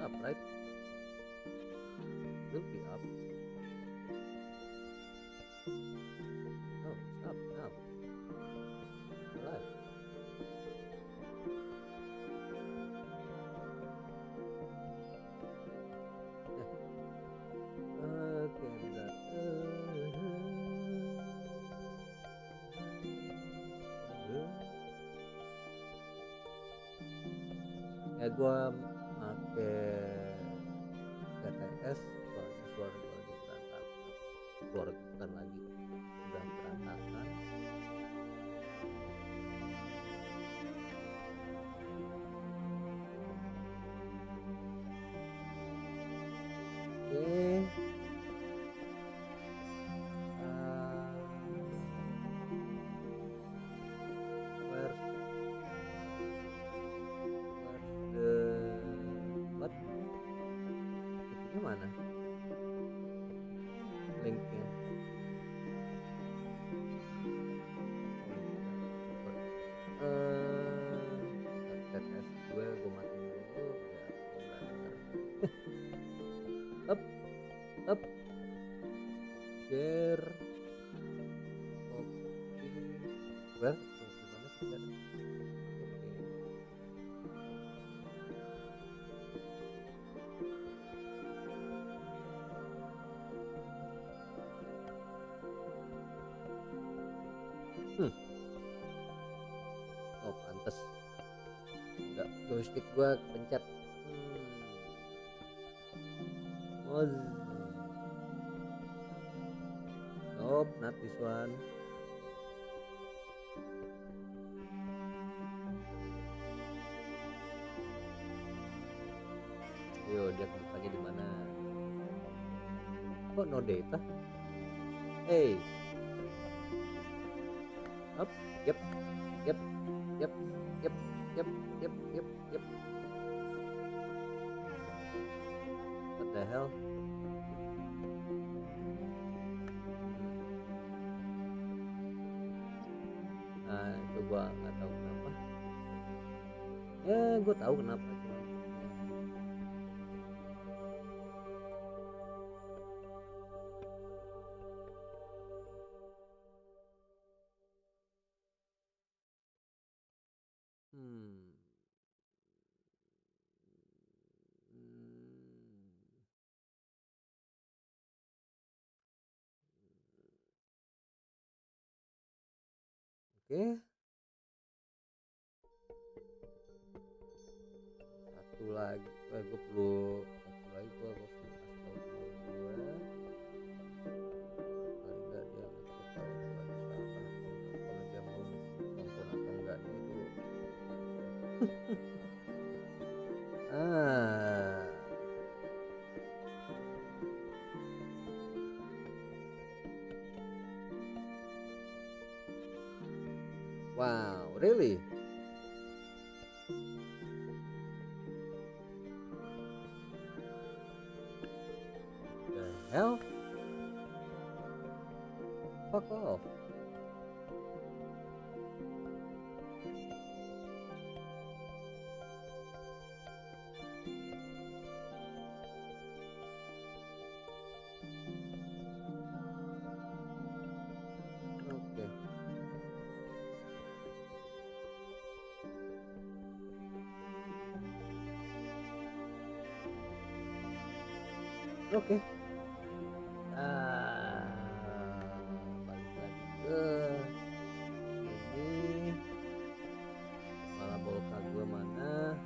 up, right? Will be up. Oh, it's up now. Alive. Okay, bentar. Ya gua make TTS soalnya suara gua lagi berantakan. Suara gua bukan lagi udah berantakan. Oke. Where's the what? Itunya mana? Linknya. TTS gue matiin dulu biar gue nggak denger. Up share copy well gimana sih kan? Oke. Oh pantes enggak, joystick gua kepencet. Nope, not this one. Yo, dia bukanya di mana? Kok no data? Hey. Up, yep. What the hell? Nah, itu gua nggak tahu kenapa. Gua tahu kenapa. Oke. Satu lagi, gue perlu satu lagi, gue harus kasih tahu teman gue. Paling nggak dia ngecek kalau gue ada salah, kalau dia mau nonton atau enggaknya itu. Wow, really? The hell? Fuck off. Oke. Balik lagi ke ini. Malah bolka gue mana?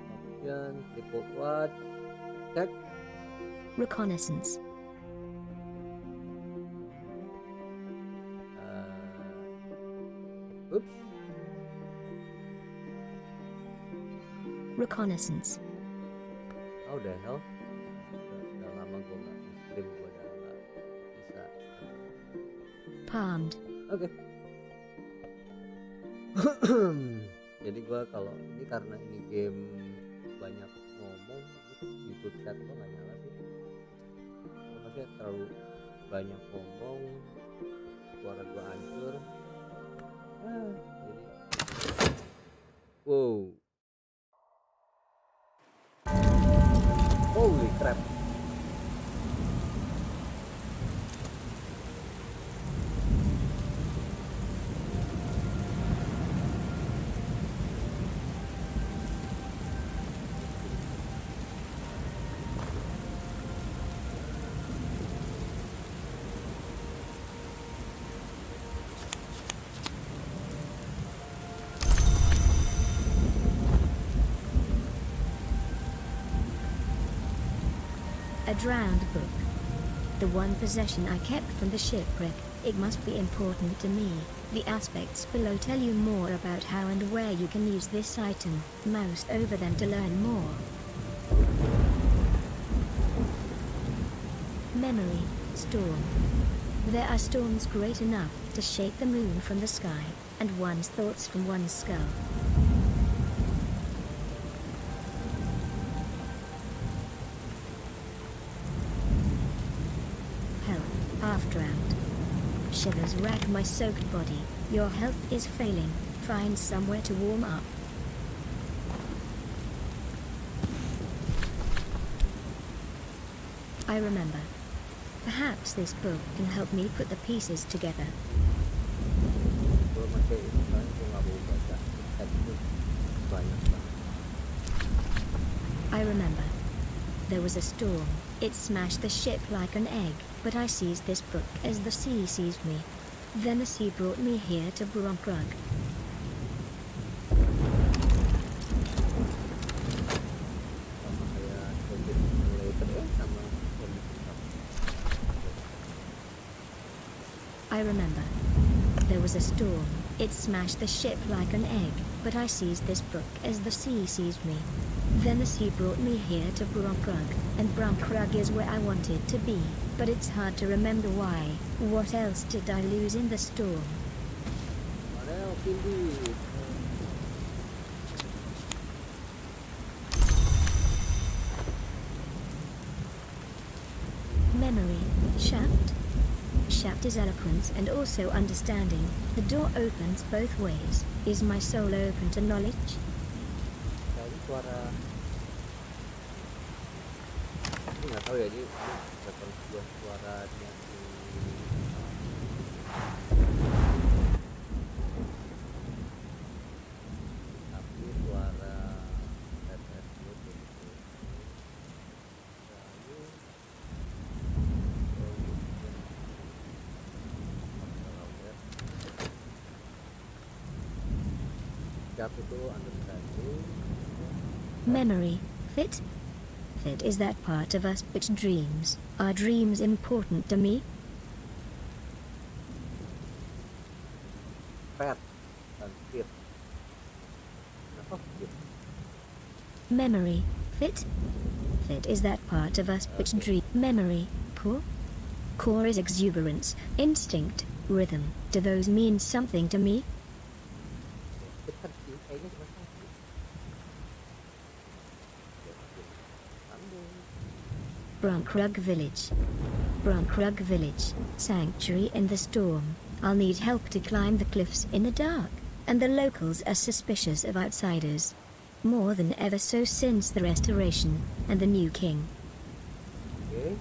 Option, tripod watch, check. Reconnaissance. Oops. Reconnaissance. How the hell? Udah lama gue nggak stream, gue udah nggak bisa. Palmed. Oke. Jadi gue kalau ini karena ini game banyak ngomong, YouTube chat gue nggak nyala sih. Maksudnya terlalu banyak ngomong, suara gue hancur. Jadi wow. Holy crap. A drowned book. The one possession I kept from the shipwreck. It must be important to me. The aspects below tell you more about how and where you can use this item. Mouse over them to learn more. Memory. Storm. There are storms great enough to shake the moon from the sky, and one's thoughts from one's skull. Half-drowned. Shivers rack my soaked body. Your health is failing. Find somewhere to warm up. I remember. Perhaps this book can help me put the pieces together. Gue masih itu kan, gue nggak mau baca teks itu banyak banget. I remember. There was a storm. It smashed the ship like an egg, but I seized this book as the sea seized me. Then the sea brought me here to Bertujuan. Sama kayak simulator ya, sama I remember. There was a storm. It smashed the ship like an egg, but I seized this book as the sea seized me. Then the sea brought me here to Bertujuan, and Bertujuan is where I wanted to be, but it's hard to remember why. What else did I lose in the storm? Padahal kembli. Memory. Shaft. Shaft is eloquence and also understanding. The door opens both ways. Is my soul open to knowledge? Kayaknya suara ini nggak tahu ya, ini bukan sebuah suaranya tapi suara tetes gitu. Siap itu understanding. Memory. Fit? Fit is that part of us which dreams. Are dreams important to me? Pet dan fit. Kenapa fit? Memory. Fit? Fit is that part of us which dream. Memory. Core? Core is exuberance, instinct, rhythm. Do those mean something to me? Fit kan sih, kayaknya cuma satu. Bertujuan Village. Bertujuan Village. Sanctuary in the storm. I'll need help to climb the cliffs in the dark, and the locals are suspicious of outsiders. More than ever so since the restoration, and the new king. Oke.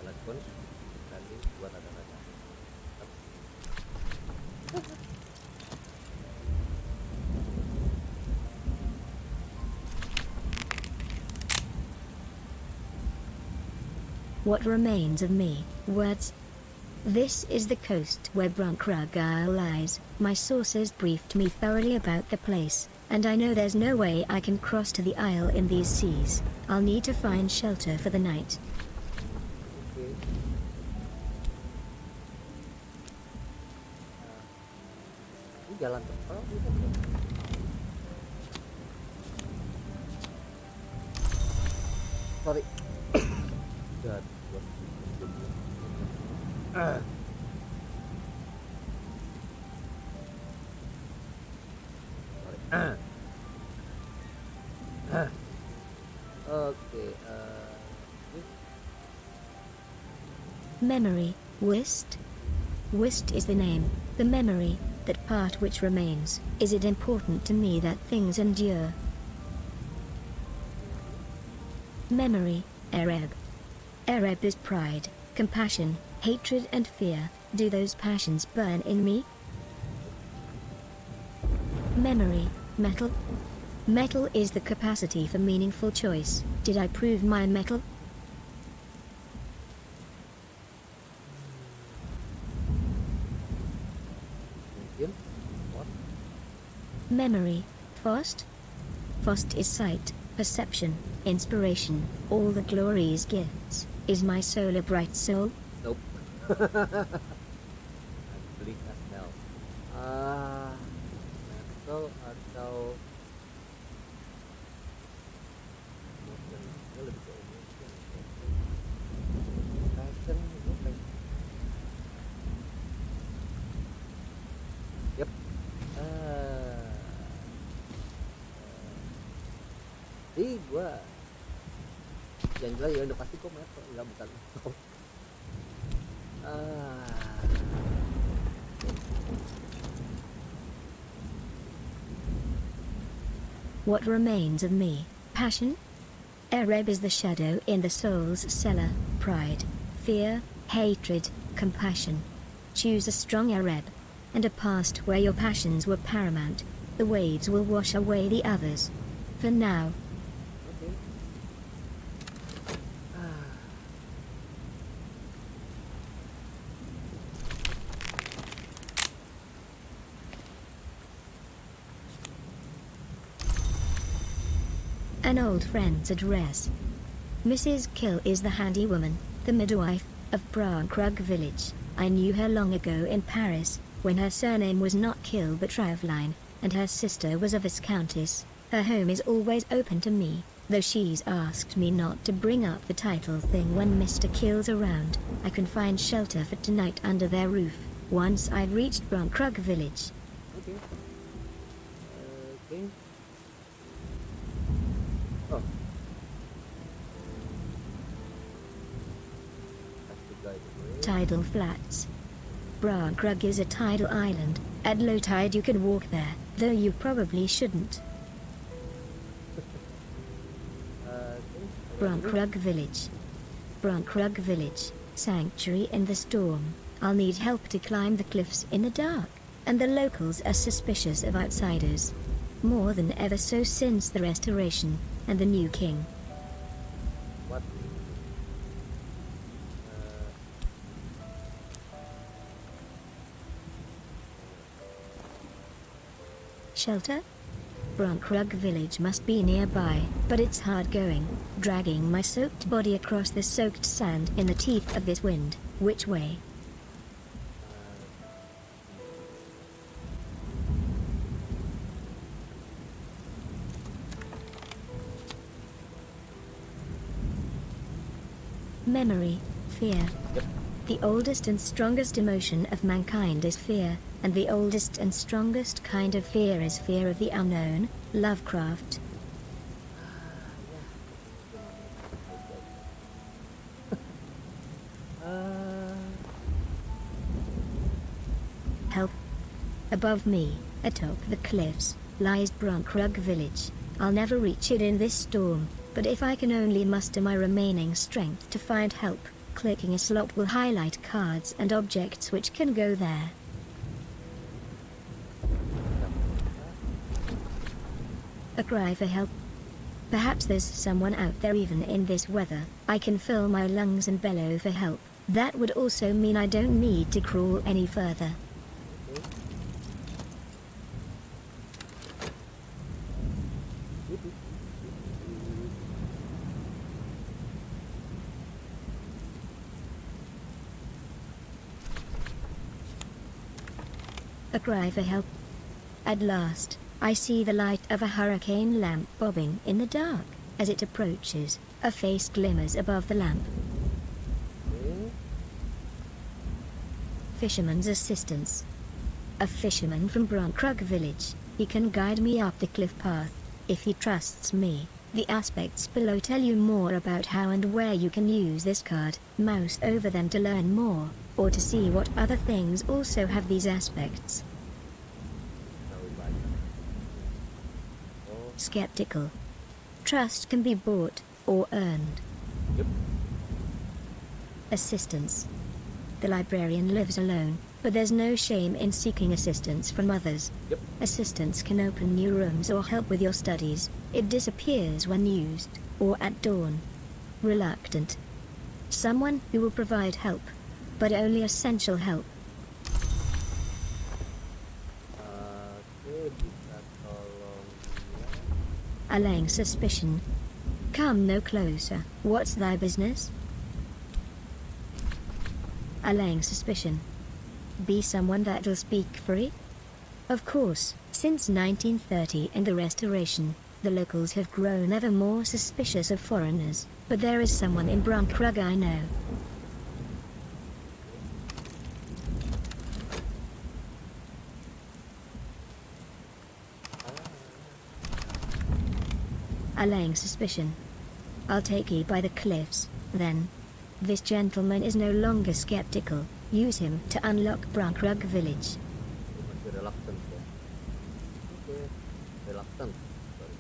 Alat kunci tadi buat adalah. What remains of me? Words. This is the coast where Bertujuan lies. My sources briefed me thoroughly about the place, and I know there's no way I can cross to the isle in these seas. I'll need to find shelter for the night. Oke. Ini jalan terpal bukan ya? Sorry. God, buat Oke, Memory, Wist. Wist is the name, the memory, that part which remains. Is it important to me that things endure? Memory, Arab. Arab is pride, compassion, hatred and fear. Do those passions burn in me? Memory, Metal. Metal is the capacity for meaningful choice. Did I prove my metal? mungkin what? Memory, Fost. Fost is sight, perception, inspiration, all the glory's gifts. Is my soul a bright soul? Nope. Bleak as hell. Metal atau emotion? Gue lebih ke emotion. Passion, gue pengen. Yep. Jadi gue yang jelas ya udah pasti kok metal, enggak bukan metal. What remains of me? Passion? Arab is the shadow in the soul's cellar. Pride, fear, hatred, compassion. Choose a strong Arab, and a past where your passions were paramount. The waves will wash away the others. For now. Okay. An old friend's address. Mrs. Kill is the handy woman, the midwife, of Brunkrug village. I knew her long ago in Paris, when her surname was not Kill but Traveline, and her sister was a viscountess. Her home is always open to me, though she's asked me not to bring up the title thing when Mr. Kill's around. I can find shelter for tonight under their roof, once I've reached Brunkrug village. Okay. Okay. Oh. That's the guy away. Tidal Flats. Brunkrug is a tidal island. At low tide you can walk there, though you probably shouldn't. Brunkrug village. Brunkrug village, sanctuary in the storm. I'll need help to climb the cliffs in the dark, and the locals are suspicious of outsiders. More than ever so since the restoration, and the new king. What? Shelter? Brunkrug village must be nearby, but it's hard going, dragging my soaked body across the soaked sand in the teeth of this wind. Which way? Memory, fear. Yep. The oldest and strongest emotion of mankind is fear, and the oldest and strongest kind of fear is fear of the unknown. Lovecraft. Help. Above me, atop the cliffs, lies Brunkrug village. I'll never reach it in this storm, but if I can only muster my remaining strength to find help, clicking a slot will highlight cards and objects which can go there. A cry for help. Perhaps there's someone out there even in this weather. I can fill my lungs and bellow for help. That would also mean I don't need to crawl any further. A cry for help. At last, I see the light of a hurricane lamp bobbing in the dark. As it approaches, a face glimmers above the lamp. Fisherman's assistance. A fisherman from Brunkrug village. He can guide me up the cliff path, if he trusts me. The aspects below tell you more about how and where you can use this card. Mouse over them to learn more, or to see what other things also have these aspects. Terlalu banyak. Oh, Skeptical. Trust can be bought or earned. yep. Assistance. The librarian lives alone, but there's no shame in seeking assistance from others. Yep. Assistance can open new rooms or help with your studies. It disappears when used, or at dawn. Reluctant. Someone who will provide help, but only essential help. Oke, bisa tolong dia. Allaying suspicion. Come no closer. What's thy business? Allaying suspicion. Be someone that'll speak free? Of course, since 1930 and the Restoration, the locals have grown ever more suspicious of foreigners, but there is someone in Brunkrug I know. Allaying suspicion. I'll take ye by the cliffs, then. This gentleman is no longer skeptical. Use him to unlock Brunkrug village. Masih reluctant ya. Oke, reluctant. Sorry.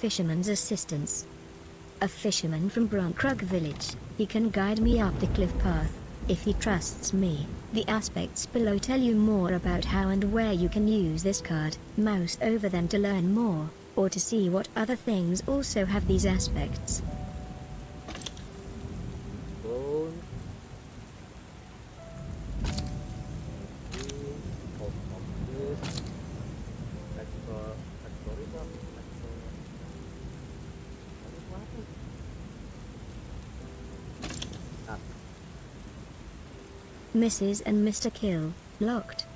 Fisherman's assistance. A fisherman from Brunkrug village. He can guide me up the cliff path, if he trusts me. The aspects below tell you more about how and where you can use this card. Mouse over them to learn more, or to see what other things also have these aspects. Bone. Mrs. and Mr. Kill, locked.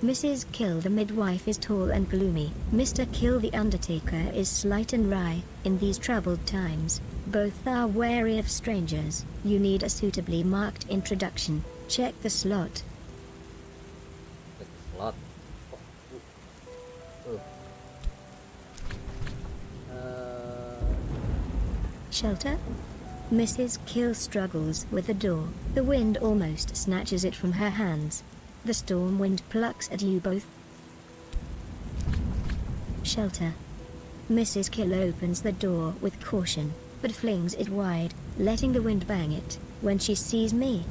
Mrs. Kill the midwife is tall and gloomy. Mr. Kill the undertaker is slight and wry. In these troubled times, both are wary of strangers. You need a suitably marked introduction. Check the slot. Slot. Shelter? Mrs. Kill struggles with the door. The wind almost snatches it from her hands. The storm wind plucks at you both. Shelter. Mrs. Kill opens the door with caution, but flings it wide, letting the wind bang it, when she sees me.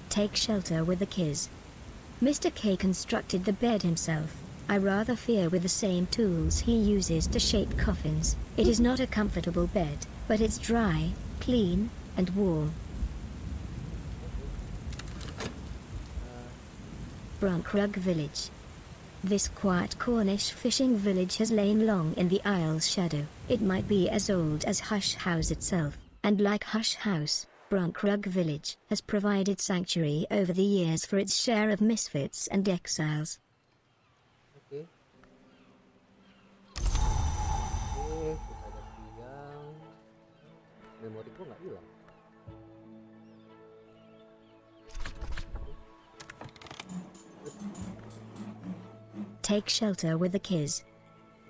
Take shelter with the kids. Mr. K constructed the bed himself. I rather fear with the same tools he uses to shape coffins. It is not a comfortable bed, but it's dry, clean, and warm. Brunkrug village. This quiet Cornish fishing village has lain long in the Isle's shadow. It might be as old as Hush House itself, and like Hush House, Brunkrug village has provided sanctuary over the years for its share of misfits and exiles. Oke. Kita ada tiang. Memori gua nggak hilang. Take shelter with the kids.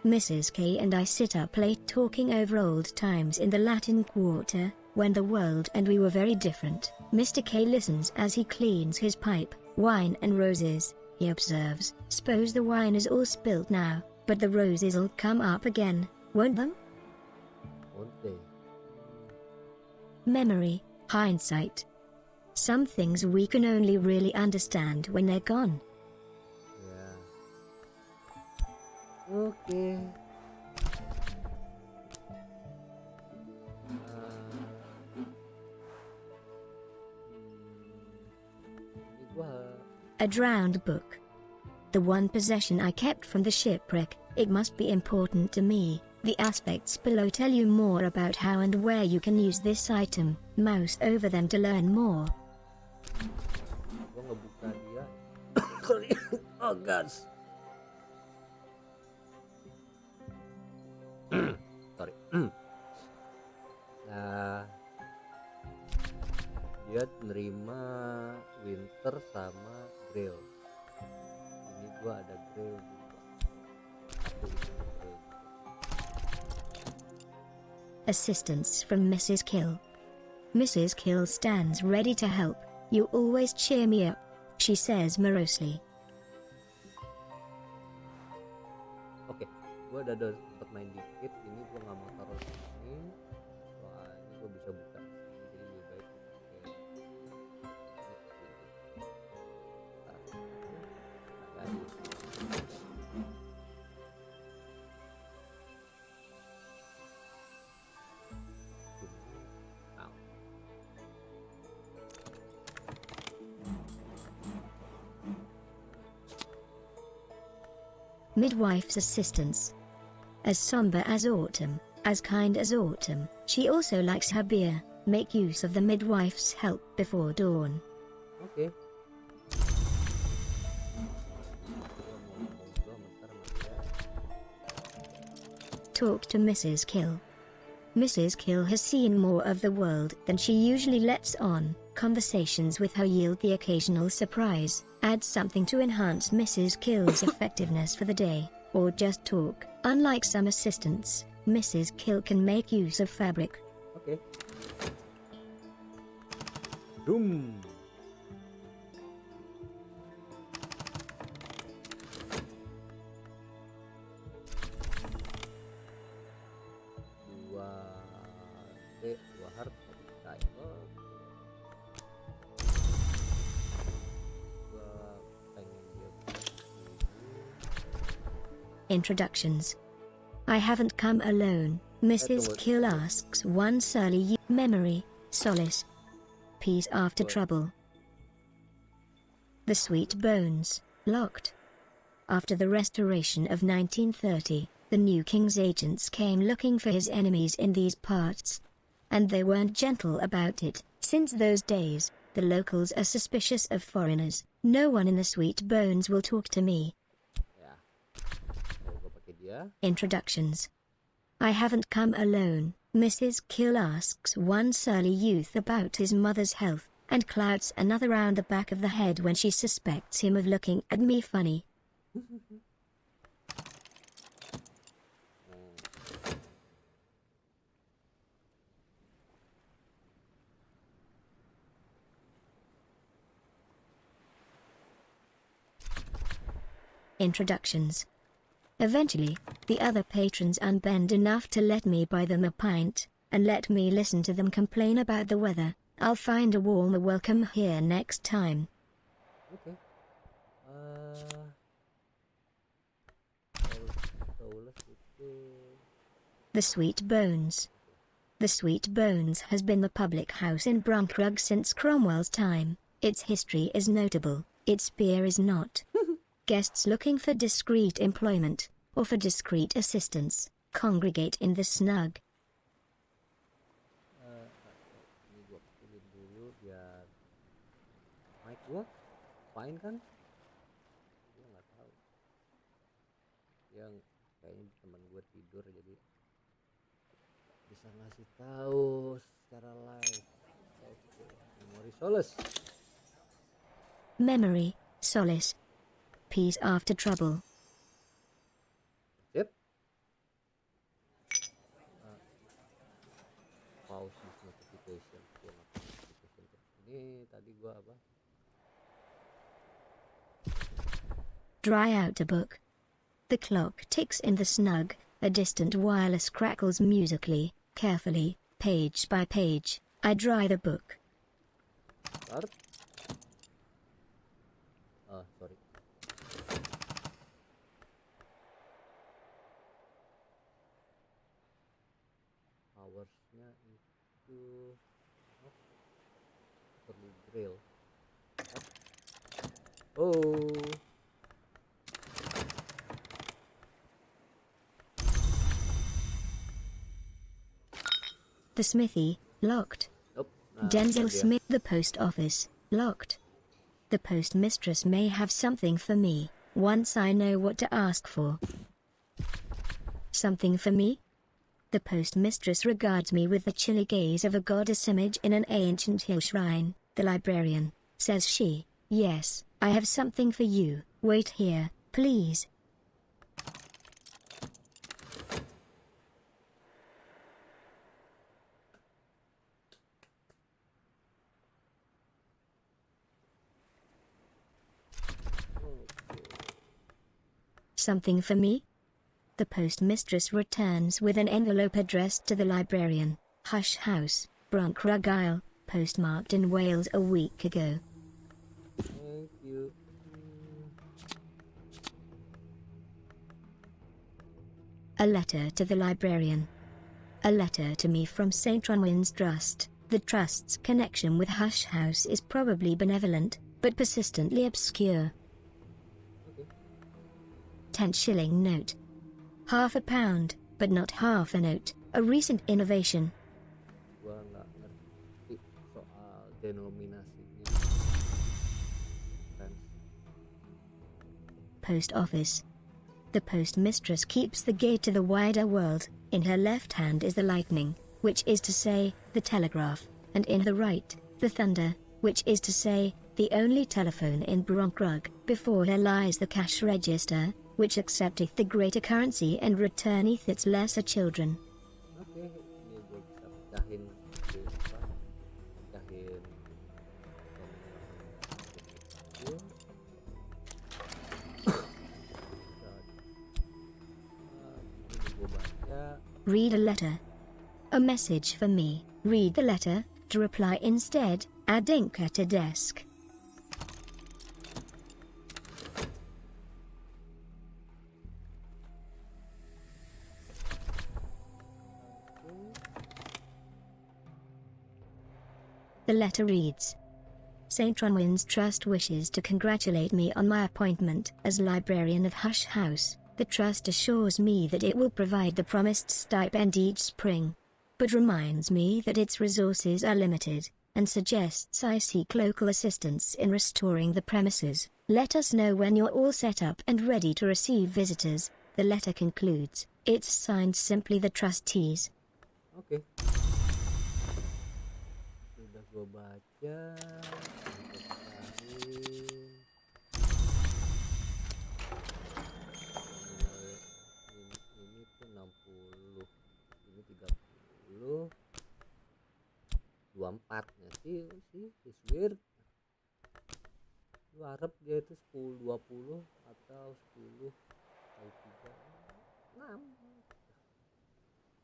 Mrs. K and I sit up late talking over old times in the Latin Quarter, when the world and we were very different. Mr. K listens as he cleans his pipe. Wine and roses, he observes. Suppose the wine is all spilt now, but the roses'll come up again, won't them? Won't they? Memory, hindsight. Some things we can only really understand when they're gone. Ya. Oke. Ini gua A drowned book. the one possession I kept from the shipwreck. It must be important to me. The aspects below tell you more about how and where you can use this item. Mouse over them to learn more. Gua ngebuka dia. Sorry. Oh gosh. Sorry. Nah, dia nerima winter sama grill. Ini gua ada grill juga. Aku isi grill. Assistance from Mrs. Kill. Mrs. Kill stands ready to help. You always cheer me up, she says morosely. Oke, gua udah sempat main dikit. Ini gua nggak mau taruh sini. Soalnya gua bisa buka. Jadi lebih baik pakai Midwife's assistance. As somber as autumn, as kind as autumn, she also likes her beer. Make use of the midwife's help before dawn. Oke. Talk to Mrs. Kill. Mrs. Kill has seen more of the world than she usually lets on. Conversations with her yield the occasional surprise. Add something to enhance Mrs. Kill's effectiveness for the day, or just talk. Unlike some assistants, Mrs. Kill can make use of fabric. Oke. Boom. Dua heart cycle. Gua pengen dia Introductions. I haven't come alone. Mrs. Kill asks one surly memory, solace, peace after trouble. The sweet bones, locked. After the restoration of 1930, the new king's agents came looking for his enemies in these parts. And they weren't gentle about it. Since those days, the locals are suspicious of foreigners. No one in the sweet bones will talk to me. Introductions. I haven't come alone. Mrs. Kill asks one surly youth about his mother's health, and clouts another round the back of the head when she suspects him of looking at me funny. Introductions. Eventually, the other patrons unbend enough to let me buy them a pint, and let me listen to them complain about the weather. I'll find a warmer welcome here next time. Okay. The Sweet Bones. The Sweet Bones has been the public house in Brunkrug since Cromwell's time. Its history is notable, its beer is not. Guests looking for discreet employment, or for discreet assistance, congregate in the snug. Ini gua pilih dulu biar mic gua fine kan? Gua nggak tahu. Yang kayaknya teman gua tidur jadi bisa ngasih tahu secara live. Oke, memory solace. Memory, solace. Peace after trouble. Yep. Pause this notification. Ini tadi gua apa? Dry out a book. The clock ticks in the snug. A distant wireless crackles musically, carefully, page by page. I dry the book. Start. Sorry. Hoursnya itu perlu grill. Oh. The smithy, locked. Nah, Denzel dia. Smith. The post office, locked. The postmistress may have something for me, once I know what to ask for. Something for me? The postmistress regards me with the chilly gaze of a goddess image in an ancient hill shrine. The librarian, says she, yes, I have something for you, wait here, please. Something for me? The postmistress returns with an envelope addressed to the librarian, Hush House, Bronkrug Isle, postmarked in Wales a week ago. Thank you. A letter to the librarian. A letter to me from St. Ronwin's Trust. The Trust's connection with Hush House is probably benevolent, but persistently obscure. Okay. 10-shilling note. £0.50, but not half a note, a recent innovation. Gua nggak ngerti soal denominasinya. Pence. Post office. The postmistress keeps the gate to the wider world. In her left hand is the lightning, which is to say, the telegraph, and in her right, the thunder, which is to say, the only telephone in Bronkrug. Before her lies the cash register, which accepteth the greater currency and returneth its lesser children. Oke, ini gue bisa pecahin di apa? Pecahin ini gue baca. Read a letter. A message for me. Read the letter. To reply instead, add ink at a desk. The letter reads, St. Ronwin's Trust wishes to congratulate me on my appointment as librarian of Hush House. The Trust assures me that it will provide the promised stipend each spring, but reminds me that its resources are limited, and suggests I seek local assistance in restoring the premises. Let us know when you're all set up and ready to receive visitors. The letter concludes. It's signed simply the trustees. Oke. Sudah gue baca. Ini tuh 60. Ini 30. 24 nya sih is weird. Lu harap dia itu 10 20 atau 10 kali 3 6.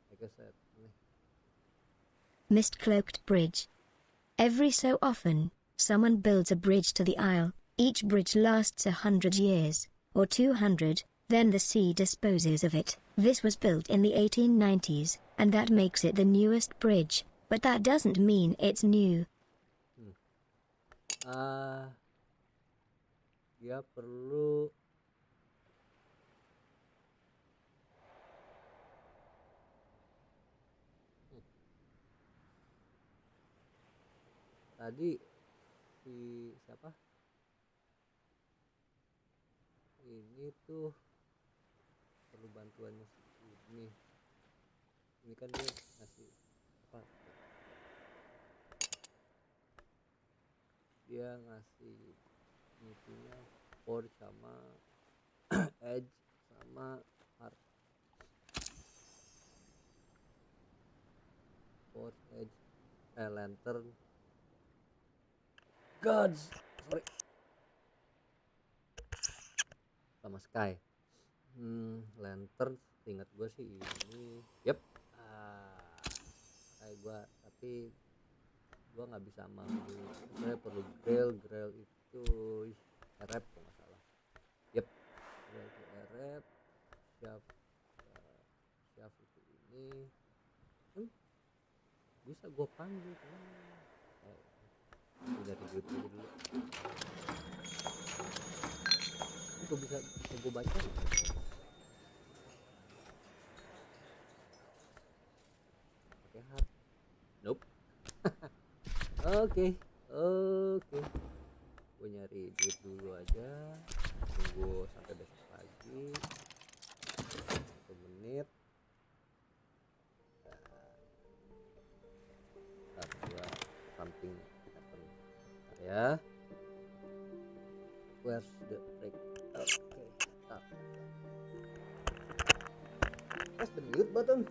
Like I said, nih. Mist-cloaked bridge. Every so often, someone builds a bridge to the Isle. Each bridge lasts 100 years, or 200, then the sea disposes of it. This was built in the 1890s, and that makes it the newest bridge, but that doesn't mean it's new. Dia perlu tadi si siapa ini tuh perlu bantuannya ini kan dia ngasih apa, dia ngasih intinya forge sama edge sama art, forge edge lantern gods sorry sama sky. Lantern ingat gue sih ini kayak gue, tapi gue nggak bisa manggil, saya perlu grill itu erep kalau nggak salah. Grill itu erep, chef itu ini bisa gue panggil dari YouTube dulu. Itu bisa gue baca. Pakai hard. Oke, oke. Gue nyari duit dulu aja. Tunggu sampai besok pagi. 1 menit. Ntar gua something happen. Ntar ya. Where's the break? Oke, tak. Press the mute button.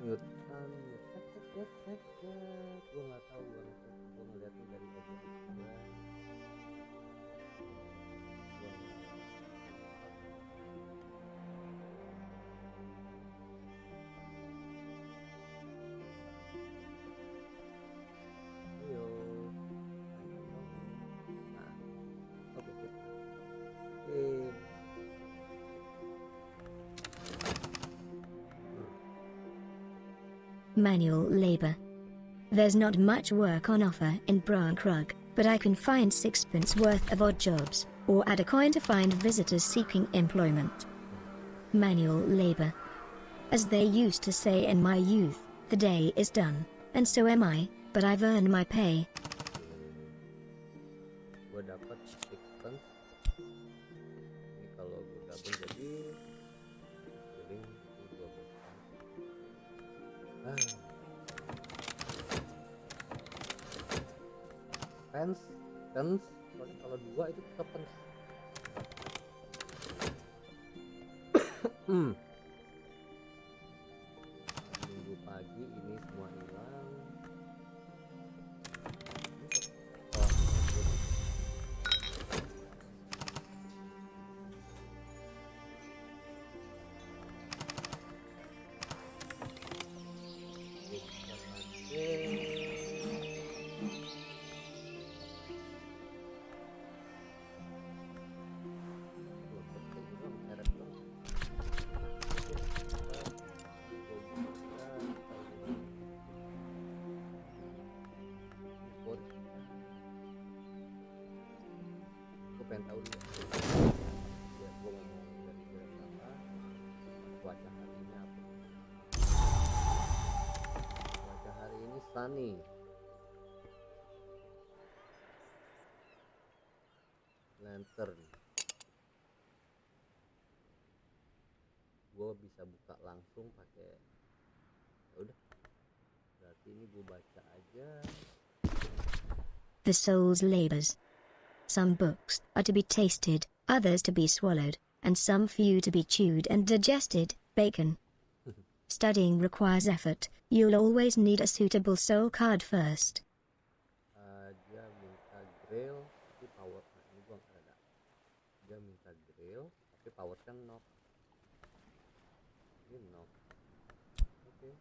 Mute kan, gue nggak tahu gue ngeliatnya dari bagian gue. Yo, nah, oke. Manual labor. There's not much work on offer in Brankrug, but I can find 6pence worth of odd jobs, or add a coin to find visitors seeking employment. Manual labor. As they used to say in my youth, the day is done, and so am I, but I've earned my pay. Gue dapat 6 ini kalau gue gabung jadi keliling 12 pence soalnya kalau 2 itu tetap pence. Minggu pagi ini semua hilang. Pengen tahu ya, gue ngomong dari berapa cuaca hari ini apa. Cuaca hari ini sunny, lantern. Gue bisa buka langsung pakai, udah berarti ini gue baca aja. The soul's labors. Some books are to be tasted, others to be swallowed, and some few to be chewed and digested. Bacon. Studying requires effort. You'll always need a suitable soul card first. Dia minta grill tapi power, nah ini gua nggak ada. Dia minta grill tapi power kan knock. Ini knock. Oke.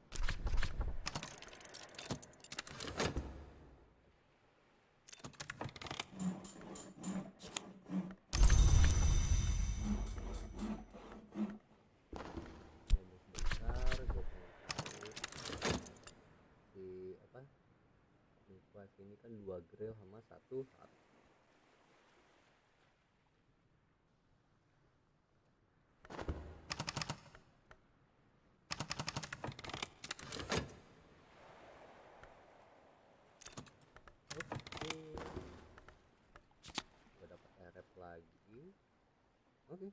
Ini kan 2 grill sama 1 heart. Oke. Gue dapat rep lagi. Oke.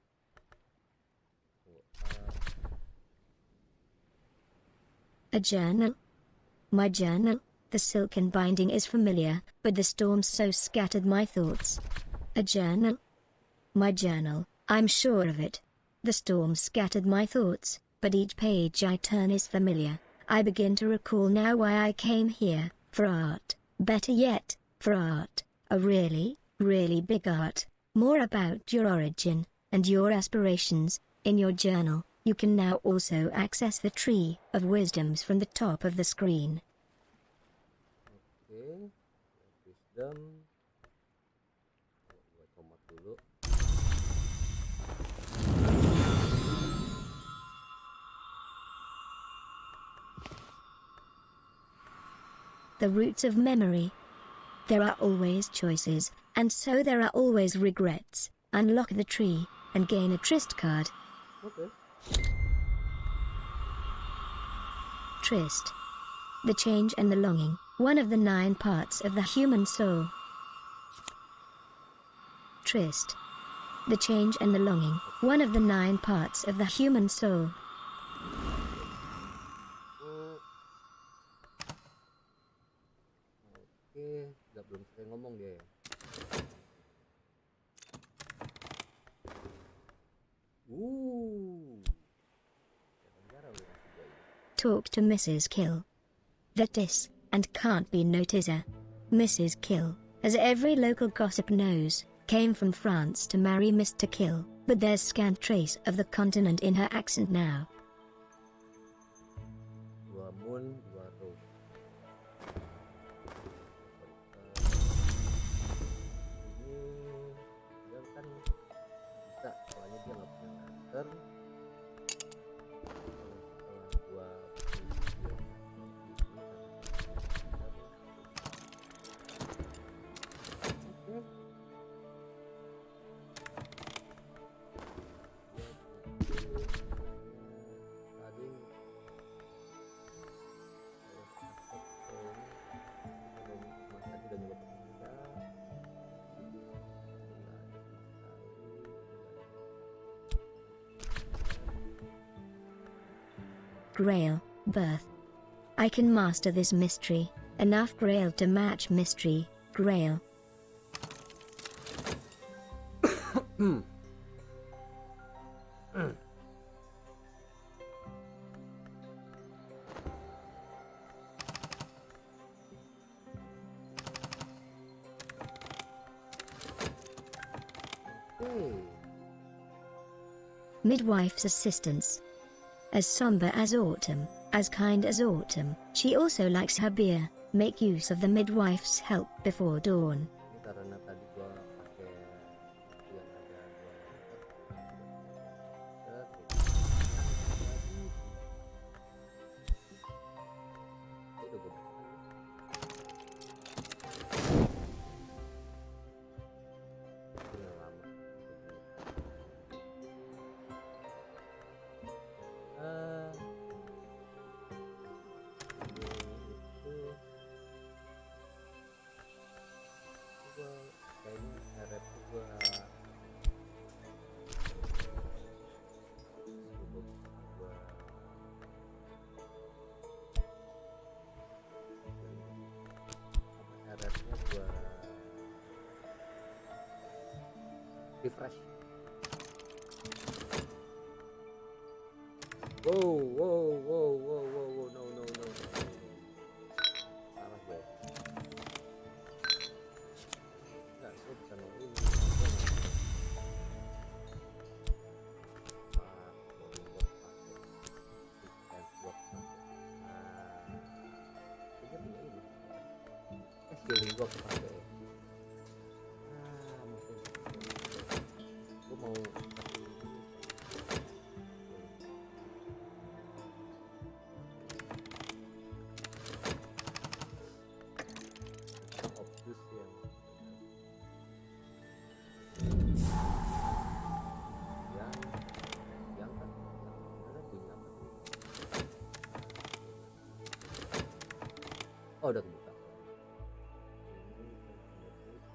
A journal. My journal. The silken binding is familiar, but the storm so scattered my thoughts. A journal. My journal, I'm sure of it. The storm scattered my thoughts, but each page I turn is familiar. I begin to recall now why I came here, for art. Better yet, for art. A really, really big art. More about your origin and your aspirations. In your journal, you can now also access the tree of wisdoms from the top of the screen. Oke, wisdom. Gua tomat dulu. The roots of memory. There are always choices, and so there are always regrets. Unlock the tree and gain a tryst card. Oke. Tryst. The change and the longing, one of the 9 parts of the human soul. Tryst. The change and the longing, one of the 9 parts of the human soul. Oke, belum selesai ngomong dia ya. Talk to Mrs. Kill. That is, and can't be noticer. Mrs. Kill, as every local gossip knows, came from France to marry Mr. Kill, but there's scant trace of the continent in her accent now. Dua moon, dua rose. Ini dia kan bisa, soalnya dia nggak punya master. Grail, birth. I can master this mystery. Enough Grail to match mystery, Grail. Midwife's assistance. As somber as autumn, as kind as autumn, she also likes her beer. Make use of the midwife's help before dawn. Ini karena tadi gua pakai yang ada refresh. Wow, no. Salah gue. Nggak, gue bisa nungguin. Healing gue pakai. Gue mau optus yang kan ada punya apa sih? Oh, udah kebuka.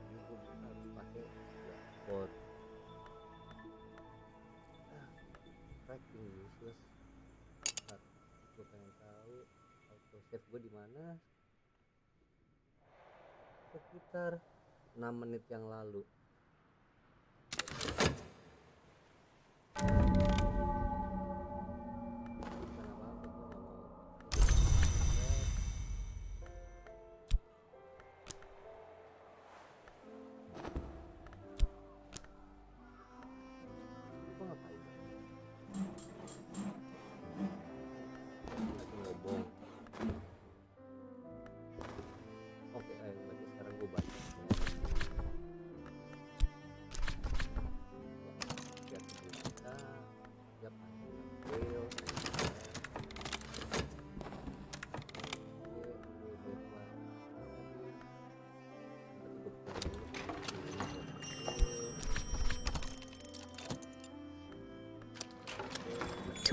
Ini gue harus pakai code. Tracking useless. Gue pengen tahu auto save gue di mana. Sekitar 6 menit yang lalu.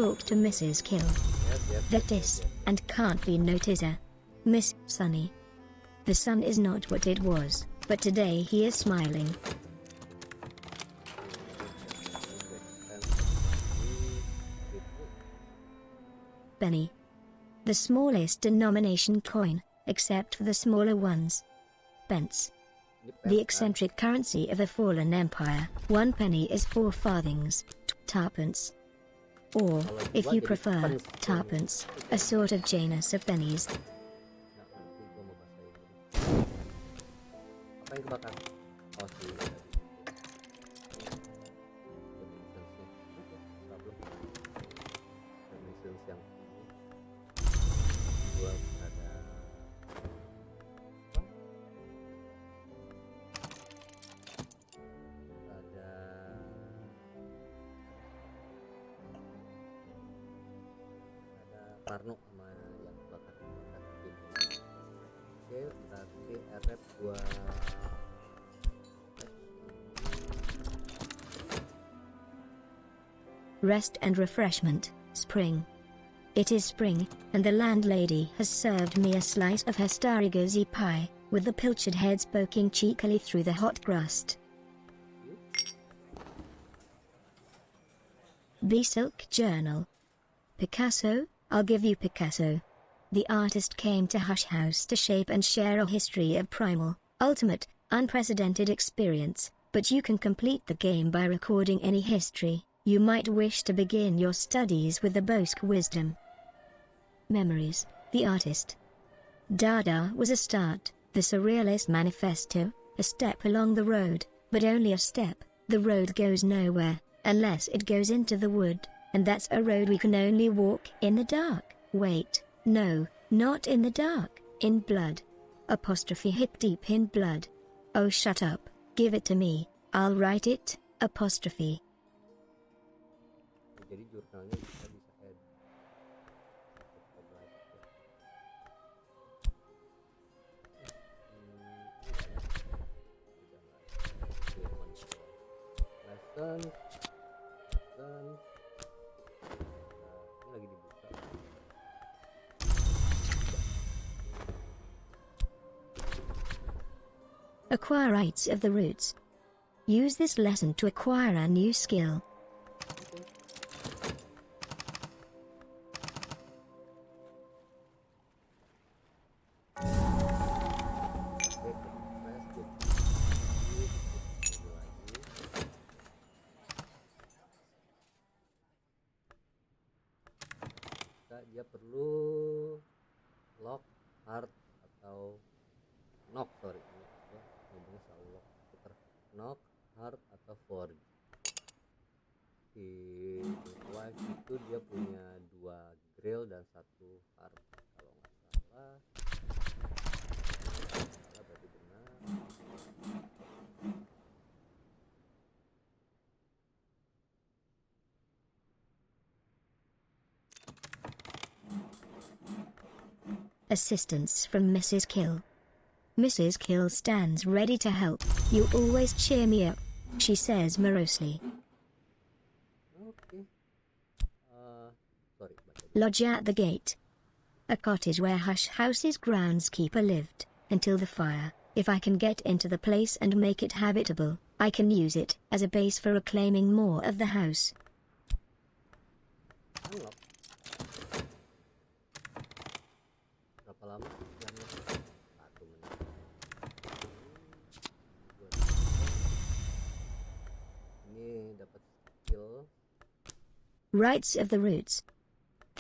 talk to Mrs. Kill. That is, and can't be noticed. Miss Sunny. The sun is not what it was, but today he is smiling. Penny. The smallest denomination coin, except for the smaller ones. Pence. The eccentric currency of a fallen empire. 1 penny is 4 farthings, 2 Or, if you prefer, tarpence, a sort of Janus of pennies. Apa yang kebakar? Oh sih. Yang gua ada Parno sama yang bakar gitu. Oke, berarti rep gua Rest and refreshment, spring. It is spring, and the landlady has served me a slice of her starry-gozy pie, with the pilchard heads poking cheekily through the hot crust. B-Silk Journal. Picasso, I'll give you Picasso. The artist came to Hush House to shape and share a history of primal, ultimate, unprecedented experience, but you can complete the game by recording any history. You might wish to begin your studies with the Bosque wisdom. Memories, the artist. Dada was a start, the Surrealist Manifesto, a step along the road, but only a step. The road goes nowhere, unless it goes into the wood, and that's a road we can only walk in the dark. Wait, no, not in the dark, in blood. Apostrophe hip deep in blood. Oh shut up, give it to me, I'll write it, apostrophe. Jadi jurnalnya kita bisa add lesson ini lagi dibuka. Acquire rights of the roots. Use this lesson to acquire a new skill. Dia perlu lock, hard atau knock, sorry ya, ngomongnya selalu lock, puter knock, hard atau forge. Di live itu dia punya 2 grill dan 1 hard kalau nggak salah berarti benar. Assistance from Mrs. Kill. Mrs. Kill stands ready to help. You always cheer me up, she says morosely. Okay. Sorry. Lodge at the gate. A cottage where Hush House's groundskeeper lived, until the fire. If I can get into the place and make it habitable, I can use it as a base for reclaiming more of the house. Unlock. Berapa lama? 1 menit. Ini dapat skill. Rights of the roots.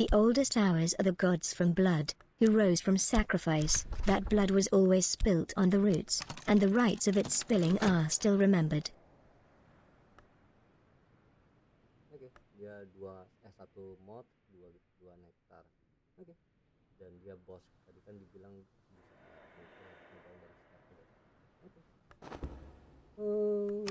The oldest hours are the gods from blood, who rose from sacrifice. That blood was always spilt on the roots, and the rights of its spilling are still remembered. Oke, dia 1 mod, 2 nektar. Oke. Dan dia bos. Tadi kan dibilang bisa dari start. Oke.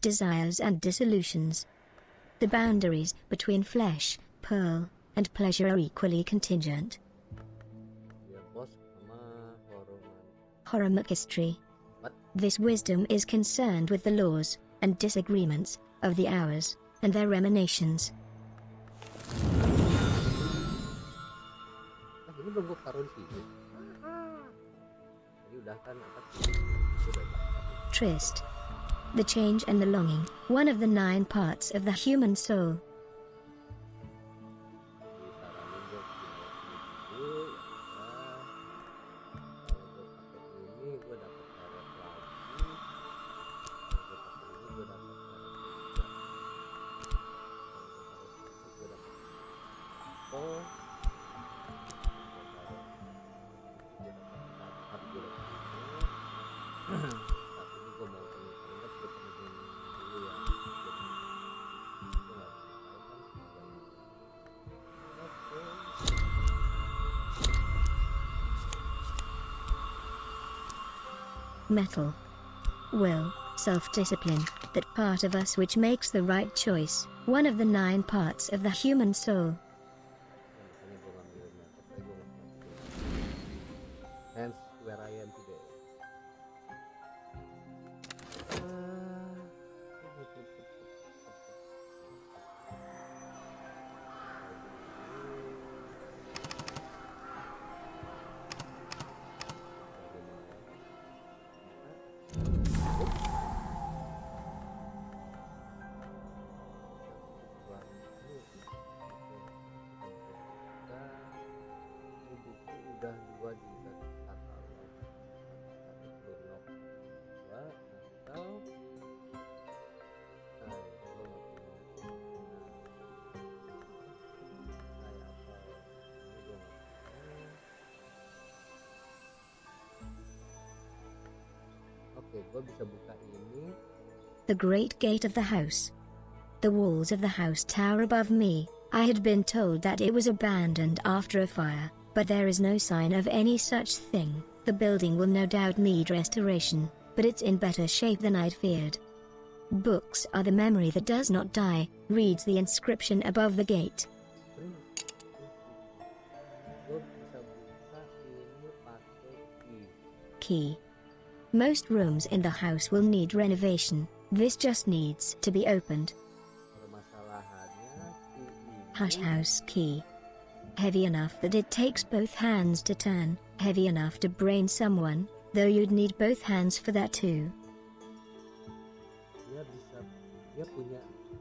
Desires and dissolutions. The boundaries between flesh, pearl, and pleasure are equally contingent. Dia bos sama Horror history. What? This wisdom is concerned with the laws and disagreements of the hours and their emanations. Ini belum gue taruh di sini. Jadi udah kan atas sudah. Trist. The change and the longing, one of the 9 parts of the human soul. Metal. Will, self-discipline, that part of us which makes the right choice, one of the 9 parts of the human soul. Hence where I am today. Udah 2 juga katalog atau oke, gue bisa buka ini. The great gate of the house. The walls of the house tower above me. I had been told that it was abandoned after a fire, but there is no sign of any such thing. The building will no doubt need restoration, but it's in better shape than I'd feared. Books are the memory that does not die, reads the inscription above the gate. Key. Most rooms in the house will need renovation. This just needs to be opened. Hush house key. Heavy enough that it takes both hands to turn, heavy enough to brain someone, though you'd need both hands for that too. Dia punya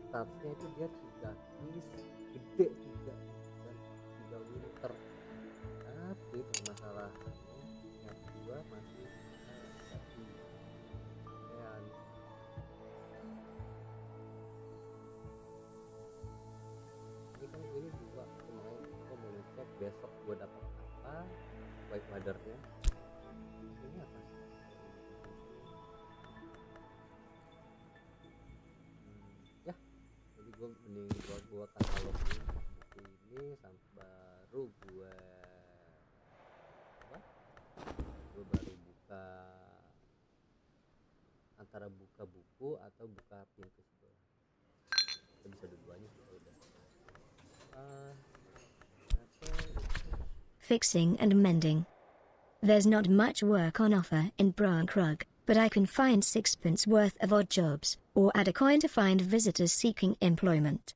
statsnya itu dia 3 keys gede 3 dan 3 winter, tapi permasalahannya yang 2 masih tapi dan ini kan ini 2 kemarin gue mau ngecek besok gue dapat apa white waternya ini apa sih? Ya jadi gue mending gue katalog buku ini sampai baru gue baru buka antara buka buku atau buka pintu sebelah. Kita bisa dua-duanya sih udah. Fixing and mending. There's not much work on offer in Bertujuan, but I can find 6pence worth of odd jobs, or add a coin to find visitors seeking employment.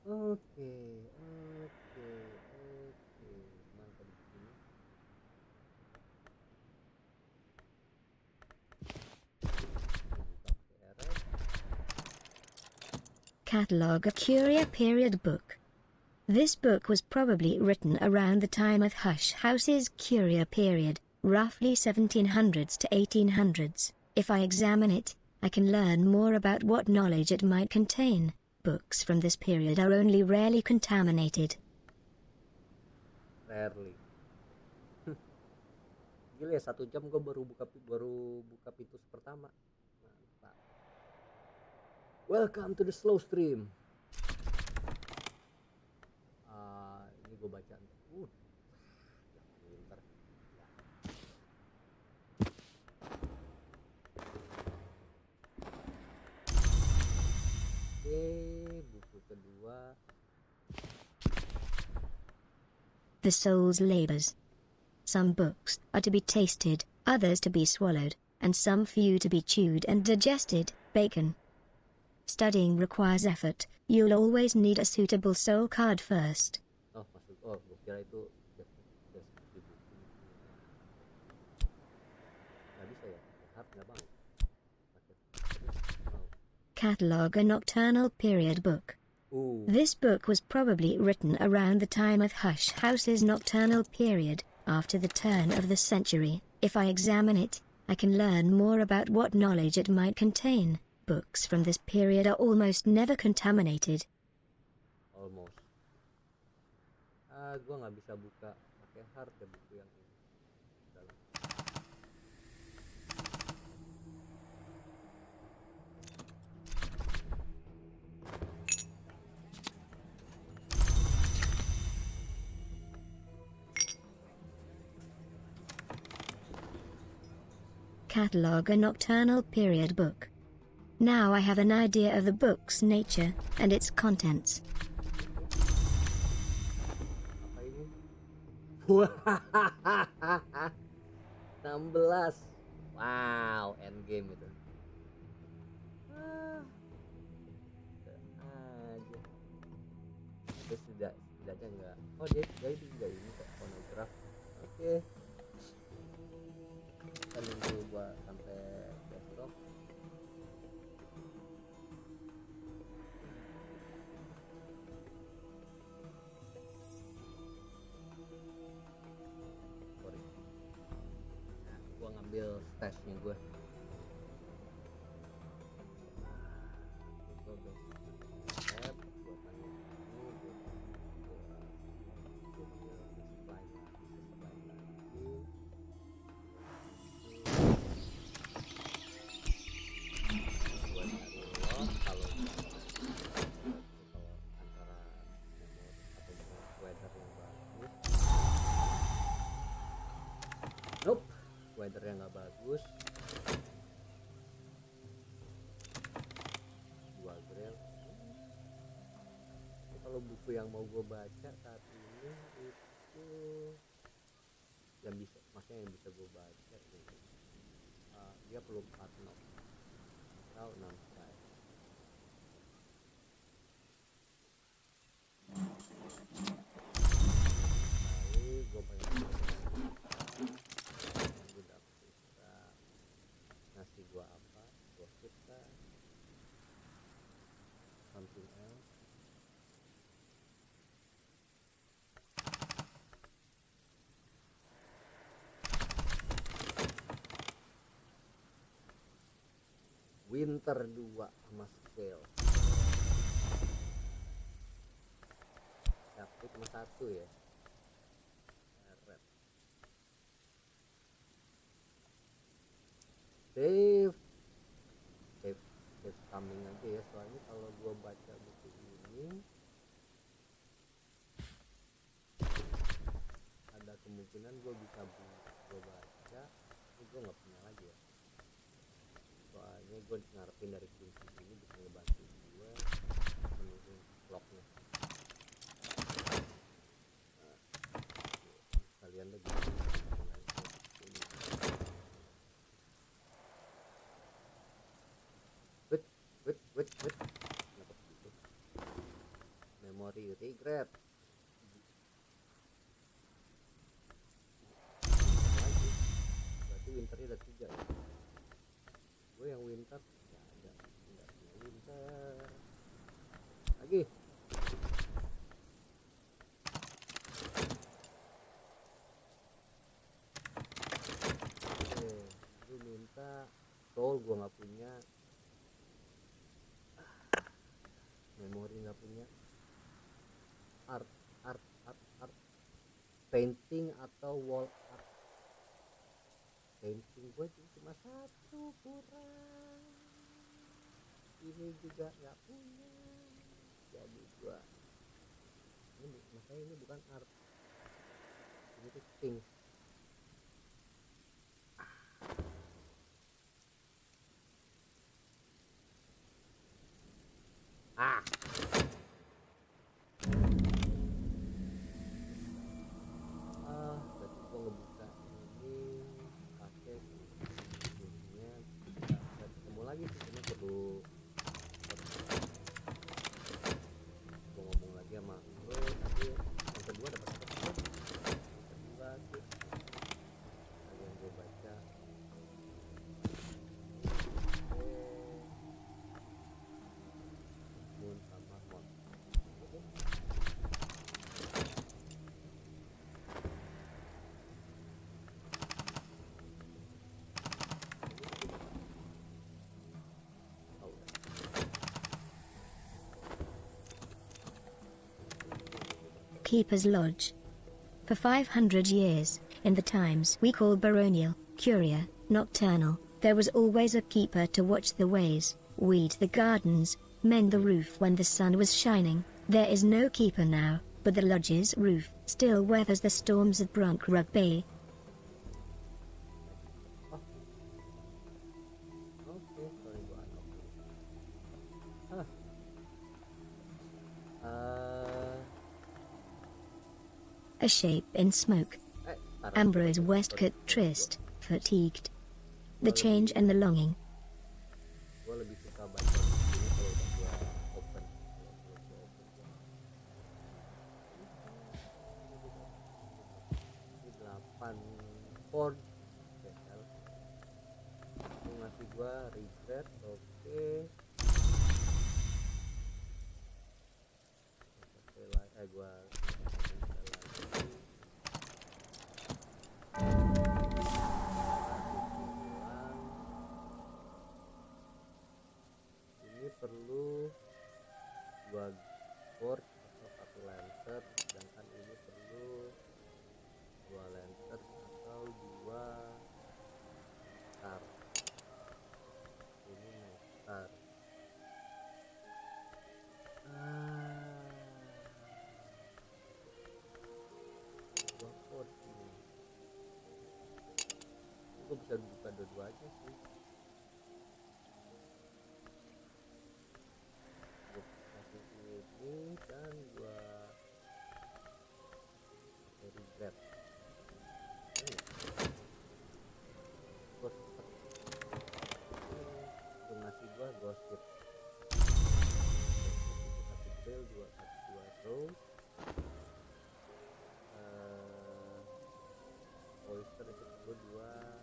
Oke, mantap begini. Catalogue a Curia period book. This book was probably written around the time of Hush House's Curia period, roughly 1700s to 1800s. If I examine it, I can learn more about what knowledge it might contain. Books from this period are only rarely contaminated. Rarely. Gila ya, 1 jam gue baru buka pintu pertama. Mantap. Welcome to the slow stream. Ini gue baca. Pinter. Oke, buku kedua. the soul's labors. Some books are to be tasted, others to be swallowed, and some few to be chewed and digested. Bacon. Studying requires effort. You'll always need a suitable soul card first. Oh, gue kira itu deskripsi buku. Nggak bisa ya? Hard nggak bang? Catalog a nocturnal period book. This book was probably written around the time of Hush House's nocturnal period, after the turn of the century. If I examine it, I can learn more about what knowledge it might contain. Books from this period are almost never contaminated. Almost. Gue nggak bisa buka pakai hard ya buku yang ini. Dalam. Catalog a nocturnal period book. Now I have an idea of the book's nature and its contents. Apa ini? 16. Wow, endgame itu. Aja. Terus setidaknya enggak. Oh, dia juga ini kayak fonograf. Oke. Kita nunggu gua sampai besok. Sorry. Nah, gua ngambil stashnya gua. Nope, weathernya nggak bagus. Dua grill. Kalau buku yang mau gue baca saat ini itu yang bisa, maksudnya yang bisa gue baca itu, dia perlu 4 knot atau 6 strike. Kali gue pengen ngasih gua apa, gua kita something else. Winter 2 sama scale. Tapi cuma 1 ya. Save coming aja ya, soalnya kalau gua baca buku ini ada kemungkinan gua bisa gua baca, tapi gua nggak punya lagi ya, soalnya gua ngarepin dari kunci ini bisa ngebantu gua menurun clocknya. Kalian lagi wait kenapa begitu? Memory regret lagi, berarti winternya ada 3 ya. Gue yang winter nggak ada, nggak punya winter lagi. Oke, gue minta soul, gue nggak punya. Memori nggak punya. Art painting atau wall art. Painting gue cuma 1 kurang, ini juga nggak punya, jadi gue ini makanya ini bukan art, ini tuh things. keeper's lodge. For 500 years, in the times we call baronial, curia, nocturnal, there was always a keeper to watch the ways, weed the gardens, mend the roof when the sun was shining. There is no keeper now, but the lodge's roof still weathers the storms of Brunkrug Bay. Oke, sorry gua unlock dulu. A shape in smoke. Taruh Ambrose dulu. Westcott trist, fatigued. The change and the longing. Gua lebih suka baca bukunya kalau udah gua open. Kalau belum gua open gua ini 8 chord spesial. Itu ngasih gua regret. Oke. Gua ini perlu 2 chord atau 1 lancer, sedangkan ini perlu 2 lancer atau 2 star. Ini star. Gue bisa buka dua-duanya sih. Gue kasih ini dan gue pakai regret. Gue ngasih gue gossip. Satu drill, dua throw. Oyster itu perlu 2.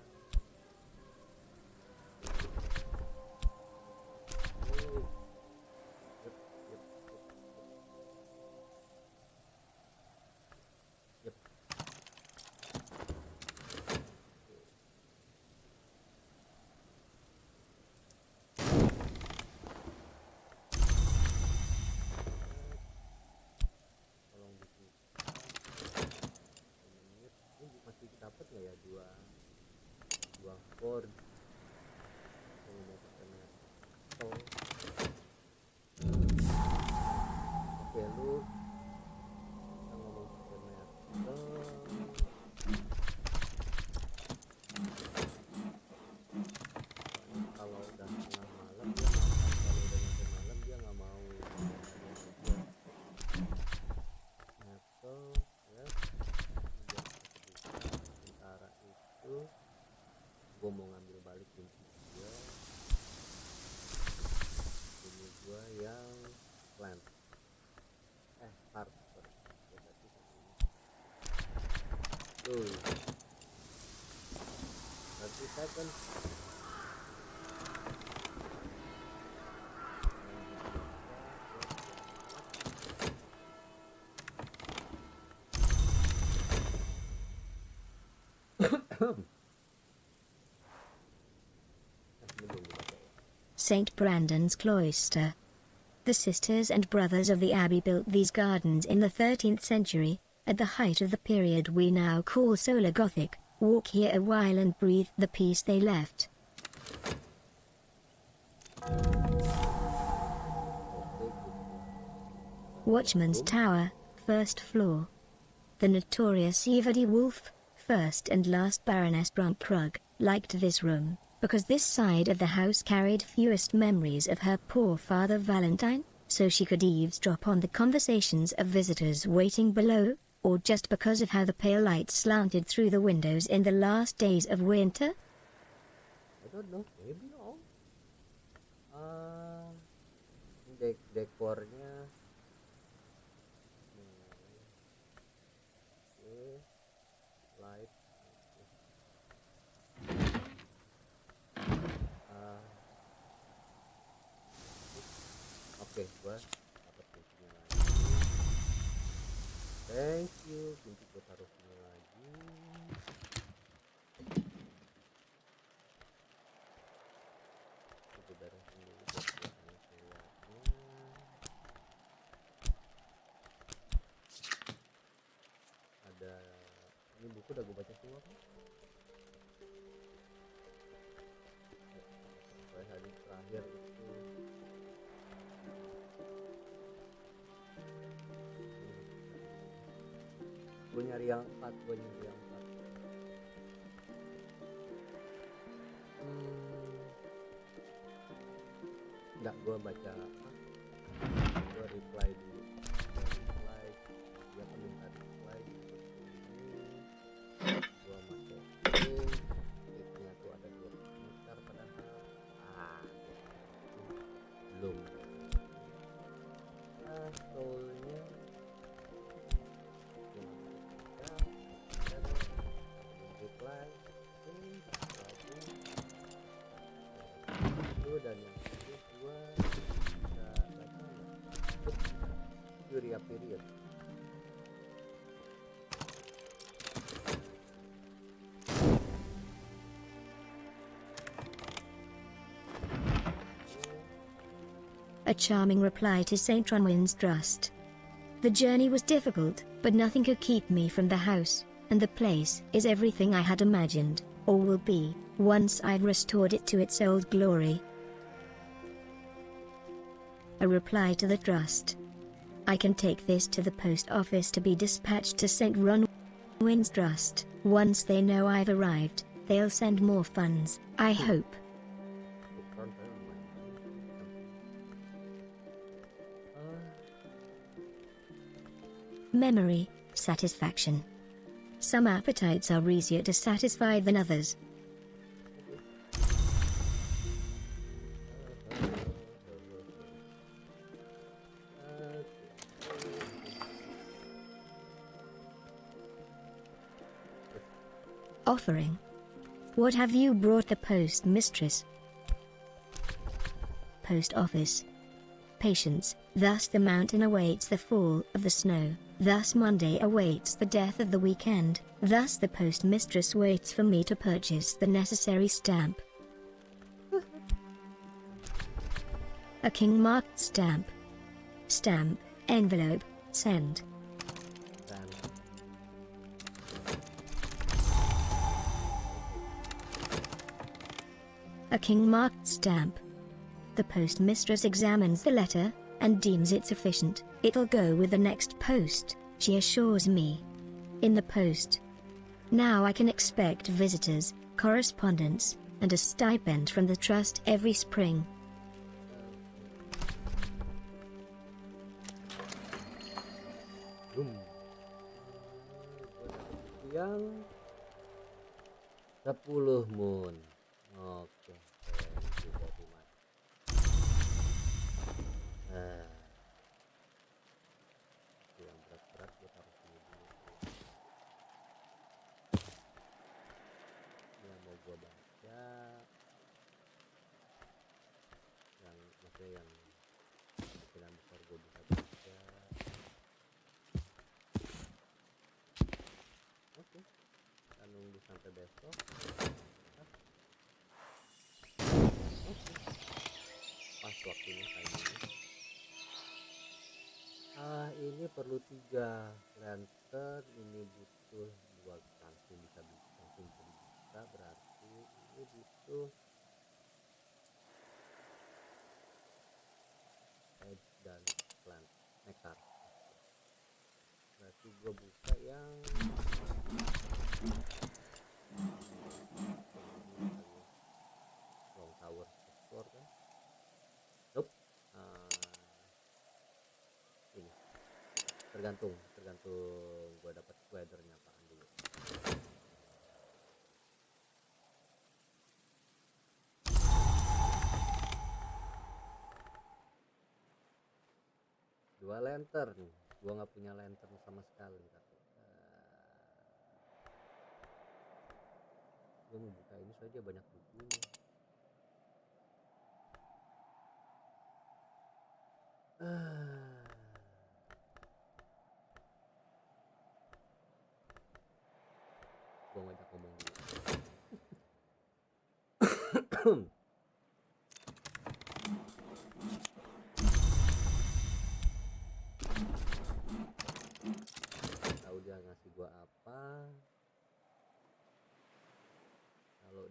Dapat nggak ya 2 chord yang mau pakai metal. Oke, lu kita ngomong pakai metal. Kalau udah tengah malam dia kalau udah nanti malam dia nggak mau metal ya. Sementara itu gue mau ngambil balik kunci gue. Ini gue yang plant part tuh 30 second. St. Brandon's Cloister. The sisters and brothers of the abbey built these gardens in the 13th century, at the height of the period we now call Solar Gothic. Walk here a while and breathe the peace they left. Watchman's Tower, first floor. The notorious Eva de Wolf, first and last Baroness Brunkrug, liked this room, because this side of the house carried fewest memories of her poor father Valentine, so she could eavesdrop on the conversations of visitors waiting below, or just because of how the pale light slanted through the windows in the last days of winter? I don't know, maybe all. Dekornya light. Oke, gua dapat kuncinya lagi. Thank you, kunci gua taruh sini lagi. Itu beresin dulu buat gua lihatnya. Ini buku udah gue baca semua kan? Sampai hari terakhir itu gue nyari yang 4. Enggak, gue baca, gue reply dulu, dia kan minta reply gitu. Gue masukin hitnya tuh ada 2 meter padahal belum soalnya reply itu. Dan yang itu gua nggak baca ya period. A charming reply to Saint Trunwin's trust. The journey was difficult, but nothing could keep me from the house, and the place is everything I had imagined, or will be, once I've restored it to its old glory. A reply to the trust. I can take this to the post office to be dispatched to St. Runwin's Trust. Once they know I've arrived, they'll send more funds, I hope. Memory, satisfaction. Some appetites are easier to satisfy than others. Offering. What have you brought the post mistress? Post office. Patience, thus the mountain awaits the fall of the snow, thus Monday awaits the death of the weekend, thus the post mistress waits for me to purchase the necessary stamp. A king-marked stamp. Stamp, envelope, send. A king-marked stamp. The post mistress examines the letter, and deems it sufficient. It'll go with the next post, she assures me. In the post. Now I can expect visitors, correspondence, and a stipend from the trust every spring. Yang 10 moon. Oke, thank you very much. Yang berat-berat gue taruh sini dulu. Yang mau gue baca, yang maksudnya yang kemungkinan besar gue bisa baca. Oke, kita nunggu sampai besok. Pas waktunya kayak gini. Ini perlu 3 lantern, ini butuh 2 langsung bisa berarti ini butuh edge dan plant nektar. Berarti gue buka yang long tower store kan. Nope. Ini tergantung gue dapat weathernya apaan dulu. Dua lantern, gue nggak punya lantern sama sekali tapi gue mau buka ini saja banyak bukunya. Gue ngajak ngomong dulu. Tahu dia ngasih gue apa.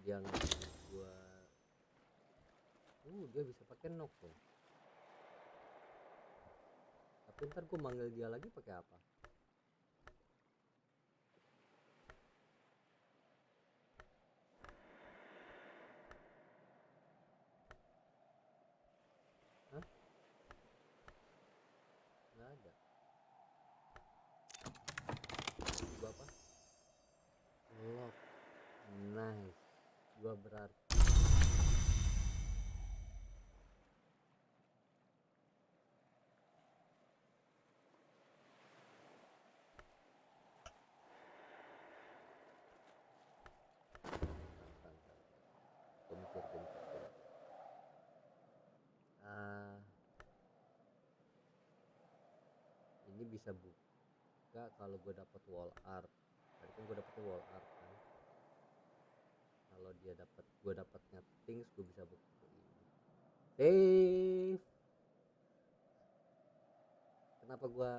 dia ngasih gua dia bisa pakai knock tuh. Tapi ntar gua manggil dia lagi pakai apa? Hah? Nggak ada. Gua apa? Lock. Nice. Gua berarti ini bisa buka kalau gue dapet wall art. Tadi kan gue dapetnya wall art kan. Kalau gue dapetnya things, gue bisa buka ini. Save. Kenapa gue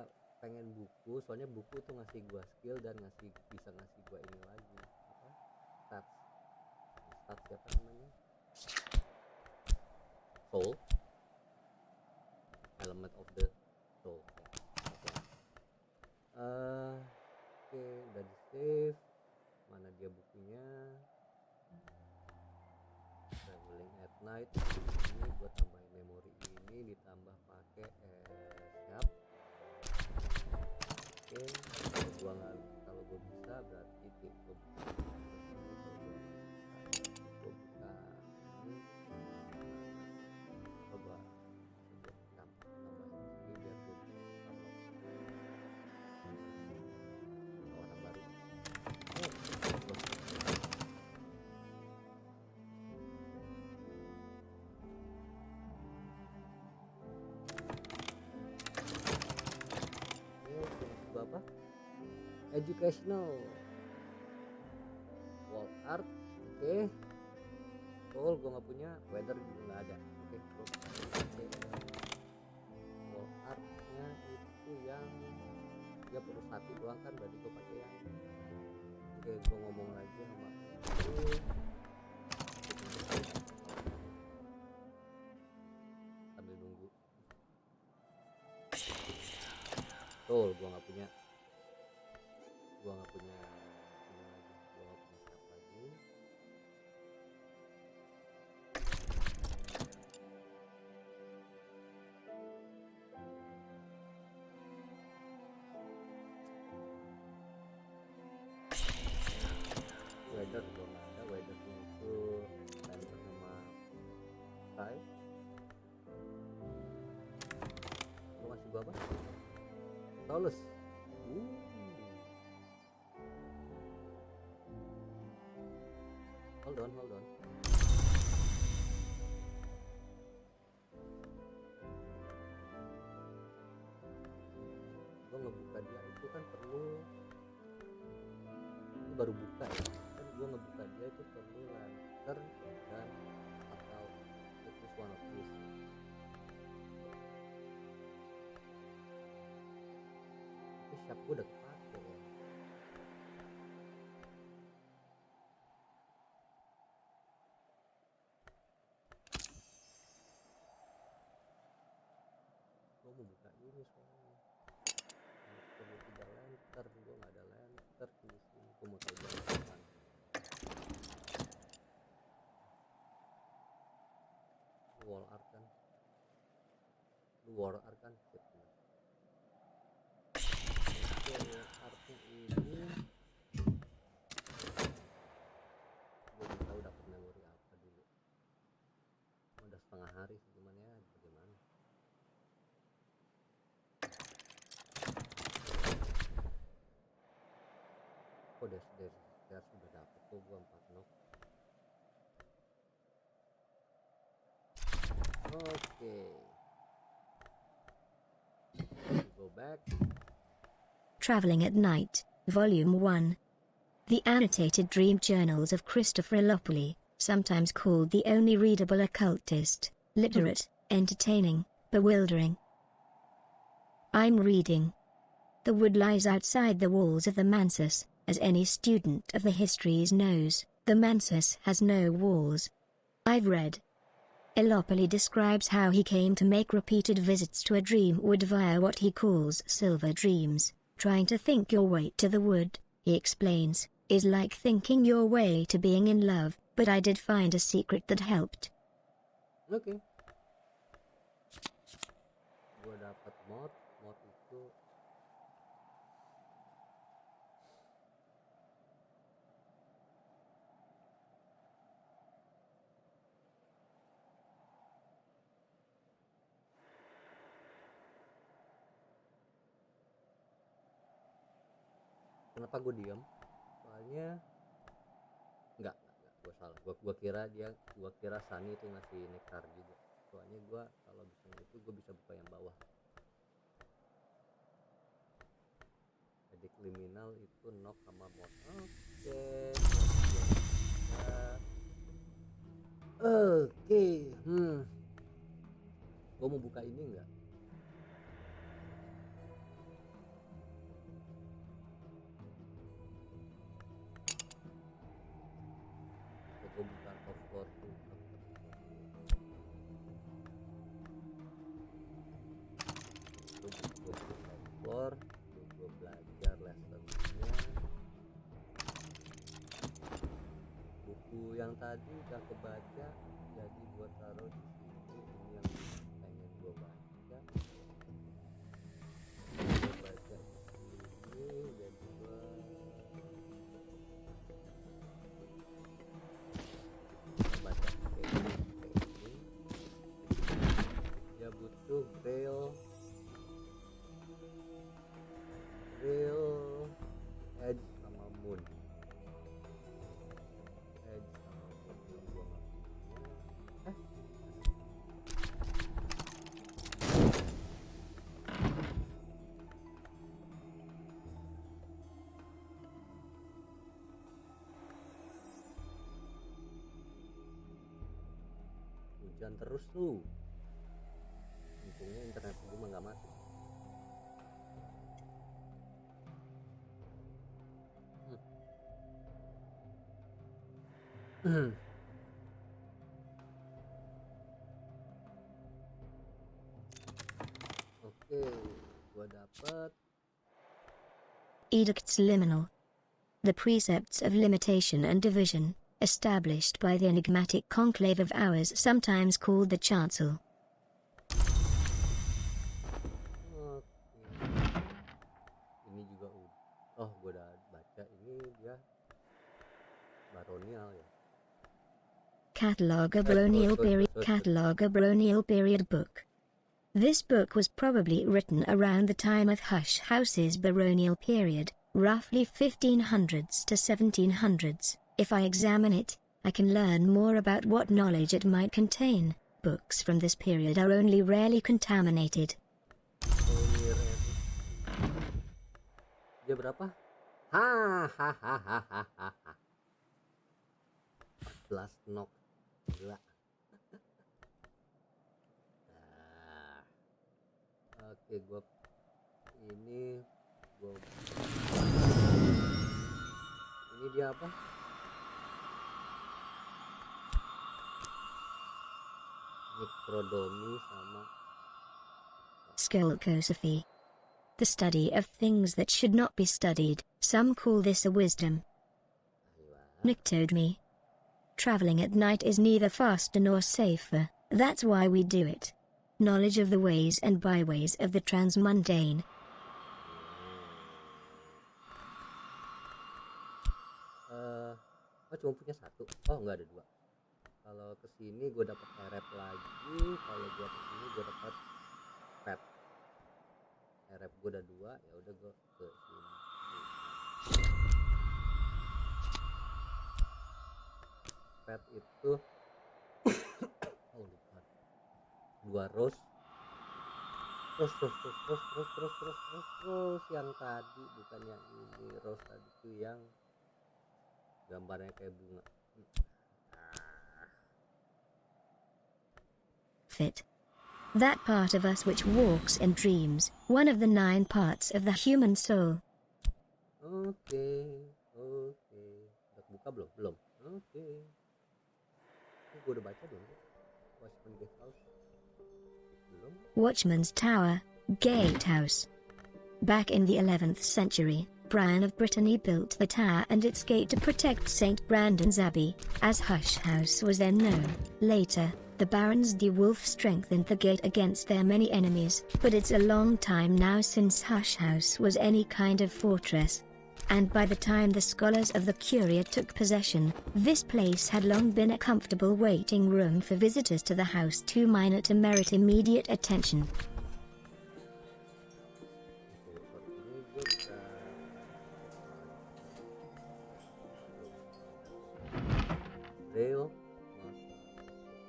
pengen buku? Soalnya buku tuh ngasih gue skill dan bisa ngasih gue ini lagi apa? Stats siapa namanya? Soul. Element of the soul. Oke, udah di save. Mana dia bukunya? Traveling at night. Ini gue tambahin memori ini, ditambah pakai siap. Oke, kalau gue bisa berarti gue buka ini. Coba tambahin sini biar gue bisa warna baru. Apa? Educational wall art. Oke. Gue nggak punya, weather juga nggak ada. Oke, wall artnya itu yang dia perlu satu doang kan, berarti gue pakai yang gue ngomong lagi sama itu. Sambil nunggu. Tuh, gue nggak punya ini lagi, gue nggak punya siap lagi. Weather gue nggak ada, weathernya itu lantern sama sky. Lo ngasih gue apa? Taulus. Hold on. Gue ngebuka dia itu kan perlu, ini baru buka ya kan, gue ngebuka dia itu perlu lantern dan atau itu one of these. Tapi siap gue udah kepake ya. Gue mau buka ini soalnya perlu 3 lantern, gue nggak ada lantern di sini. Gue mau tahu jalan wall art kan, wall art kan sip. Wall artnya ini gue belum tahu dapat memori apa dulu. Udah setengah hari sih, cuman ya bagaimana. Oh, dari sudah dapet tuh gue 4 knock. Oke. Go back. Traveling at Night, Volume 1. The Annotated Dream Journals of Christopher Lopoli, sometimes called the only readable occultist, literate, entertaining, bewildering. I'm reading. The wood lies outside the walls of the Mansus, as any student of the histories knows. The menses has no walls. I've read. Elopoli describes how he came to make repeated visits to a dream wood via what he calls silver dreams. Trying to think your way to the wood, he explains, is like thinking your way to being in love, but I did find a secret that helped. Oke. Gua dapat mod itu kenapa gue diam? Soalnya enggak, gue salah. Gue kira Sani itu ngasih nektar juga. Soalnya gue kalau bisa itu gue bisa buka yang bawah. Jadi kriminal itu knock sama mod. Oke. Gue mau buka ini enggak? Gue buka cover tuh. Gue belajar lessonnya. Buku yang tadi udah kebaca, jadi gue taruh di sini. Ini yang pengen gue baca. Gue baca di sini, jadi gue baca ini. Dia butuh braille edge sama moon yang gua nggak punya. Hujan terus tuh, untungnya internet gue mah nggak mati. Oke, gua dapat Edicts Liminal. The precepts of limitation and division, established by the enigmatic conclave of hours sometimes called the chancel. Ini juga gua udah baca. Ini dia baronial ya. Catalogue a baronial period book. This book was probably written around the time of Hush House's baronial period, roughly 1500s to 1700s. If I examine it, I can learn more about what knowledge it might contain. Books from this period are only rarely contaminated. Dia berapa? 14 knock. Gila. Oke, ini dia apa? Mikrodomi sama Skolkosophy. The study of things that should not be studied. Some call this a wisdom. Nictodomy. Traveling at night is neither faster nor safer. That's why we do it. Knowledge of the ways and byways of the transmundane. Cuma punya satu. Nggak ada dua. Kalau kesini gue dapat rep lagi. Kalau gue kesini gue dapat pet. Rep gue udah 2, ya udah gue ke sini. Pet itu 2 rose. Rose yang tadi, bukan yang ini. Rose tadi tuh yang gambarnya kayak bunga. Fit. That part of us which walks in dreams, one of the 9 parts of the human soul. Oke. Udah buka buka belum? Oke. Gue udah baca belum? Watchman Gatehouse belum. Watchman's Tower, Gatehouse. Back in the 11th century, Brian of Brittany built the tower and its gate to protect St. Brandon's Abbey, as Hush House was then known. Later, the Barons de Wolf strengthened the gate against their many enemies, but it's a long time now since Hush House was any kind of fortress. And by the time the scholars of the Curia took possession, this place had long been a comfortable waiting room for visitors to the house too minor to merit immediate attention. Rail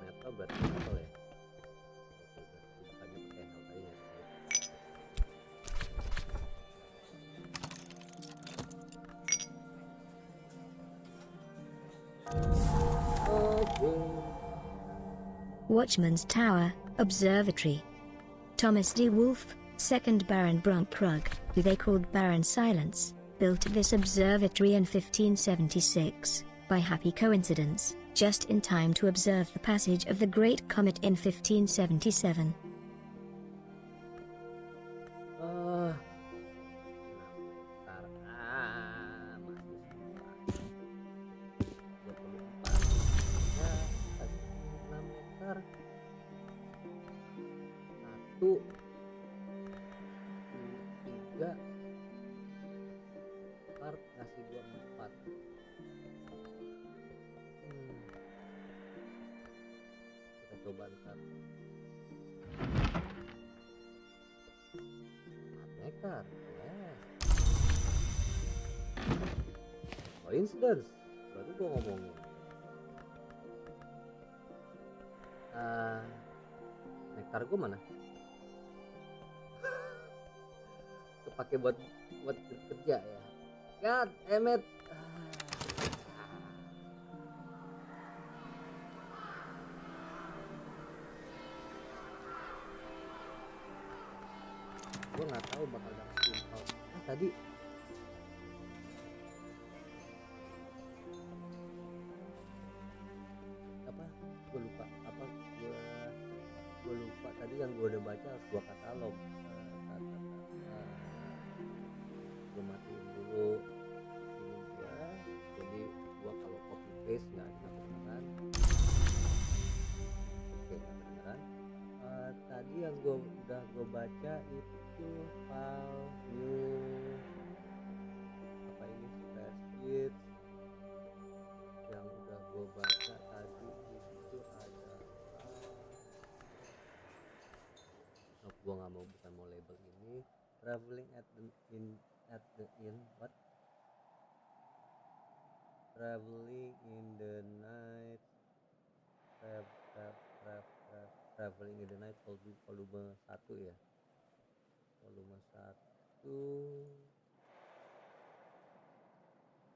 metal berarti metal ya. Bukannya pakai hal tadi ya. Watchman's Tower, Observatory. Thomas de Wolfe, 2nd Baron Brunkrug, who they called Baron Silence, built this observatory in 1576, by happy coincidence, just in time to observe the passage of the Great Comet in 1577. Satu, tiga, part ngasih gua 4. Kita coba ntar. 4 meter, yes. Coincidence, baru gua ngomongin. Nektar gua mana? Kepake buat kerja ya. God damn it. Gue nggak tahu bakal dapet impal. Tadi apa? Gue lupa apa? Gue lupa tadi yang gue udah baca harus gue katalog. Gue matiin dulu ini gua, jadi gua kalau copy paste nggak ada kedengeran. Oke, nggak kedengeran. Tadi yang udah gue baca itu file new apa ini spreadsheet. Yang udah gue baca tadi itu adalah gue nggak mau, bukan mau label ini traveling at the inn, what? Traveling in the night, traveling in the night volume 1 ya. Volume 1.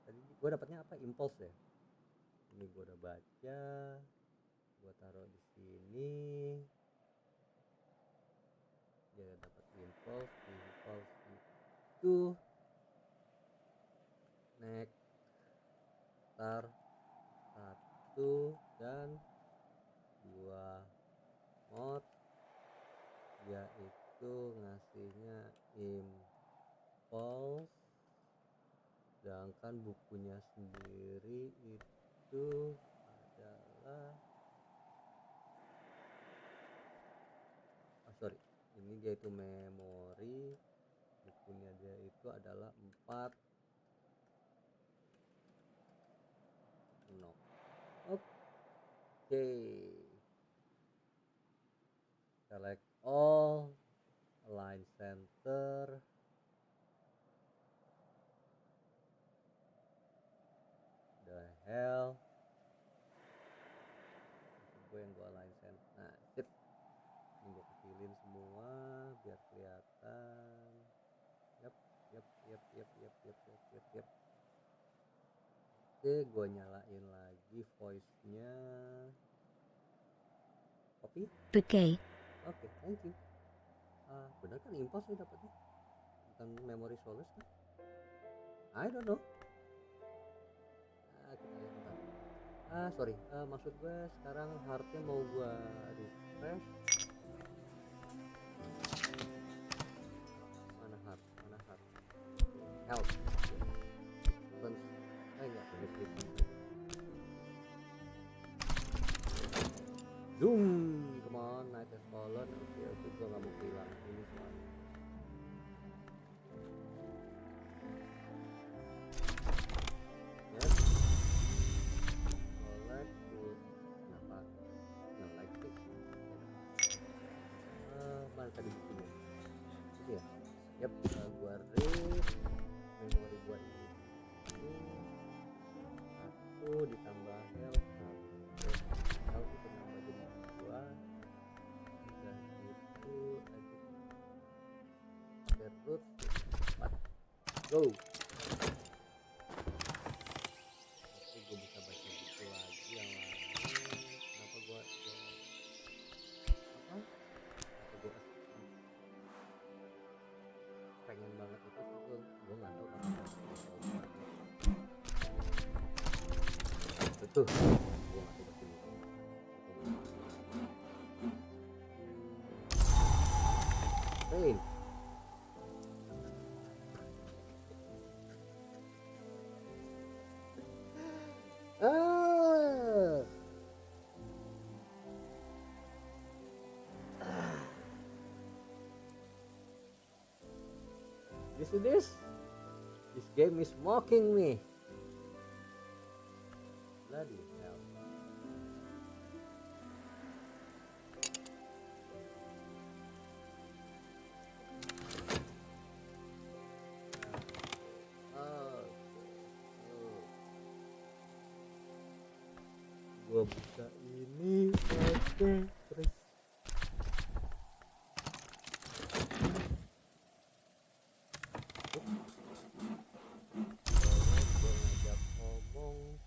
Tadi gue dapatnya apa? Impulse ya. Ini gue udah baca. Gue taruh di sini. Dia dapat impulse itu nektar 1 dan 2 mod, yaitu ngasihnya impulse, sedangkan bukunya sendiri itu adalah ini dia itu memori, bukunya dia itu adalah 4 no. Oke. Select all, align center, the hell, gue yang gue align center. Nah, sip. Ini gue kecilin semua biar kelihatan. Yap. Oke, gue nyalain lagi voice-nya. Copy. Bouquet. Oke, thank you. Bener kan impulse nih dapetnya? Bukan memory solace kan? I don't know. Kita sorry, maksud gue sekarang heartnya mau gue refresh. Mana heart health Cleanse. Enggak zoom, come on, night has fallen. Oke, gue gak mau kehilangan ini soalnya. Yes, collect full. Kenapa nggak like sih? Mana tadi bukunya? Itu ya? Yap, gua read memori gua ini satu ditambah health itu nambah jadi 2 dan itu aja terus 4 go. Oke, gue bisa baca buku lagi yang lain. Kenapa gue pengen banget itu sih, gue nggak tahu kenapa betul, gue nggak tahu betul. Hey, this game is mocking me. Bloody hell. Gua buka ini, oke, terus gua ngajak ngomong.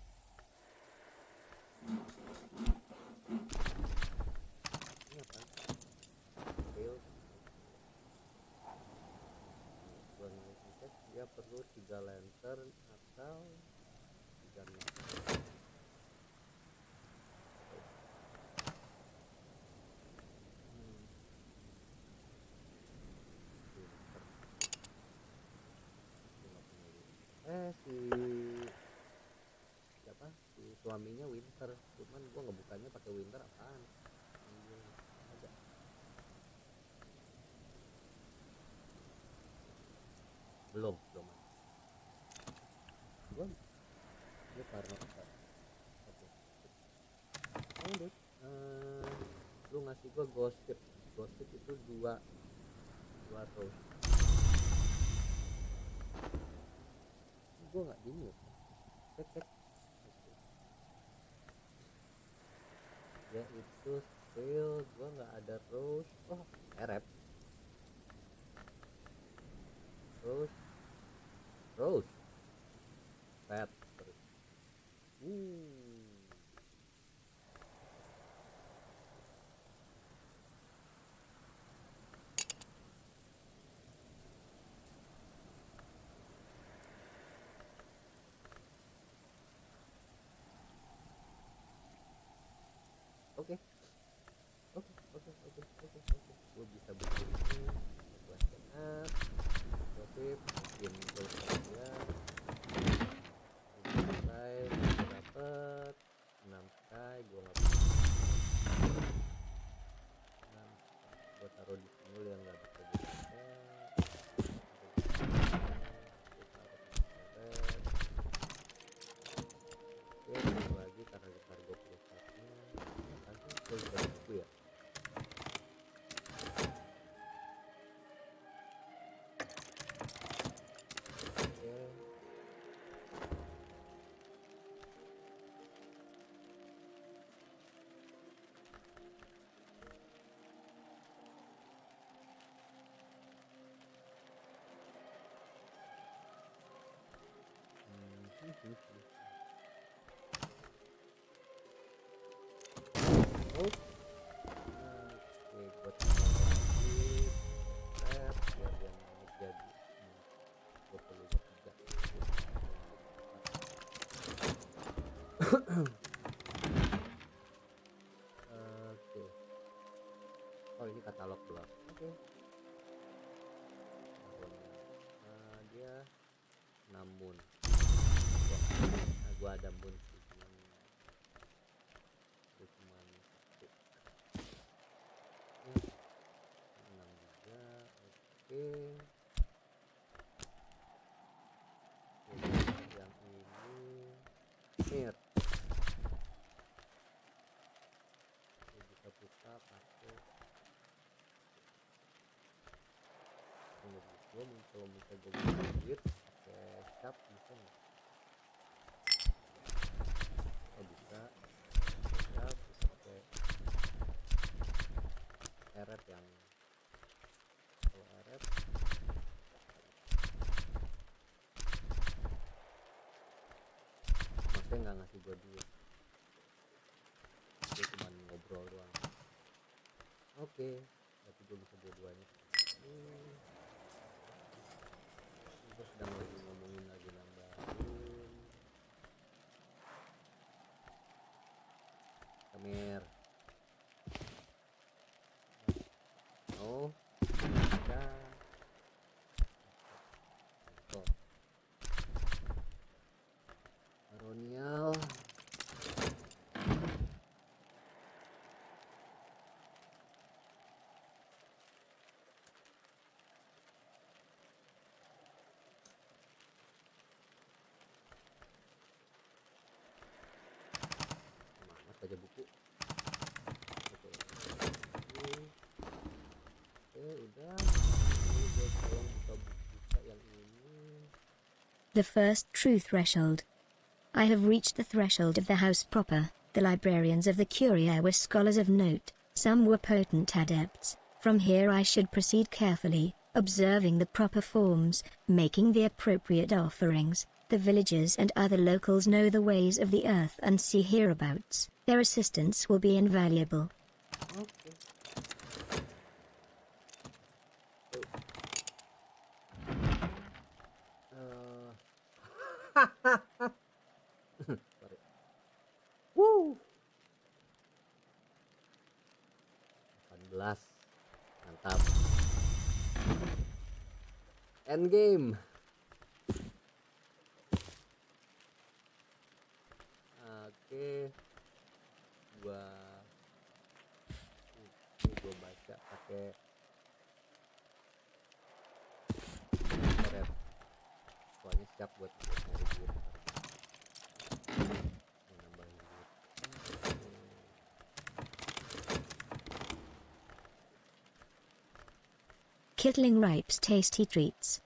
Ini apa? Fail. Gua ngecek dia perlu 3 lantern atau 3 lantern. Si suaminya winter, cuman gua ngebukanya pakai winter apaan? Ada. Belum gua ini karena apa? Oke. Lu ngasih gua gosip itu dua terus. Gua nggak bingung. Cek. Ya itu fail, gua nggak ada rose. Oh, rep rose red terus. Oke. Gue bisa bikin ini, gue senat, gosip, bikin tulisannya, selesai, gue dapet 6 sky, gue nggak bisa, 6 gue taruh di sini yang nggak bisa dipakai, oke, lagi karena di kargo perusahaannya, nanti gue juga buku ya. Oke, buat lagi biar dia naik jadi 23. gelap. Oke. Dia namun gua ada mun sih, cuman satu. 6 juga. Oke. Yang ini mir buka pakai menurut gua kalau misalnya gua mau duit pakai cap bisa nggak? Oh bisa. Cap bisa pakai eret yang kalau eret maksudnya nggak ngasih gua duit, dia cuma ngobrol doang. Oke, berarti gua bisa dua-duanya. Gua sedang lagi ngomongin lagi nambahin kemer. Oh ada kok Aronial. Semangat aja buku. Oke. Udah. Ini gue tolong buka yang ini. The first true threshold. I have reached the threshold of the house proper. The librarians of the Curia were scholars of note, some were potent adepts. From here I should proceed carefully, observing the proper forms, making the appropriate offerings. The villagers and other locals know the ways of the earth and sea hereabouts. Their assistance will be invaluable. Okay. Sorry. Woo. 18. Mantap. Endgame. Oke. Gua baca pakai soalnya siap buat nyari duit. Nambahin duit. Kittling Ripe's tasty treats.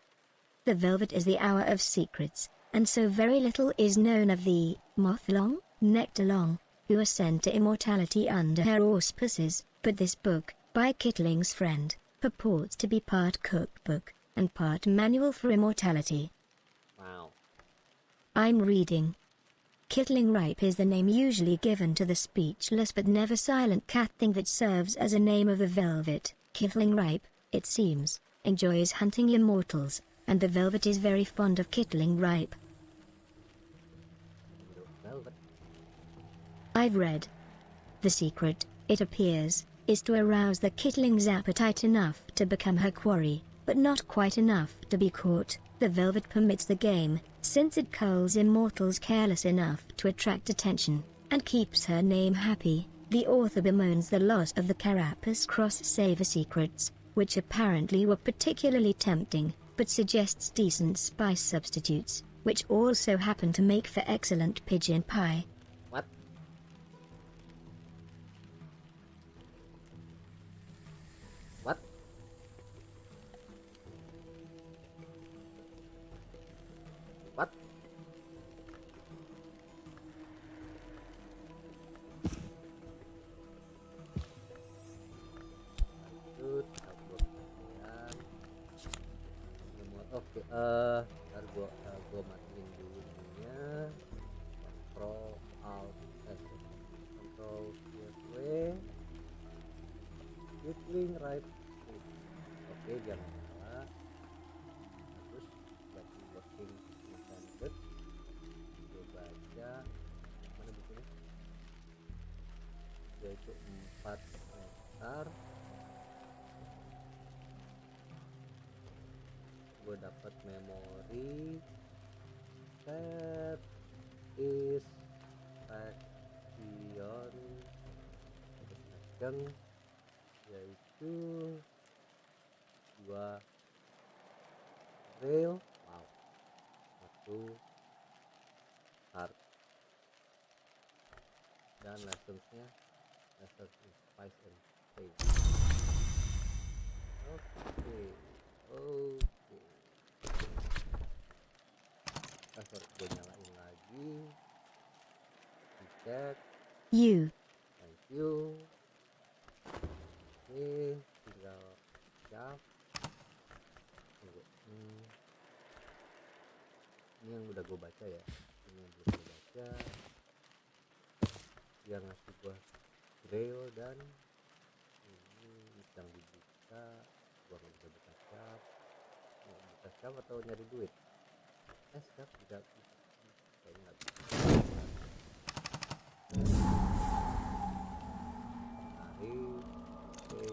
The velvet is the hour of secrets, and so very little is known of the Mothlong, Nectarlong, who ascend to immortality under her auspices, but this book, by Kittling's friend, purports to be part cookbook, and part manual for immortality. Wow. I'm reading. Kittling Ripe is the name usually given to the speechless but never silent cat thing that serves as a name of the velvet. Kittling Ripe, it seems, enjoys hunting immortals, and the velvet is very fond of Kittling Ripe. Velvet. I've read. The secret, it appears, is to arouse the Kittling's appetite enough to become her quarry, but not quite enough to be caught. The velvet permits the game, since it culls immortals careless enough to attract attention, and keeps her name happy. The author bemoans the loss of the Carapace cross-saver secrets, which apparently were particularly tempting, but suggests decent spice substitutes, which also happen to make for excellent pigeon pie. What? What? What? Aldut, upload bagian. Oke, ntar gua matiin dulu ininya. Control Alt S, Control Shift W, Kittling Ripe. Oke, jangan salah. Terus bagi working intended, gua baca mana bukunya? Yaitu 4 hektar. gue dapat memori set is action yaitu 2 rail, wow, 1 start, dan lessonsnya lessons in spice and taste. Oke. Sorry, gue nyalain lagi, dicek, thank you. Oke, tinggal siap. Tunggu. Ini yang udah gue baca ya, ini yang belum gue baca. Dia ngasih gue grail dan ini yang dibuka, gue nggak bisa buka cap. Mau buka cap atau nyari duit? Cap tidak bisa, kayaknya nggak bisa. Tarik, oke.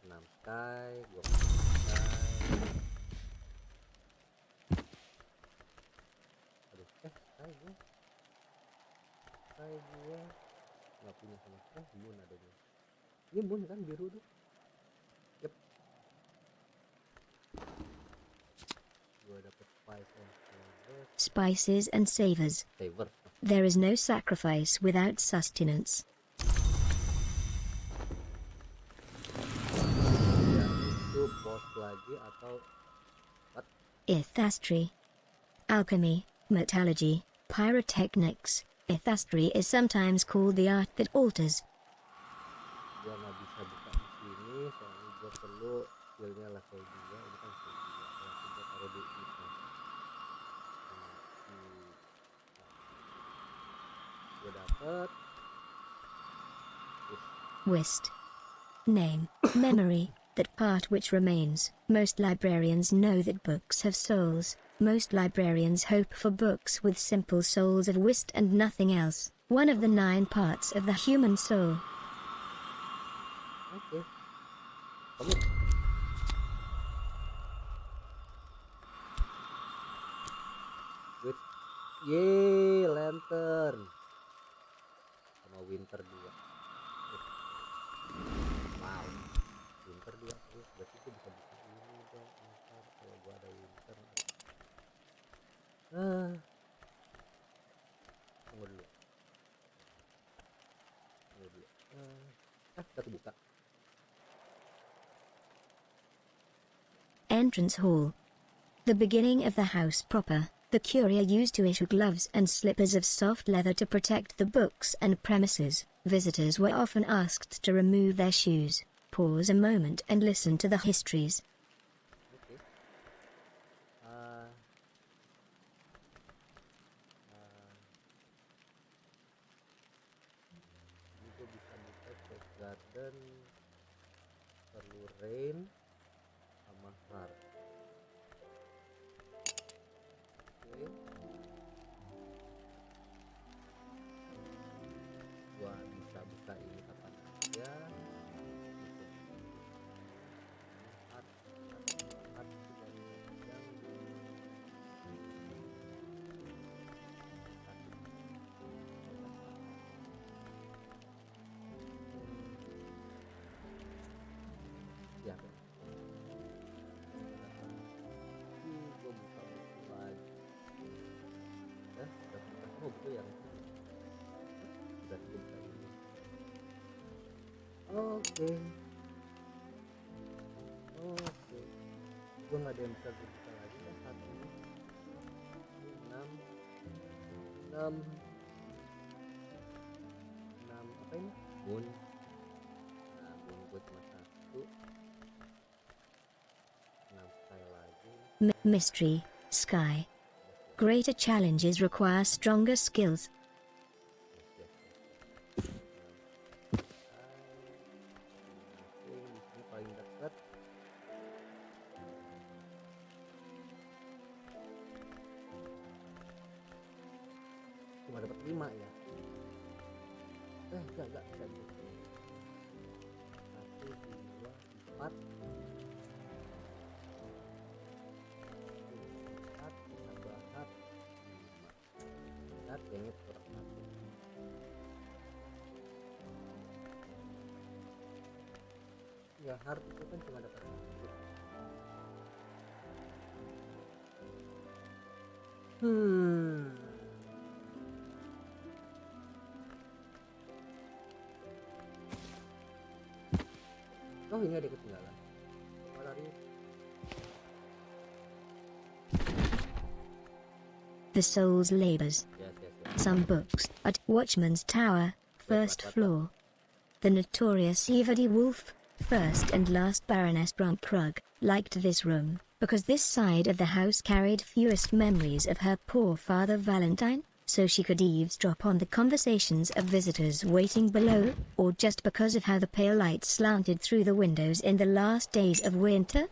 6 sky, gue sky. Aduh, sky gue nggak punya sama sekali. Moon adanya. Ini moon kan biru tuh. Yep. Gue dapet spices and savors. There is no sacrifice without sustenance. Ya, itu boss lagi atau what? Ethastry, alchemy, metallurgy, pyrotechnics. Ethastry is sometimes called the art that alters. Gua nggak bisa buka di sini soalnya gua perlu skillnya level 2. Ini kan skill 2 berarti gua taruh di item. Gua dapet Whist. Name, memory, that part which remains. Most librarians know that books have souls. Most librarians hope for books with simple souls of whist and nothing else. One of the 9 parts of the human soul. Oke. Komik. With yeay, lantern. Sama winter 2. Wow. Winter 2. Berarti gue bisa buka ini dong. Ntar kalau gue ada winter. Tunggu dulu. Kita buka. Entrance hall. The beginning of the house proper. The courier used to issue gloves and slippers of soft leather to protect the books and premises. Visitors were often asked to remove their shoes. Pause a moment and listen to the histories. Okay. Ini gue bisa buka cek garden, perlu rain sama heart. Oke. Gua bisa buka ini kapan aja. Ya, gue buka buku lagi. Udah buka semua buku yang udah gue buka ini. Oke. Gue nggak ada yang bisa gue buka lagi ya saat ini. 6 apa ini? Moon. Nah, moon gue cuma 1. 6 sky lagi. Mystery, sky. Greater challenges require stronger skills. Ini paling dekat. Cuma dapat 5 ya. Enggak. 1, 2, 3, 4, 5. 4 tambah hat 5 hat ini kurang 1 ya. Hard itu kan cuma dapat 1. Oh ini ada ketinggalan. Oh, lari. The Soul's Labors. Yes. Some books at Watchman's Tower, first floor. The notorious Eva de Wolf, first and last Baroness Brunkrug, liked this room, because this side of the house carried fewest memories of her poor father Valentine, so she could eavesdrop on the conversations of visitors waiting below, or just because of how the pale light slanted through the windows in the last days of winter.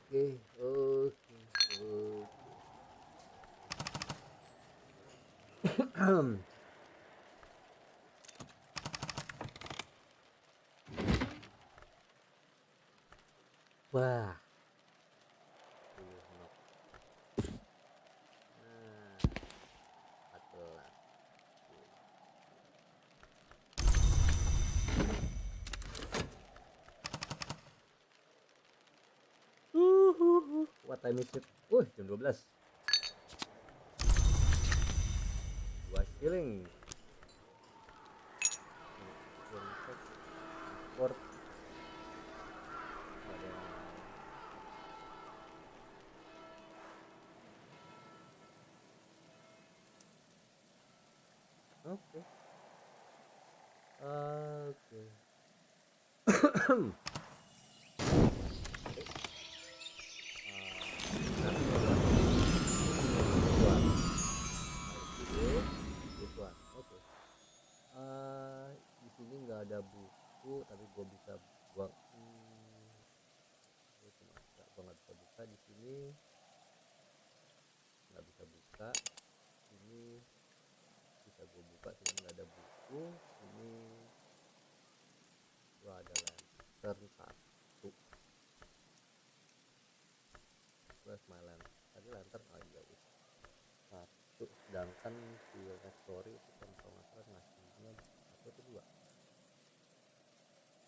Okay. Wah. What time is it? Jam 12. 2 shilling. Transport. Oke. Di sini nggak ada buku, tapi gue bisa buat. Gue nggak bisa buka di sini. Nggak bisa buka. Ini bisa gue buka, sini nggak ada buku. Ini gue ada lantern 1. Where's my lantern? Tadi lantern aja 1. Sedangkan si restory itu kan kalau nggak salah ngasihnya 1 atau 2.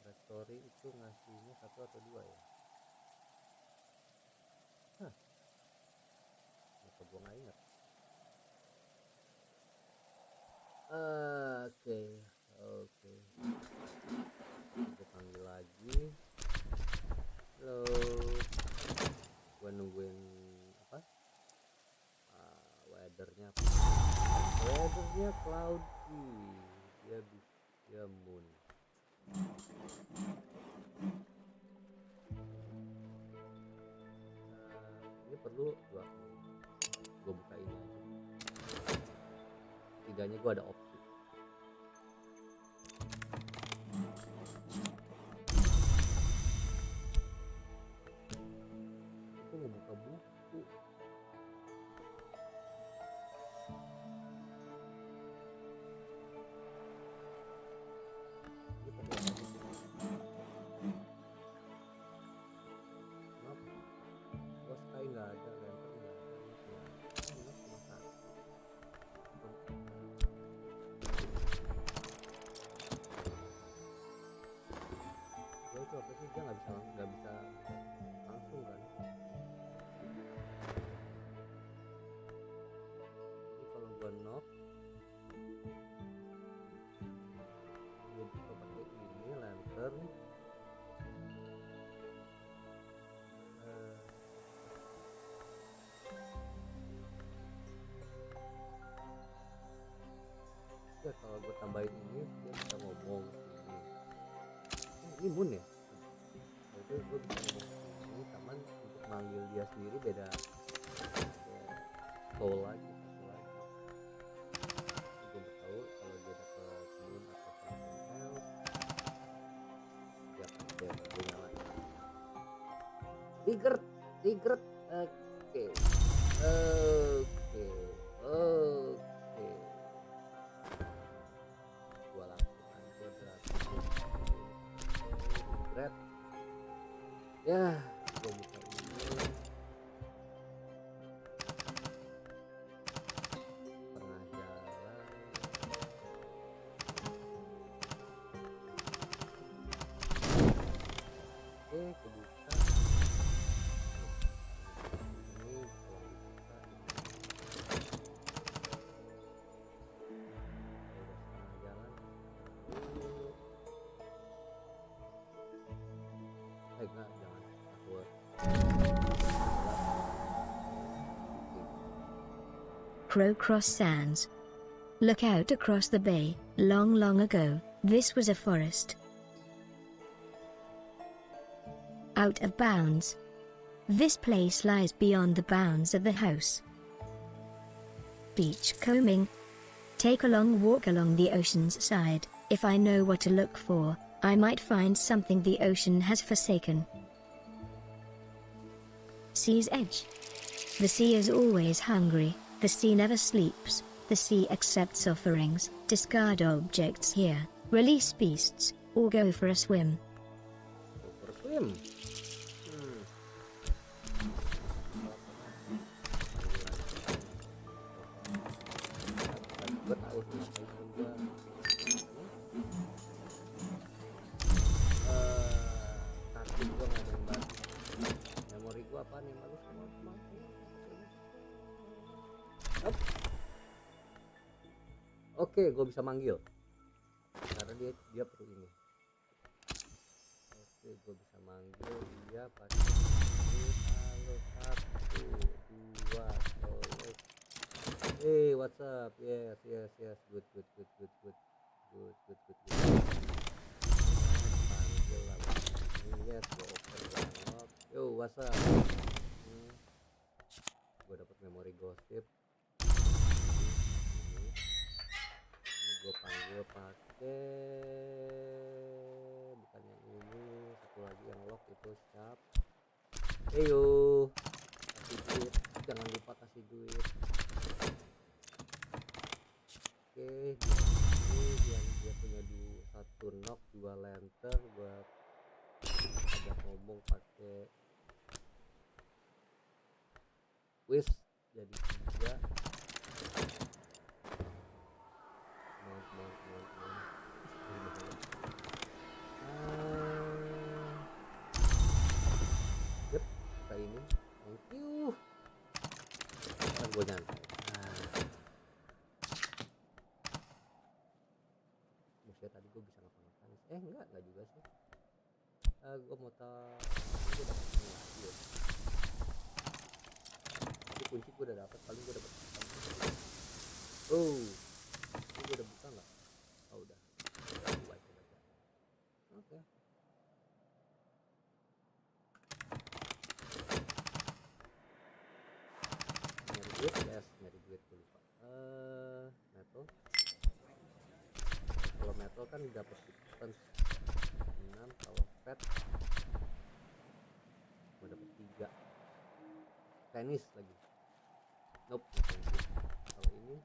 Restory itu ngasihnya 1 atau 2 ya. Kenapa gue nggak ingat? Oke. Gue panggil lagi. Halo. Gue nungguin apa? Weathernya cloudy. Dia moon. Ini perlu 2 kali. Gue buka ini aja. 3-nya gue ada opsi. Aku ngebuka buku. Kuasai nggak ada, lantern nggak ada. Ini cuma 1. Gue itu apa sih, dia nggak bisa langsung kan. Jadi kalau gue knock, gue buka pakai ini lantern. Ya kalau gue tambahin ini dia bisa ngomong ini moon ya. Itu gue bisa ngomong ini taman untuk manggil dia sendiri beda soul lagi, satu lagi. Gue tahu kalau dia dapat moon atau something else. Ya gue nyalain. Triggered. Oke. Gua langsung aja gratis. Ya gue buka ini tengah jalan. Oke kebuka ini kalau buka udah setengah jalan. Enggak, jangan takut. Crow Cross Sands. Look out across the bay. Long, long ago, this was a forest. Out of bounds. This place lies beyond the bounds of the house. Beach combing. Take a long walk along the ocean's side. If I know what to look for, I might find something the ocean has forsaken. Sea's edge. The sea is always hungry. The sea never sleeps. The sea accepts offerings. Discard objects here. Release beasts, or go for a swim. Go for a swim. Gue tahu sih gue kartu gue nggak ada yang baru. Memori gue apa nih bagus semua. Oke, gue bisa manggil karena dia perlu ini. Oke, gue bisa manggil dia pakai halo 1 2 koleksi. Hey, what's up? Yes. Good. Panggil lah. Yes, gue open dialog. Yo, what's up? Gue dapat memori gosip. Ini gue panggil pakai bukan yang ini, satu lagi yang lock itu siap. Heyo, kasih duit, jangan lupa kasih duit. Oke, dia punya satu knock, 2 lantern. Gua ajak ngomong pakai wis jadi 3. Yep, kayak ini. Thank you. Sekarang gue nyantai. Maksudnya tadi gue bisa ngapa-ngapain. Enggak juga sih. Gue mau gue dapet ini lagi ya. Tapi kunci gue udah dapet, paling gue dapet. Oh, ini gue udah buka nggak? Oh udah. Baca. Oke. Nyari duit gue lupa. Metal. Kalau metal kan dapat defense 6, kalau pet gue dapet 3. Tenis lagi. Nope. Kalau ini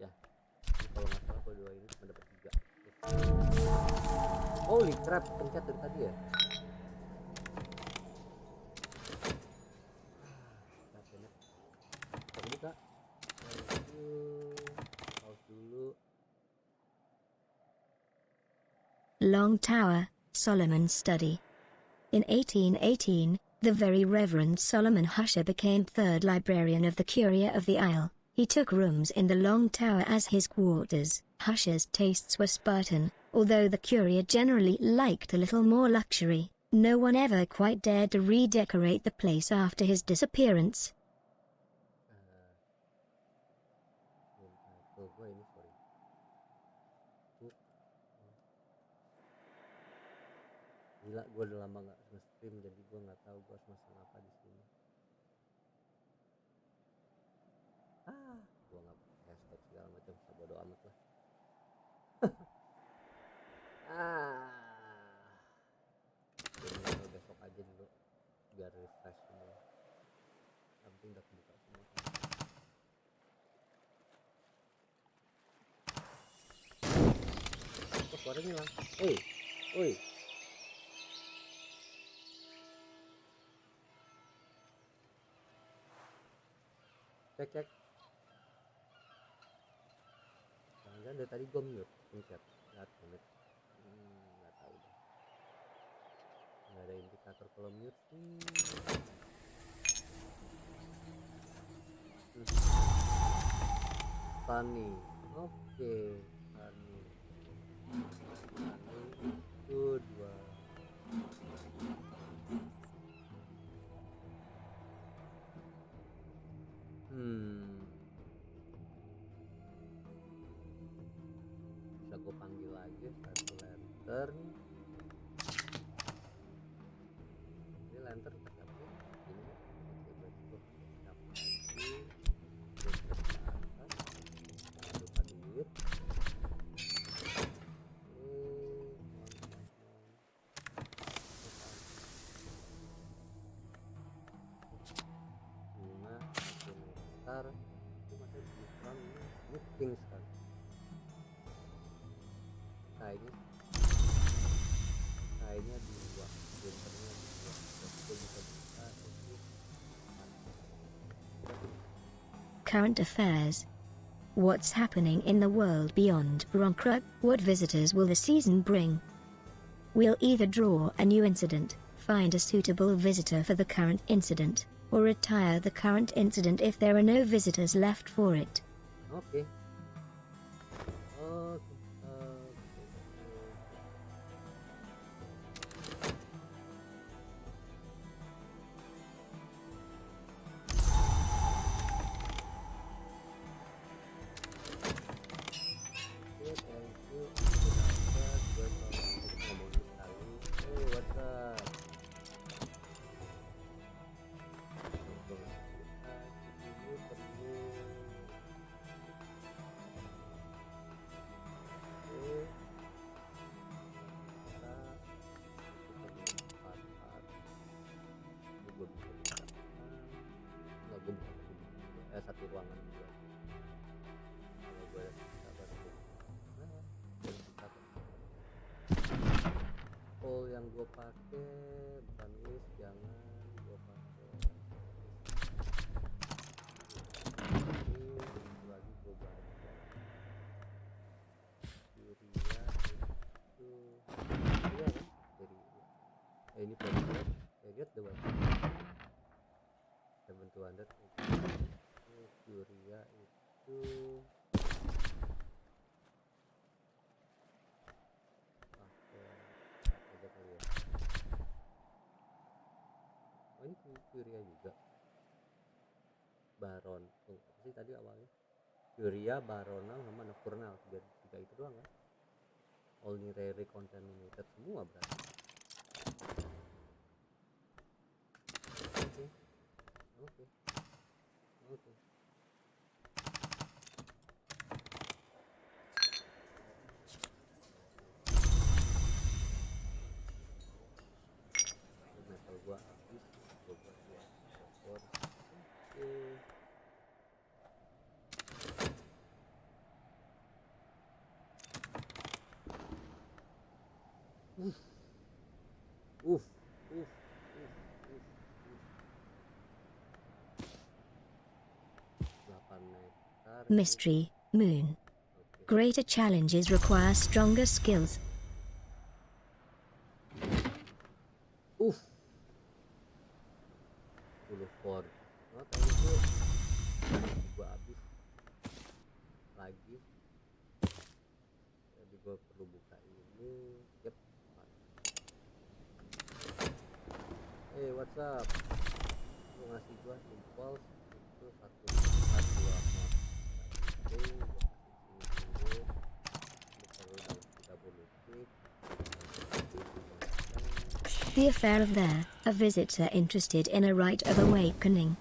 ya, ini kalau nggak salah gue 2 ini cuma dapet 3. Holy crap, pencet dari tadi ya. Terbuka. Pause dulu. Long Tower, Solomon's study. In 1818, the Very Reverend Solomon Husher became third librarian of the Curia of the Isle. He took rooms in the Long Tower as his quarters. Husher's tastes were Spartan, although the Curia generally liked a little more luxury. No one ever quite dared to redecorate the place after his disappearance. Gila, gue udah lama nggak nge-stream, jadi gue nggak tahu gue harus masang apa di sini. Gue nggak hashtag segala macam, bodo amat lah. Ini besok aja dulu, biar refresh semua. Yang penting udah kebuka semua. Kok suaranya hilang? Woi. cek. Jangan dari tadi gue mute pencet nggak connect. Nggak tahu deh, nggak ada indikator kalau mute sih. Sunny, oke, Sunny itu dua. Bisa gue panggil lagi satu lantern. Ini lantern pakai apa? Ini oke, berarti gue siap lagi. Gue ke atas, jangan lupa duit. Bunga satu nektar itu masih diskon. Ini pink sekali kayaknya dua filternya dua, berarti bisa buka itu. Current affairs. What's happening in the world beyond Bronkrug? What visitors will the season bring? We'll either draw a new incident, find a suitable visitor for the current incident, or retire the current incident if there are no visitors left for it. Oke. Satu ruangan juga. Kalau gue bisa bantu. Oh, yang gue pakai bukan list, jangan gue pakai ini lagi. Gue baca Syria itu iya kan dari ini period dewata Bertujuan Syria itu pakai aja kali ya. Oh, ini Syria juga Baron. Apa sih tadi awalnya? Syria, Baronal sama Nocturnal. Tiga itu doang kan? Only rare contaminated semua berarti. Oke. Metal gua habis, gua buat dua ekor. Mystery, Moon. Greater challenges require stronger skills. Ford. Oh, tadi itu gua habis lagi. Jadi gua perlu buka ini. Yep. Hey, what's up? Lu ngasih gua impulse itu satu apa? Itu gua kasih sini dulu. Buka dulu dalam 30 detik. The affair of there, a visitor interested in a rite of awakening.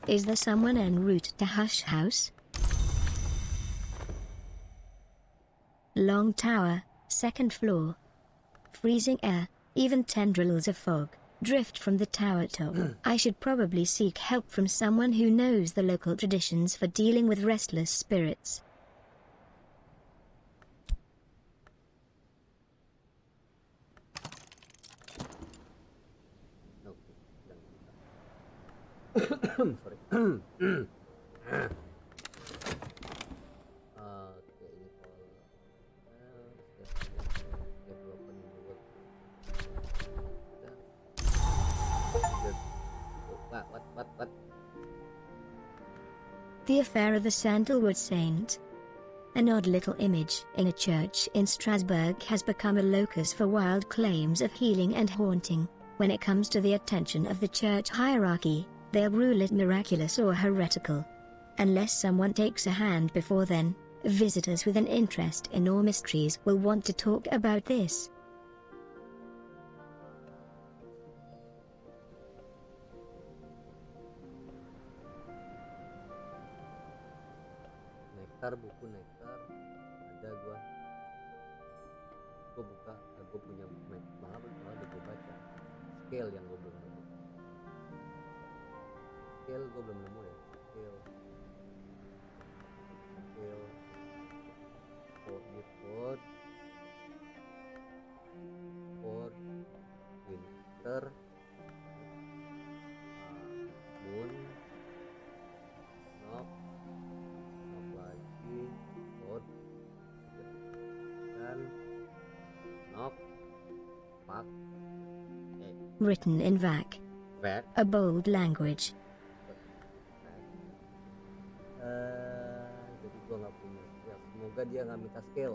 Is there someone en route to Hush House? Long tower, second floor. Freezing air, even tendrils of fog, drift from the tower top. I should probably seek help from someone who knows the local traditions for dealing with restless spirits. Sorry. What? The affair of the Sandalwood Saint. An odd little image in a church in Strasbourg has become a locus for wild claims of healing and haunting. When it comes to the attention of the church hierarchy, they'll rule it miraculous or heretical. Unless someone takes a hand before then, visitors with an interest in all mysteries will want to talk about this. Buku nektar ada gua buka, gua punya buku malah udah gua baca. Scale yang gua belum nemu. Scale gua belum nemu ya. Scale for winter moon knock lagi for dan knock pak Written in Vac, a bold language. Jadi gua nggak punya skill. Semoga dia nggak minta skill.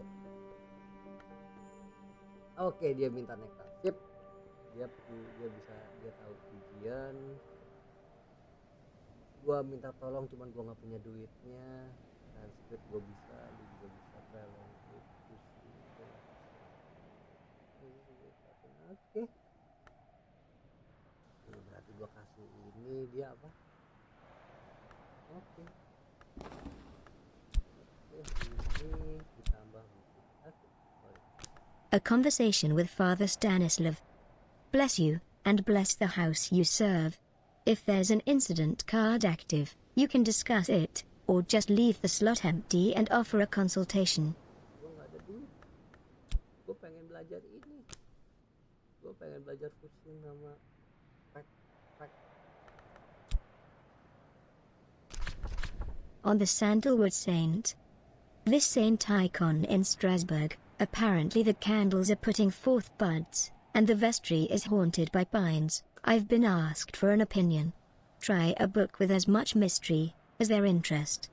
Oke, dia minta nektar. Sip. Dia tahu ujian. Gua minta tolong, cuman gua nggak punya duitnya. Sanskrit gua bisa, dia juga bisa talent. Oke. Ini berarti gua kasih ini dia apa? Oke. Ini ditambah buku. A conversation with Father Stanislav. Bless you, and bless the house you serve. If there's an incident card active, you can discuss it, or just leave the slot empty and offer a consultation. Gue gak ada duit. Gue pengen belajar ini. Gue pengen belajar fusion sama pack. On the Sandalwood Saint. This saint icon in Strasbourg, apparently the candles are putting forth buds, and the vestry is haunted by pines. I've been asked for an opinion. Try a book with as much mystery as their interest.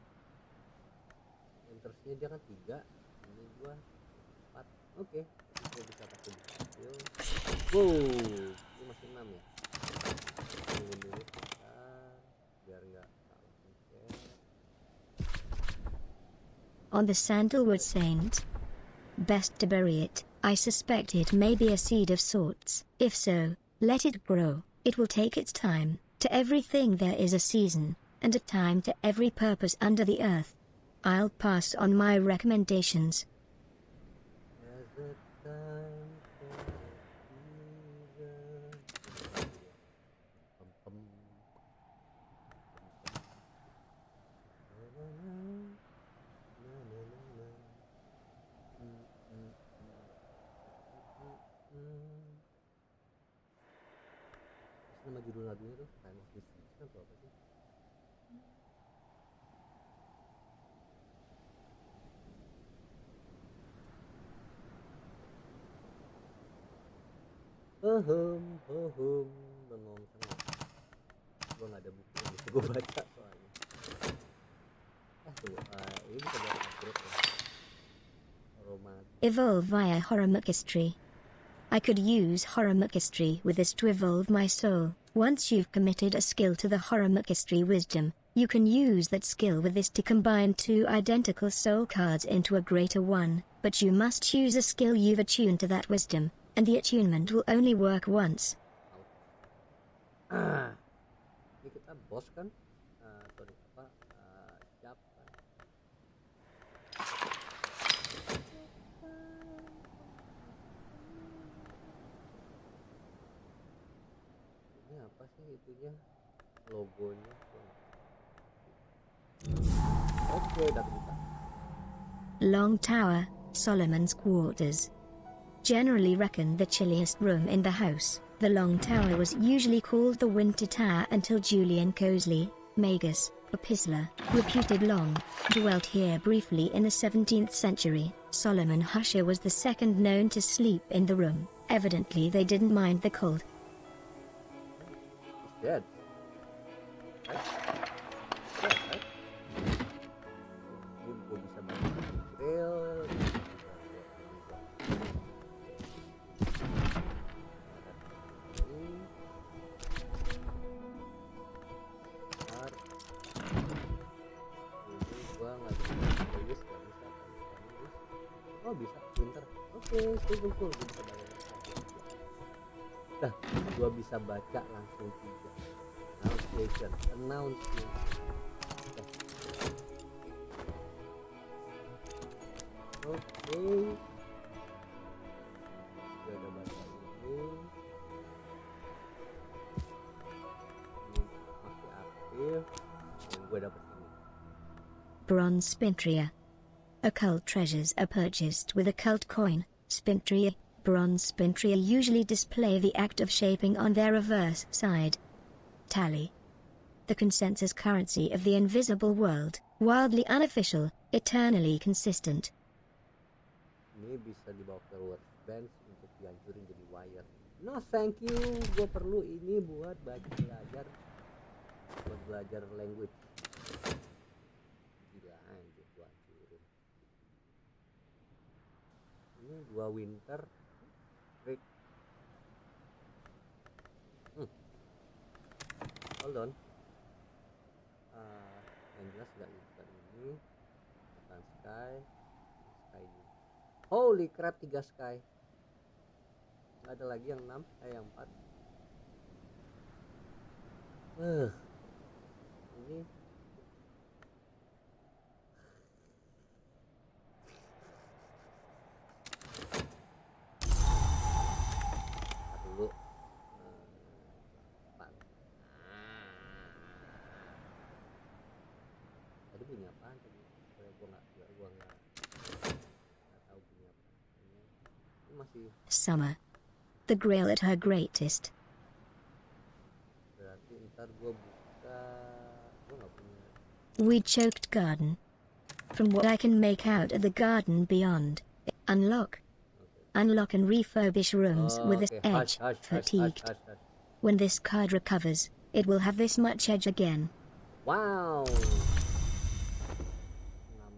Interestnya dia kan 3, ini gua 4. Oke, gua bisa pakai buku. Wow, ini masih 6 ya. Tunggu dulu biar nggak salah pencet. On the Sandalwood Saint. Best to bury it. I suspect it may be a seed of sorts. If so, let it grow. It will take its time. To everything there is a season, and a time to every purpose under the earth. I'll pass on my recommendations. Nama judul lagunya tuh Time of the Season atau apa sih? Bengong tengah. Gue nggak ada buku yang bisa gue baca soalnya. Ini bisa buat upgrade ya. Romantis. Evolve via Horomachistry. I could use Horomachistry with this to evolve my soul. Once you've committed a skill to the Horomachistry wisdom, you can use that skill with this to combine 2 identical soul cards into a greater one, but you must choose a skill you've attuned to that wisdom, and the attunement will only work once. Ini kita bos kan? Siap kan? Ini apa sih itunya? Logonya. Oke, udah bisa. Long Tower, Solomon's Quarters. Generally reckoned the chilliest room in the house, the Long Tower was usually called the Winter Tower until Julian Cosley, Magus, a Pistler, reputed Long, dwelt here briefly in the 17th century. Solomon Husher was the second known to sleep in the room. Evidently they didn't mind the cold. Dead. right? Yeah, right? Ini gue bisa baca grill. Oh bisa pinter. Oke, cool. Gue bisa bayar. Dah, gue bisa baca langsung 3. Announcement. Oke. Gue udah baca ini. Masih aktif. Dan gue dapet ini. Bronze Spintria. Occult treasures are purchased with occult coin, Spintria. Bronze Spintria usually display the act of shaping on their reverse side. Tally. The consensus currency of the invisible world, wildly unofficial, eternally consistent. Ini bisa dibawa ke workbench untuk dihancurin jadi wire. No thank you, gue perlu ini buat belajar language. Gila anjir, gue hancurin. Ini 2 winter break. Hold on. Yang jelas gak ini bukan sky ini. Holy crap, 3 sky. Gak ada lagi yang 6, yang 4. Ini dulu tadi bunyi apaan tadi? Gue nggak tahu bunyi apa. Ini masih Summer. The Grail at her greatest. berarti ntar gue buka. Gue nggak punya. Weed-choked garden. From what I can make out of the garden beyond. Unlock. Unlock and refurbish rooms with this edge. Fatigued. When this card recovers, it will have this much edge again. Wow. 6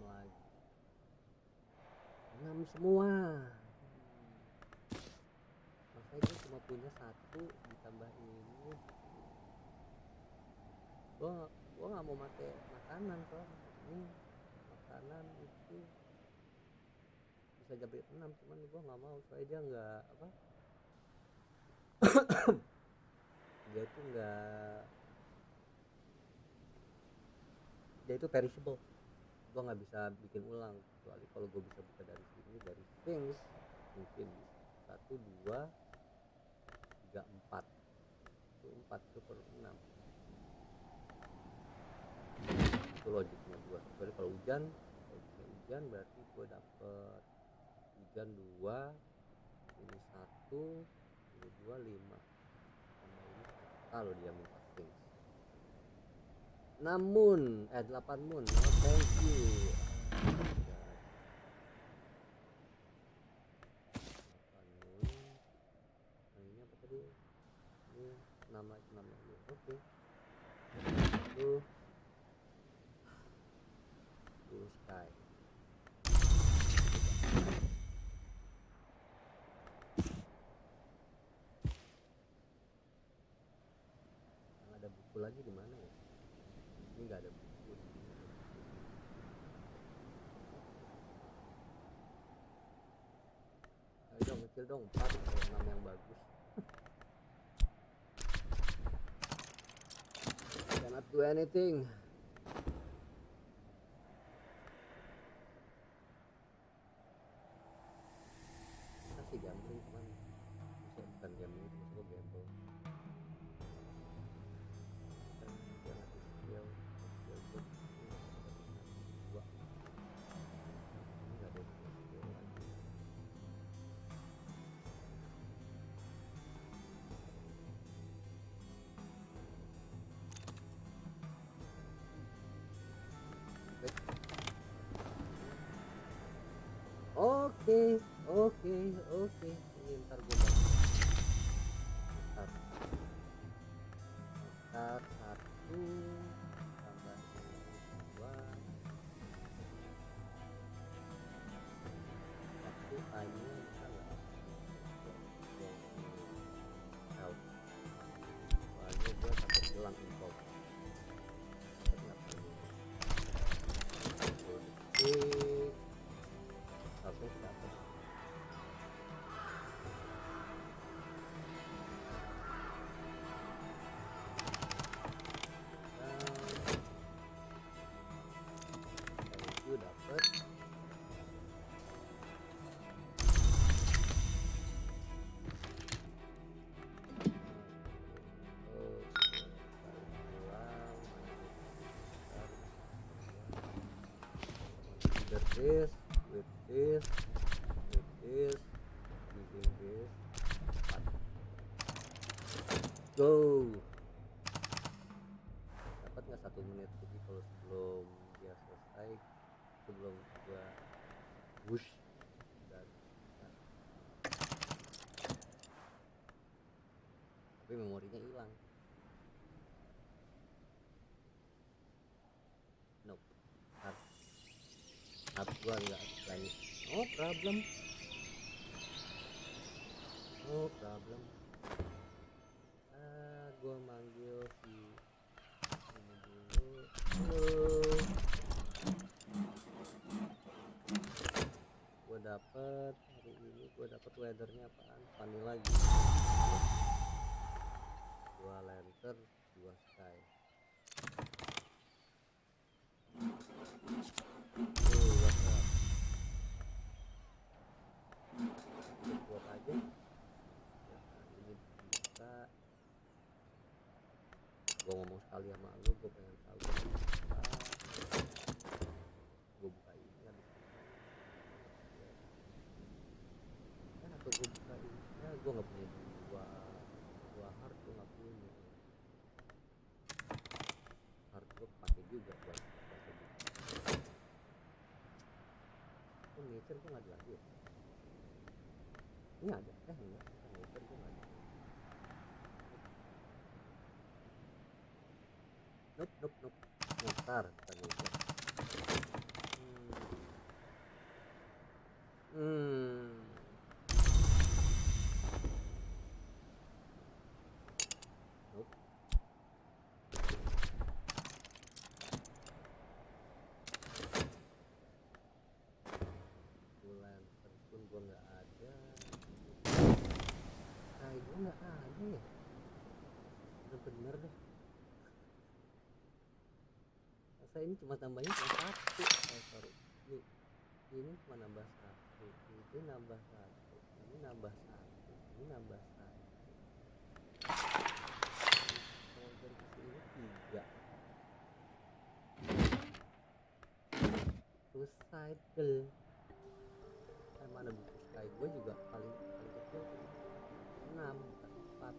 lagi. 6 semua. Masa ini cuma punya 1 ditambah ini. Gua nggak mau pakai makanan soalnya. Ini makanan itu bisa jadi 6, cuman gua nggak mau soalnya dia nggak apa. Dia itu perishable. Gua nggak bisa bikin ulang kecuali kalau gua bisa buka dari sini, dari things mungkin 1 2 3 4 itu 4 itu per 6 itu logiknya gua. Jadi kalau hujan berarti gua dapet hujan 2, ini 1, ini 2, 5 sama ini kalau dia minta things. 6 moon 8 moon. Oh, thank you. 8 moon. Nah, ini apa tadi? Ini nama oke. Itu blue sky. Yang ada buku lagi di mana ya? Ini nggak ada buku. Ayo dong, kecil dong, 4 atau 6 yang bagus. Cannot do anything. Kasih gambling cuman bisa bukan gambling, itu maksud gue gamble. Oke. Ini ntar gue bakar 1 this, with this, using this. Go. Dapat nggak 1 menit? Jadi kalau sebelum dia selesai, sebelum gua push dan tapi memorinya hilang. Nope. Hard gua nggak lagi. No problem. Gua manggil si ini dulu. Halo. Gua dapet hari ini, weathernya apaan? Vanilla lagi. 2 lantern, 2 sky. What's up? Buat aja. Ini bisa. Gue ngomong sekali sama lu, gue pengen tahu. Gue buka ini kan. Atau gue buka ini. Ya gue nggak punya dua hard, gue nggak punya. Hard gue pakai juga buat nature gue nggak ada lagi ya. Ini ada, enggak, nature gue nggak ada. Nope. Ntar, bukan nature. Nope. Bulan terpun gue nggak ada. Kayak gue nggak ada ya. Bener deh. Masa ini cuma tambahnya cuma 1. Sorry. Ini cuma nambah 1. Ini nambah 1. Ini nambah 1. Ini nambah 1. Kalau dari sini 3. Suicidal. Mana buku sky gue juga paling kecil 6 bukan 4.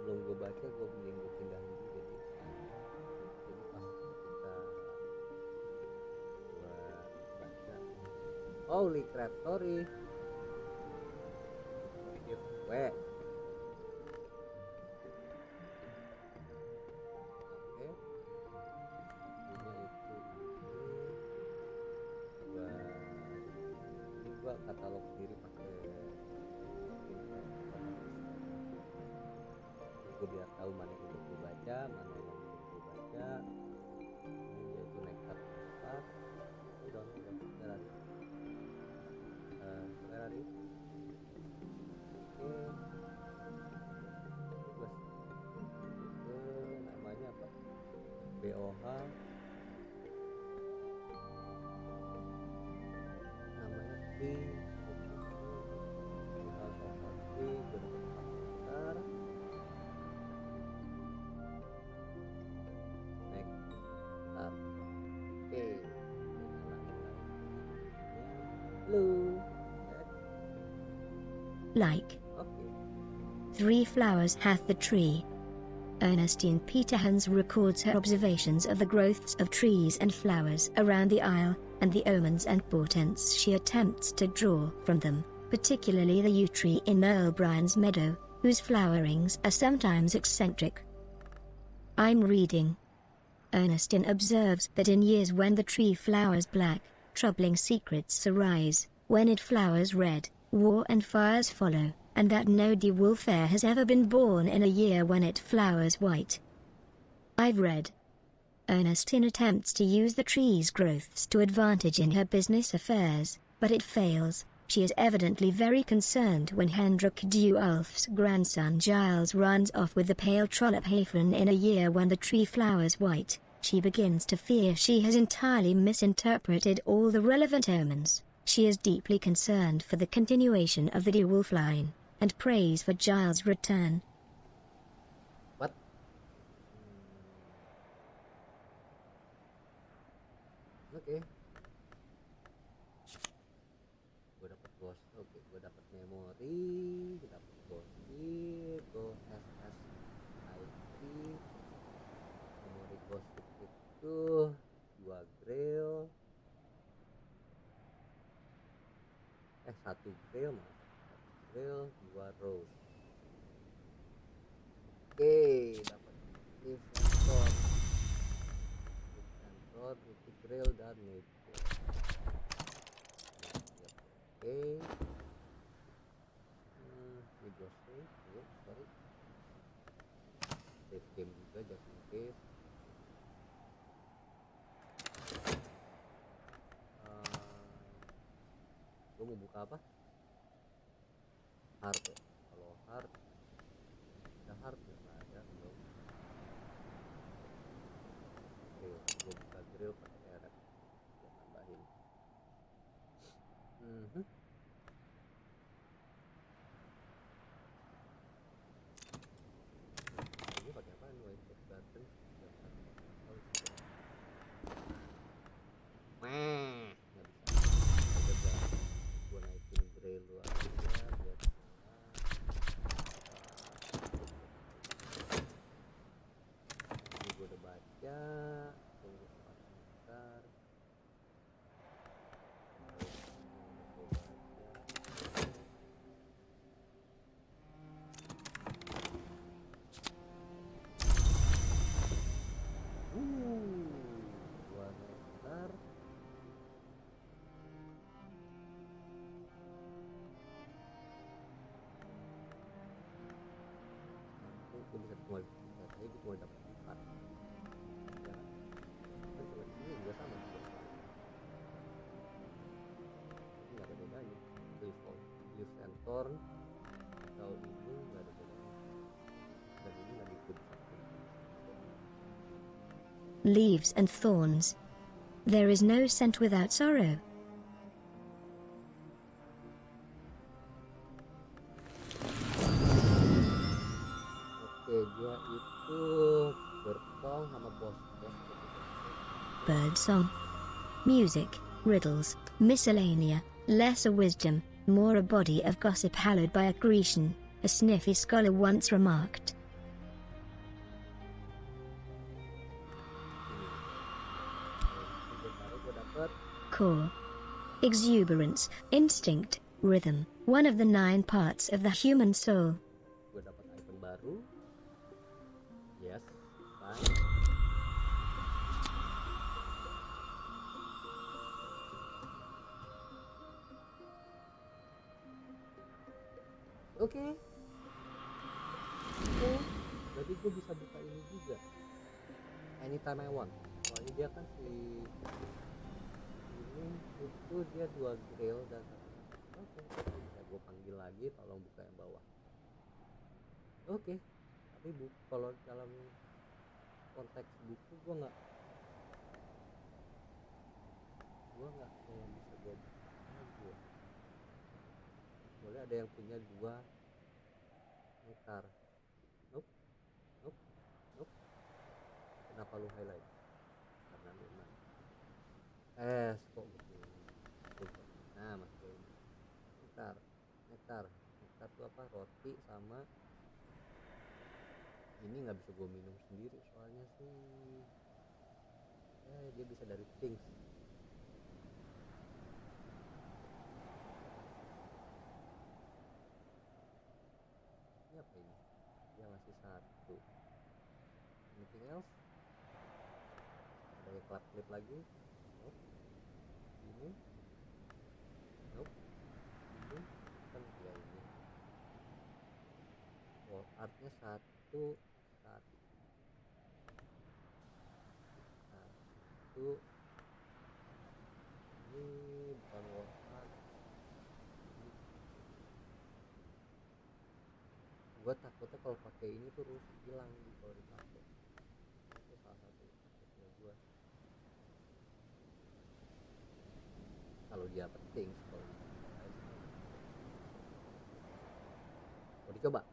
Sebelum gue baca, gue mending gue pindahin dulu. Jadi pas kita gue baca, holy crap, sorry, giveaway. Katalog sendiri pakai gue biar tahu mana yang untuk gue baca, mana yang untuk gue baca. Ini yaitu nekat 4. Udah Ferrari. Oke, namanya apa? BOH. Like 3 flowers hath the tree. Ernestine Peterhans records her observations of the growths of trees and flowers around the isle, and the omens and portents she attempts to draw from them, particularly the yew tree in Earl Bryan's meadow, whose flowerings are sometimes eccentric. I'm reading. Ernestine observes that in years when the tree flowers black, troubling secrets arise; when it flowers red, war and fires follow, and that no de-wolf-heir has ever been born in a year when it flowers white. I've read. Ernestine attempts to use the tree's growths to advantage in her business affairs, but it fails. She is evidently very concerned when Hendrik Dewulf's grandson Giles runs off with the pale trollop Hafen in a year when the tree flowers white. She begins to fear she has entirely misinterpreted all the relevant omens. She is deeply concerned for the continuation of the Dewulf line, and prays for Giles' return. What? satu grill, 2 rose. Oke, dapat lift sensor itu grill dan nature. Oke, video save, sorry, save game juga just in case. Gue mau buka apa? Hard ya. Kalau hard ada hard nggak ada belum. Oke, gue buka grill pakai eret buat nambahin. Ini pakai apa? White button. Nggak bisa. Gue naikin grill lu aja biar ini gue udah baca. Tunggu sebentar. Gue bisa cuma tadi gue cuma dapat 4 ya kan ini juga sama nggak ada bedanya leaf and thorn atau ini nggak ada bedanya dan ini nggak diikut Leaves and thorns. There is no scent without sorrow. Dia itu bersong sama bos. Bird song. Music, riddles, miscellanea, lesser wisdom, more a body of gossip hallowed by a Grecian, a sniffy scholar once remarked. Core. Exuberance, instinct, rhythm, one of the 9 parts of the human soul. Gue dapat item baru. Yes, fine. Oke. Berarti gue bisa buka ini juga anytime I want. Soalnya dia kan ini itu dia 2 grill dan 1. Oke. Ya gue panggil lagi, tolong buka yang bawah. Oke. Tapi kalau dalam konteks buku gue nggak bisa gue buka. Boleh ada yang punya 2 nektar. Nope. Kenapa lu highlight? Karena memang kok gitu. Nah, mas ini nektar itu apa? Roti sama ini nggak bisa gue minum sendiri soalnya sih dia bisa dari things. Ini apa ini? Dia ngasih 1. Anything else? Ada klip lagi? Nope. Ini? Nope. Ini kan dia ini. Wall artnya 1. Ini bukan wall art. Gue takutnya kalau pakai ini tuh rusak hilang kalau dipakai. Itu salah satu takutnya gue. Kalau dia penting, kalau mau dicoba.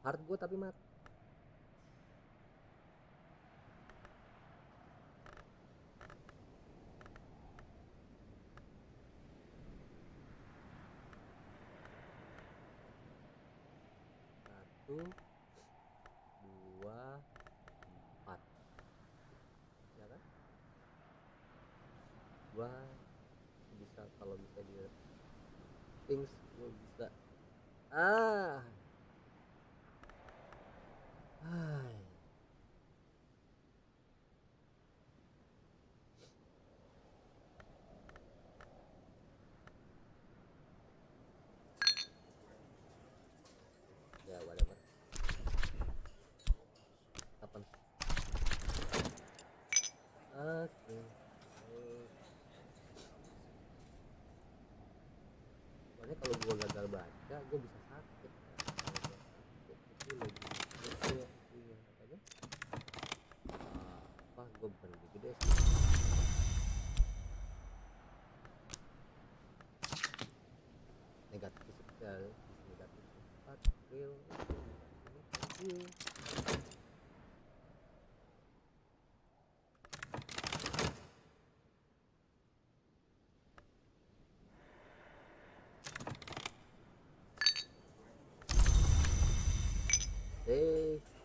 Hard gue tapi mat. Satu, 2, 4. Ya kan? Gua bisa bisa, kalau bisa dia things gue bisa. ah Hai. Ya whatever, kapan. Oke. Soalnya kalau gue gagal baca gue bisa sakit kan. Kalau gue sakit itu lebih itu ya, iya katanya apa, gue bukan lebih gede sih, negatif ya, sisi negatifnya. Real ini thank you.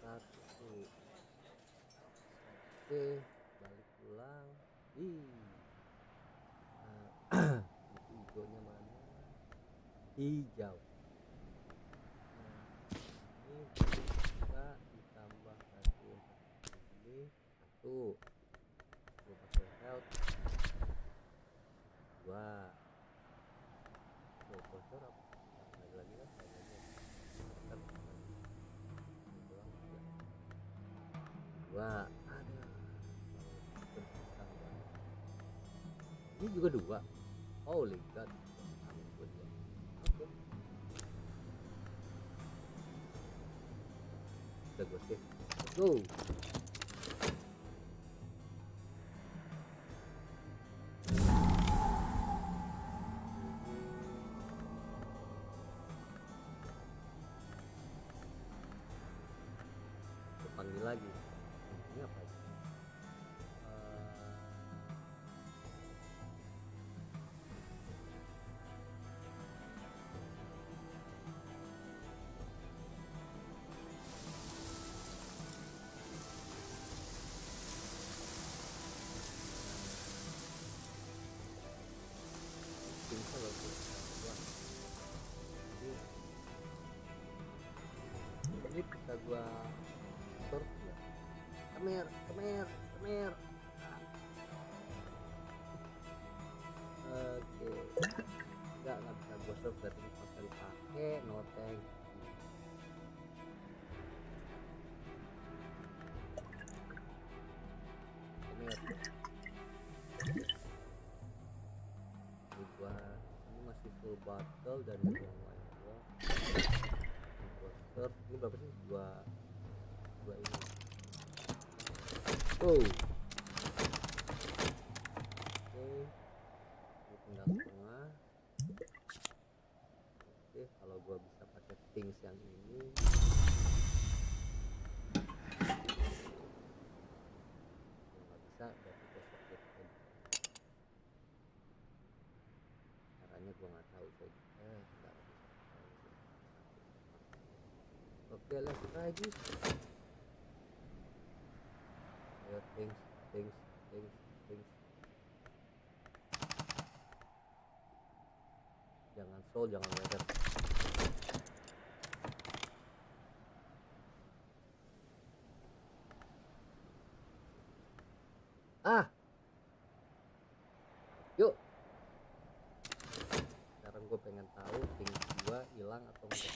Satu. Oke, balik pulang. Buku hijaunya mana? Hijau. Ini bisa ditambah satu ini satu. Gue pakai health 2. Tuh bocor apa? Ada lagi kan? Ada lagi. Kan pulang 2. Ada. Tersisa banget. Ini juga 2. Holy god. Amin gue 2. Oke. Udah gue save. Let's go. Panggil lagi. Ini apa ya? Bisa loh tuh. Wah. Ini bisa gua surf ya. Kemer. Oke. Enggak bisa gua surf, berarti pas dipakai no thank. Kemer. Ini masih full battle dan yang lain gua surf. Ini berapa sih? Dua ini. Oh. Oke. Ini tinggal setengah. Oke, kalau gua bisa pakai things yang ini. Nggak bisa, berarti besok dia pakai caranya gua nggak tahu coy. Nggak bisa. Oke, let's try this. Ayo things. Jangan soul, jangan leather. Yuk. Sekarang gue pengen tahu things gue hilang atau enggak.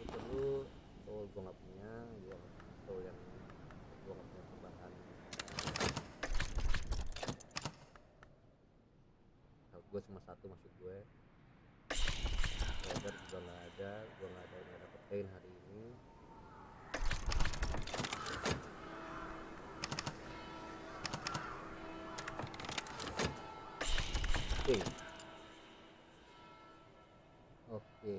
Gue perlu soul, gue nggak punya. Gue nggak punya soul yang gue nggak punya tambahan. Gue cuma satu maksud gue. Leather juga nggak ada. Gue nggak dapet pain hari ini. Oke.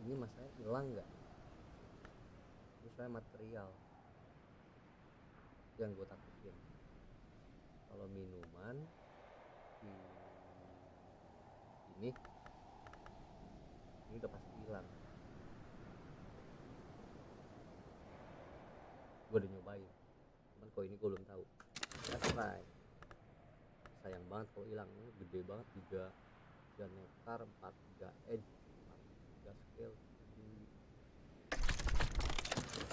Ini masalahnya hilang nggak? Ini saya material yang gue takutin. Kalau minuman ini udah pasti hilang. Gue udah nyobain. Oh ini gue belum tahu. That's right. Sayang banget kalau hilang, ini gede banget, 3 nektar, 43 edge, 43 scale.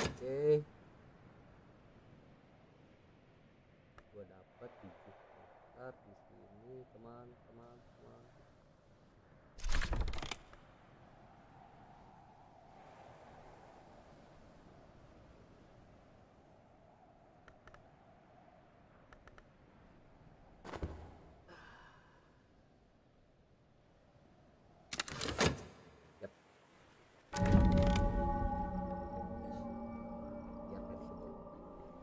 Oke, gue dapat 7 nektar di sini, teman-teman.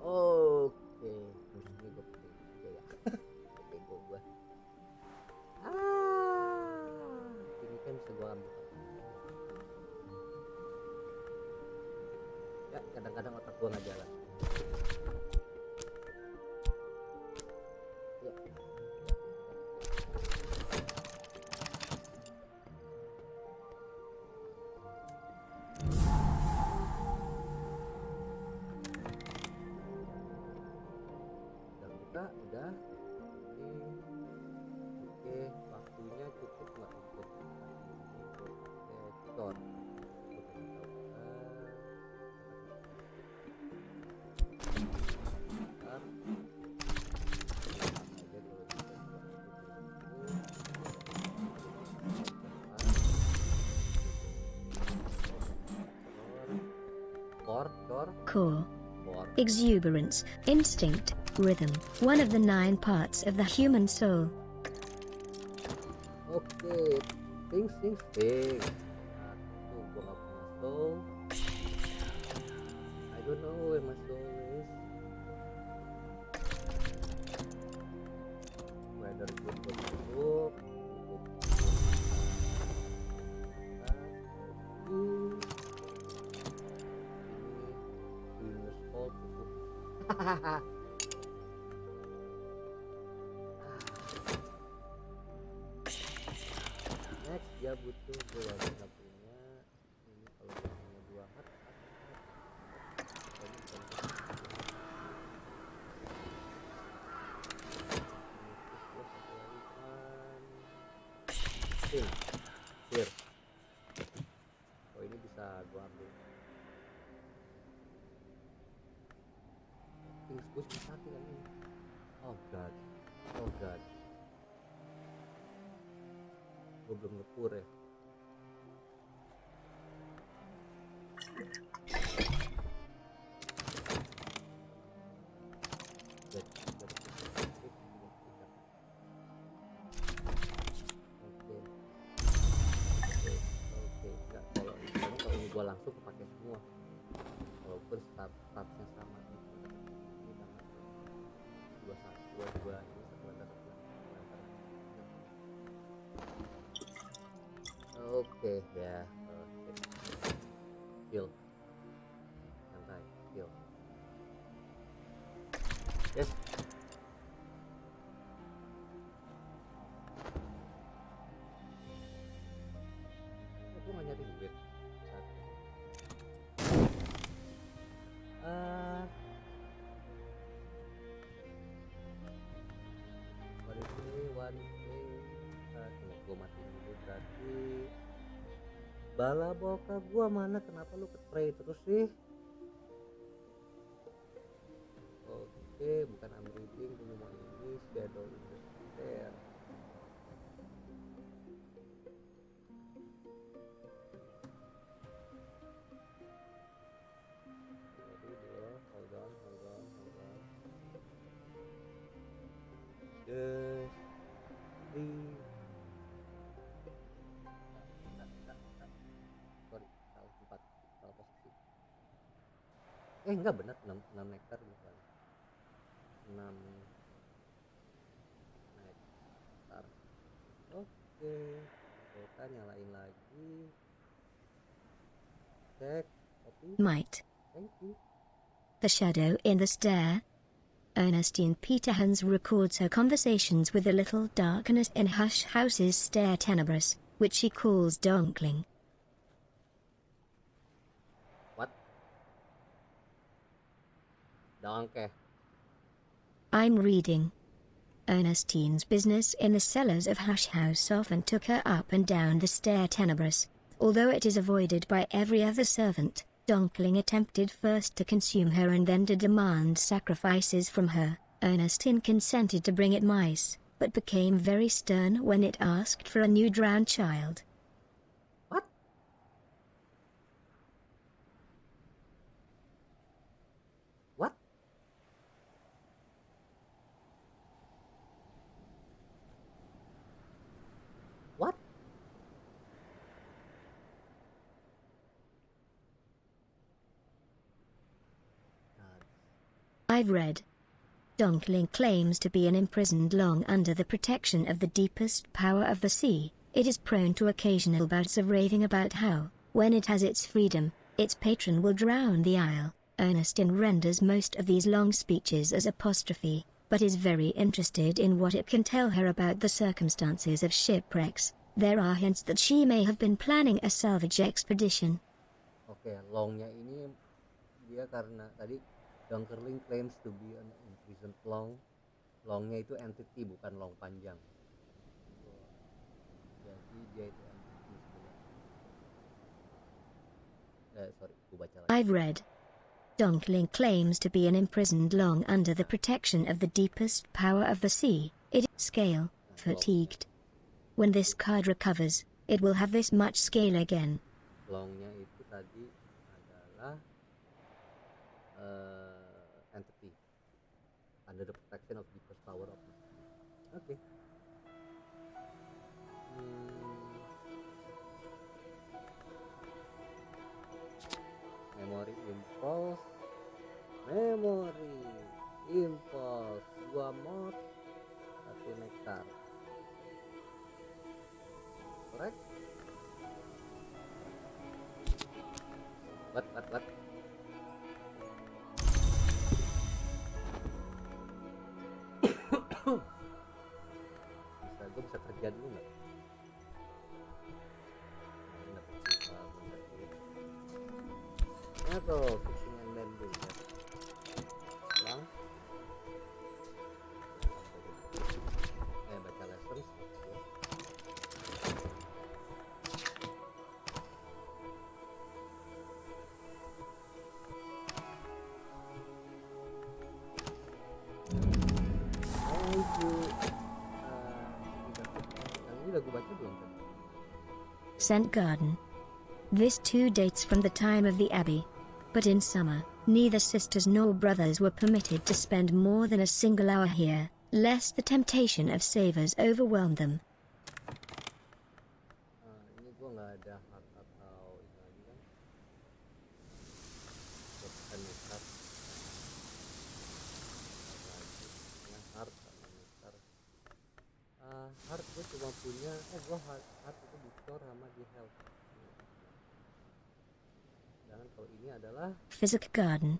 Oke, musuhnya gue pakai juga ya. Bego gue. Ini kan bisa gue ambil. Ya, kadang-kadang otak gue nggak jalan. Ya. Udah ini. Oke, waktunya cukup nggak untuk editor? Core, exuberance, instinct, rhythm, one of the 9 parts of the human soul. Oke, think. Gue gak punya soul. I don't know where my soul is. Whether gue masuk. Next dia butuh, gue nggak punya. Ini kalau gue punya 2 hat. Here. Oh ini bisa gue ambil. Things gue susah kan ini. Oh god. Gue belum ngepur ya. Kalau ini gue langsung kepake semua. Walaupun statsnya sama. Ini sama. 22 ini satu lantar. Oke ya. Heal. Santai, heal. Yes. Aku nggak nyari duit. One thing. Tunggu gue matiin dulu berarti. Bala boka gua mana, kenapa lu ke-tray terus sih? Oke, bukan reading, gue mau ini shadow in the stair. Hold on. Just breathe. Salah posisi. Enggak benar, 6 nektar bukan. 6 nektar. Oke. Kita nyalain lagi. Cek. Might. Thank you. The shadow in the stair. Ernestine Peterhans records her conversations with the little darkness in Hush House's stair tenebris, which she calls donkling. What? Donkey. I'm reading. Ernestine's business in the cellars of Hush House often took her up and down the stair tenebrous. Although it is avoided by every other servant, Donkling attempted first to consume her and then to demand sacrifices from her. Ernestine consented to bring it mice, but became very stern when it asked for a new drowned child. What? What? What? I've read. Donkling claims to be an imprisoned long under the protection of the deepest power of the sea. It is prone to occasional bouts of raving about how, when it has its freedom, its patron will drown the isle. Ernestine renders most of these long speeches as apostrophe, but is very interested in what it can tell her about the circumstances of shipwrecks. There are hints that she may have been planning a salvage expedition. Oke, longnya ini dia karena tadi Donkerling claims to be an imprisoned long. Longnya itu entity, bukan long panjang. Jadi dia itu entity sebenarnya. Sorry, aku baca lagi. I've read. Donkling claims to be an imprisoned long under the protection of the deepest power of the sea. It is scale, fatigued. When this card recovers, it will have this much scale again. Longnya itu tadi adalah entity under the protection of deepest power of the sea. Oke. Memory impulse, dua mod, satu nektar. Correct? What? Gue bisa kerja dulu nggak? Ya tuh, fixing and mending ya. Pulang. Baca lessons. Scent Garden. This too dates from the time of the Abbey. But in summer, neither sisters nor brothers were permitted to spend more than a single hour here, lest the temptation of savors overwhelm them. Ini gue nggak ada hak atau ini lagi kan? Bukan nektar. Heart gue cuma punya gue heart itu di store sama di health. Dan kalau ini adalah Physic Garden.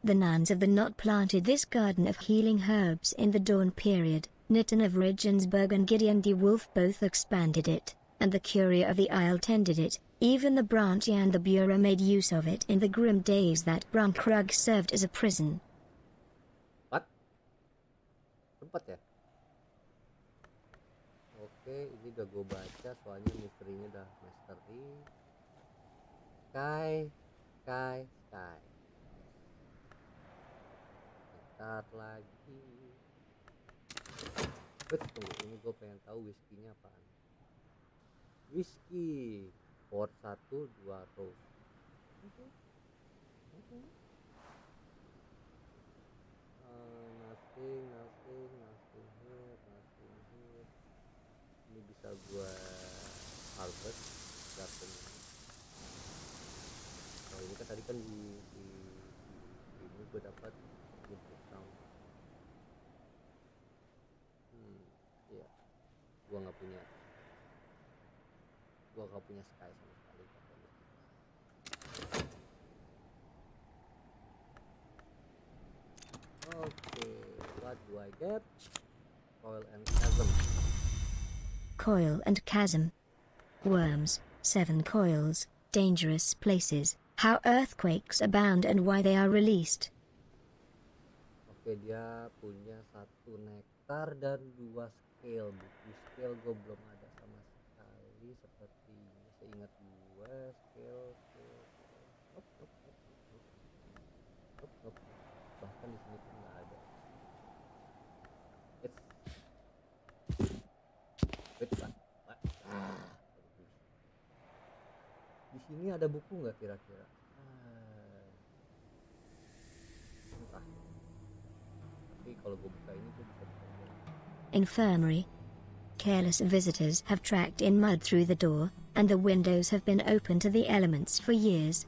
The nuns of the knot planted this garden of healing herbs in the dawn period. Nitin of Regensburg and Gideon de Wolf both expanded it, and the Curia of the Isle tended it. Even the Branchi and the Bureau made use of it in the grim days that Brunkrug served as a prison. What? Sempat ya? Oke, ini udah gue baca soalnya misterinya udah misteri. Sky. Dekat lagi. Tunggu, ini gue pengen tahu whiskey-nya apaan. Whiskey port 1 2 rose. Okay. Nothing here. Ini bisa gue harvest garden. Oh, ini kan tadi kan di ini gue dapat input sound. Iya. Gue nggak punya sky sama sekali. Oke, what do I get? Coil and chasm. Coil and chasm. Worms, 7 coils, dangerous places, how earthquakes abound and why they are released. Oke, dia punya 1 nektar dan 2 scale. Buku scale gue belum ada sama sekali sepertinya, seingat gue. Scale. Nope, nope, nope, nope, nope. Nope, nope, nope. Bahkan di sini pun nggak ada. It's wait, what? Bagus. Di sini ada buku nggak kira-kira? Entah. Tapi kalau gue buka ini gue bisa buka ini. Infirmary. Careless visitors have tracked in mud through the door, and the windows have been open to the elements for years.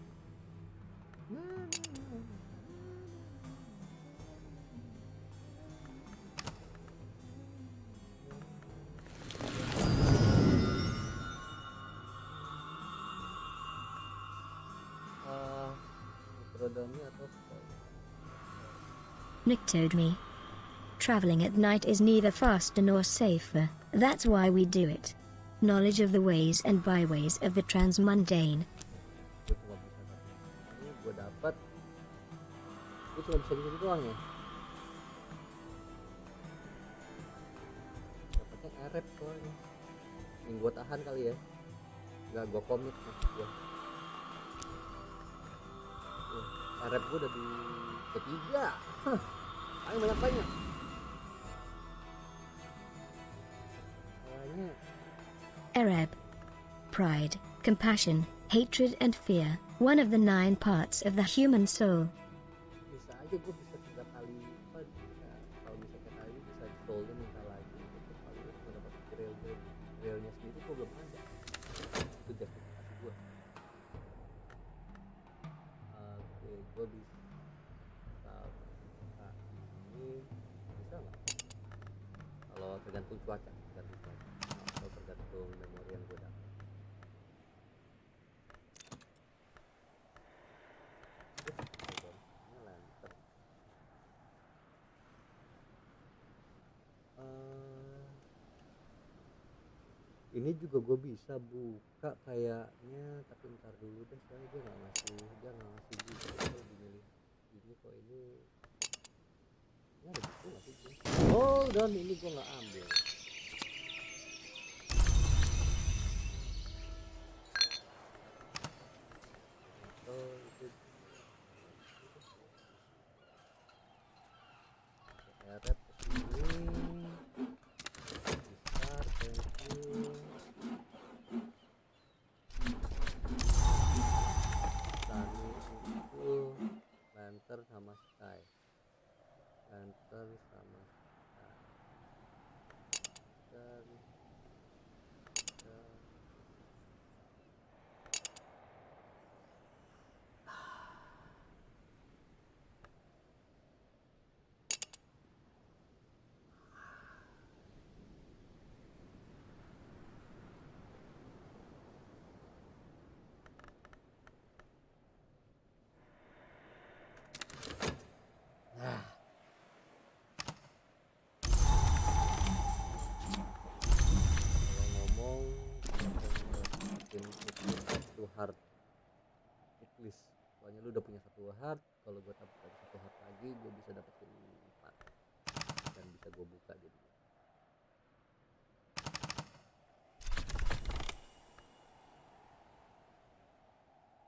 Nick told me. Traveling at night is neither faster nor safer. That's why we do it. Knowledge of the ways and byways of the transmundane. Gue dapat. Gue cuma bisa gitu doang ya. Dapatnya erep soalnya. Yang gue tahan kali ya. Nggak gue komit maksud gue. Erep gue udah di ketiga. Ayo banyak. Arab. Pride, compassion, hatred and fear, one of the 9 parts of the human soul. Bisa aja gue bisa 3 kali lipat. Kalau bisa 3 kali bisa soulnya minta lagi. Kalau gue dapat realnya sendiri gue belum ada. Itu justifikasi gue. Oke, gue bisa ini bisa nggak? Kalau tergantung cuaca atau tergantung memori yang gue dapat. Ini lancar. Ini juga gue bisa buka kayaknya, tapi ntar dulu deh, soalnya dia nggak ngasih juga. Gue lebih milih ini kok. Ini ada buku nggak sih? Oh, dan ini gue nggak ambil. Itu Eret kesini besar, thank you. Tani itu lantern sama sky. Heart checklist. Soalnya lu udah punya 1 heart, kalau gue dapat 1 heart lagi gue bisa dapetin 4 dan bisa gue buka jadi.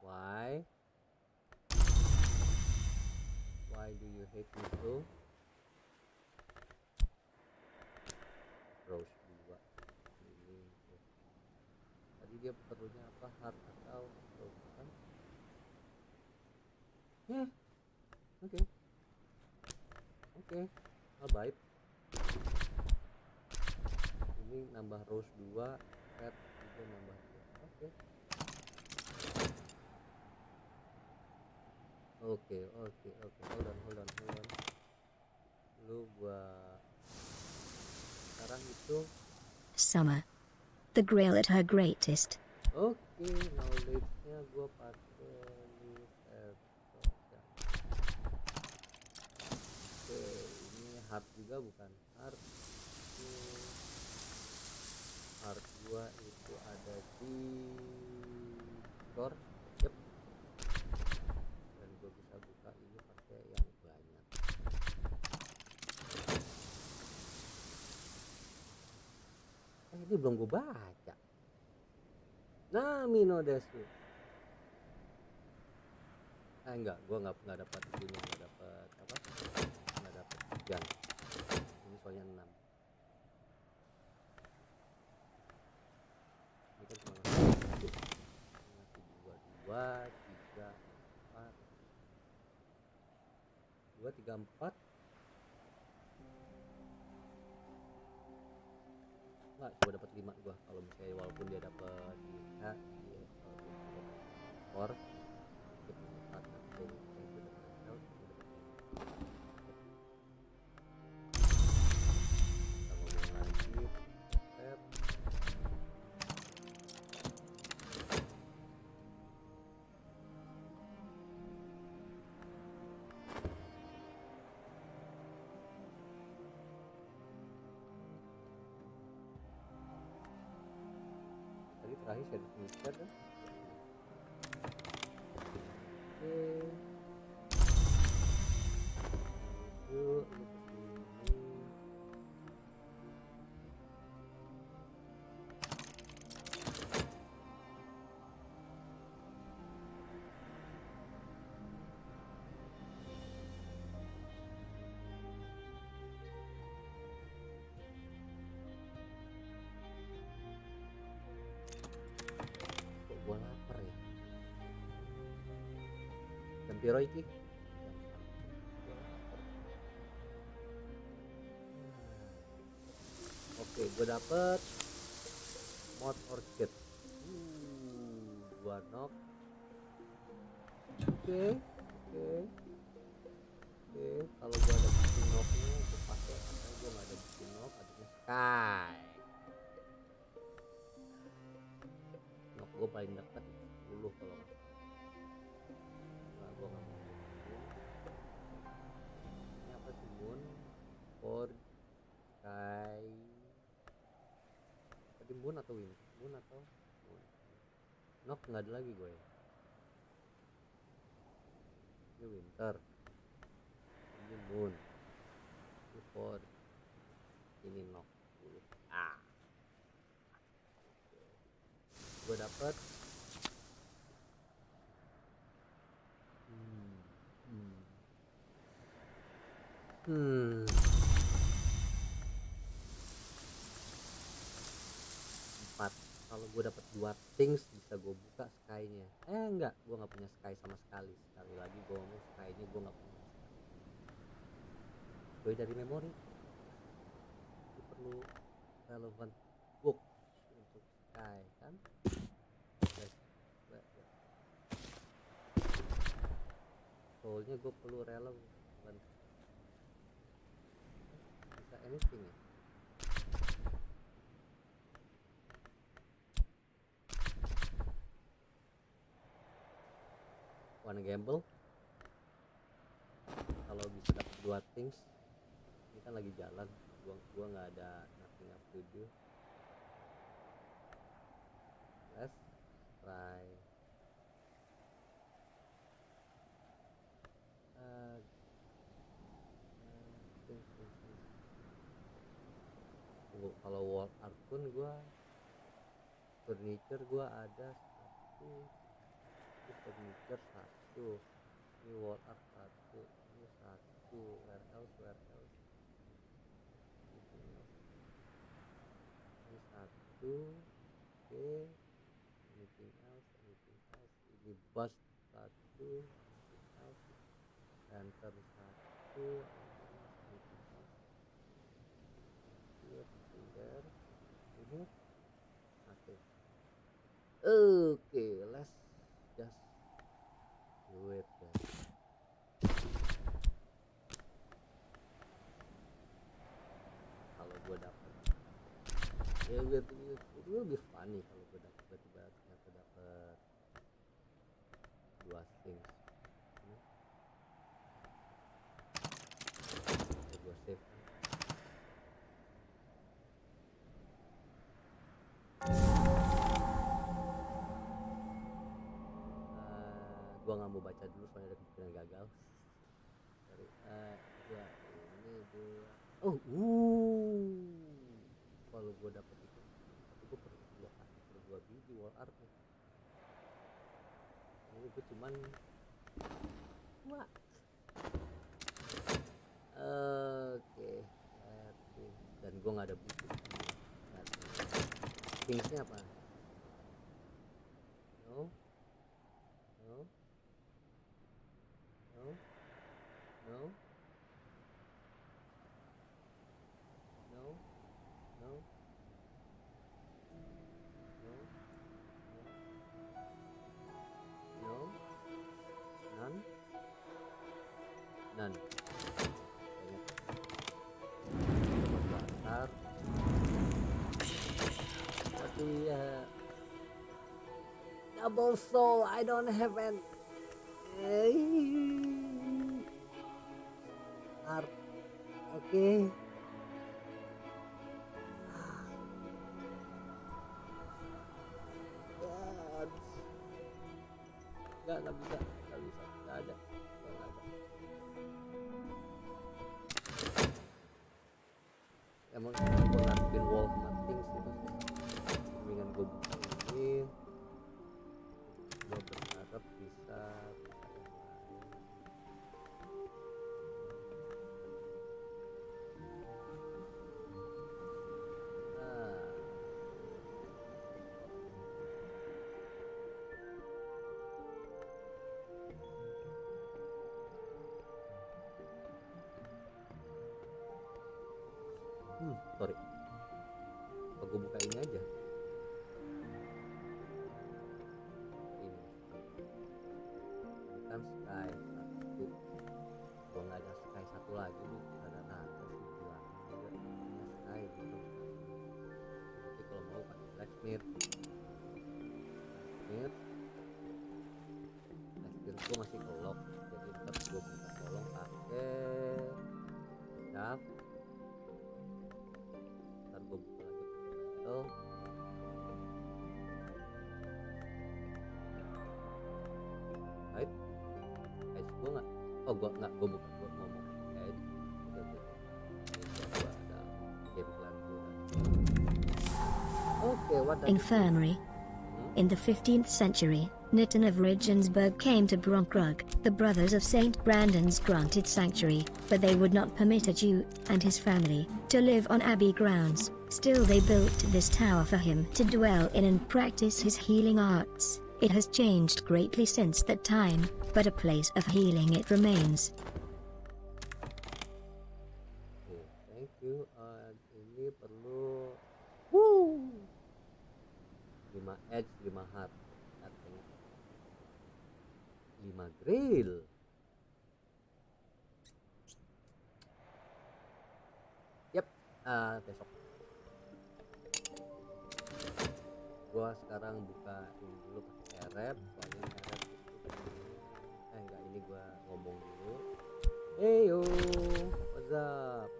Why do you hate me so? Rose 2 ini tadi dia perlunya apa, heart atau rose kan? Oke, baik. Ini nambah rose 2, red juga nambah 2. Oke. Hold on. Lu gua sekarang itu Summer. The Grail at her greatest. Oke, knowledge-nya gue pakai list Oke, ini heart juga bukan heart. Heart gue itu ada di store. Yep. Dan gue bisa buka ini pakai yang banyak. ini belum gue baca. Namino desu. Enggak, gue nggak dapat itunya, nggak dapat apa, nggak dapat hujan. Ini soalnya 6. Ini kan cuma ngasih 2, 3, 4, 2, 3, 4. Nggak, coba dapat 5 gua. Kalau misalnya walaupun dia dapat dia skor skip 4 atau itu dapat health, itu dapat 5. Kita ngomong lagi step. Tadi terakhir saya mikir kan. Oke. Yuk, ini kesini. Kok gua lapar ya? Jam piro iki? Oke, gue dapet mod orchid. 2 knock. Oke. Kalau gue ada bukti knocknya gue pakai. Karena gue nggak ada bukti knock, adanya sky. Knock gue paling dekat 10 kalau nggak salah. Nah, gue nggak mau. Ini apa sih, moon, for, sky. Tadi moon atau wind? Moon atau moon? Knock nggak ada lagi gue ya. Ini winter, ini moon, ini for, ini knock. Gue dapet empat. Kalau gue dapet 2 things bisa gue buka sky-nya. Enggak, gue nggak punya sky sama sekali. Sekali lagi gue ngomong sky-nya gue nggak punya. Gue dari memori itu perlu relevant book untuk sky kan. Soalnya gue perlu relevant. Bisa anything ya. Wanna gamble? Kalau bisa dapat 2 things, ini kan lagi jalan, gua nggak ada nothing else to do. Let's try. Tunggu, kalau wall art pun gua furniture gua ada 1, ini furniture 1, ini wall art 1, ini 1, where else, ini 1, oke, anything else, ini bust 1, anything else, enter 1, anything else, here, there, ini, nothing. Okay, let's just do it, guys. Kalau gue dapet, ya it will be funny kalau gue dapet tiba-tiba ternyata dapet 2 things. Gue save. Gue nggak mau baca dulu soalnya ada kemungkinan gagal. Dari ini dua. Kalau gue dapet itu aman. Mak. Oke. Dan gue nggak ada buku. Kingsnya apa? No. No. No. No. No. No. No. No. None. None. Berlatar. Tapi ya double soul, I don't have an art. Oke. Nggak bisa, nggak ada. Emang gue ngadepin wall sama things gitu sih. Mendingan gue buka ini, gue berharap bisa yang lain. Sorry, apa gue buka ini aja? Ini kan sky 1, gue nggak ada sky 1 lagi nih, ada naga sih bilang juga punya sky gitu. Tapi kalau mau pakai blacksmith gue masih kelok, jadi ntar gue minta tolong pakai shaft. Ntar gue buka lagi pakai botol. Right? Guys, gue nggak, gue buka, gue ngomong guys, gue ada game plan gue. Okay, what does Infirmary. In the 15th century, Nitin of Regensburg came to Bronkrug. The brothers of Saint Brandon's granted sanctuary, but they would not permit a Jew and his family to live on abbey grounds. Still they built this tower for him to dwell in and practice his healing arts. It has changed greatly since that time, but a place of healing it remains. Thank you. Ini perlu 5 edge, 5 heart, artinya 5 grill. Yep, besok. Gua sekarang buka ini dulu pakai rap, soalnya rap itu enggak, ini gua ngomong dulu. Hey yo, what's up?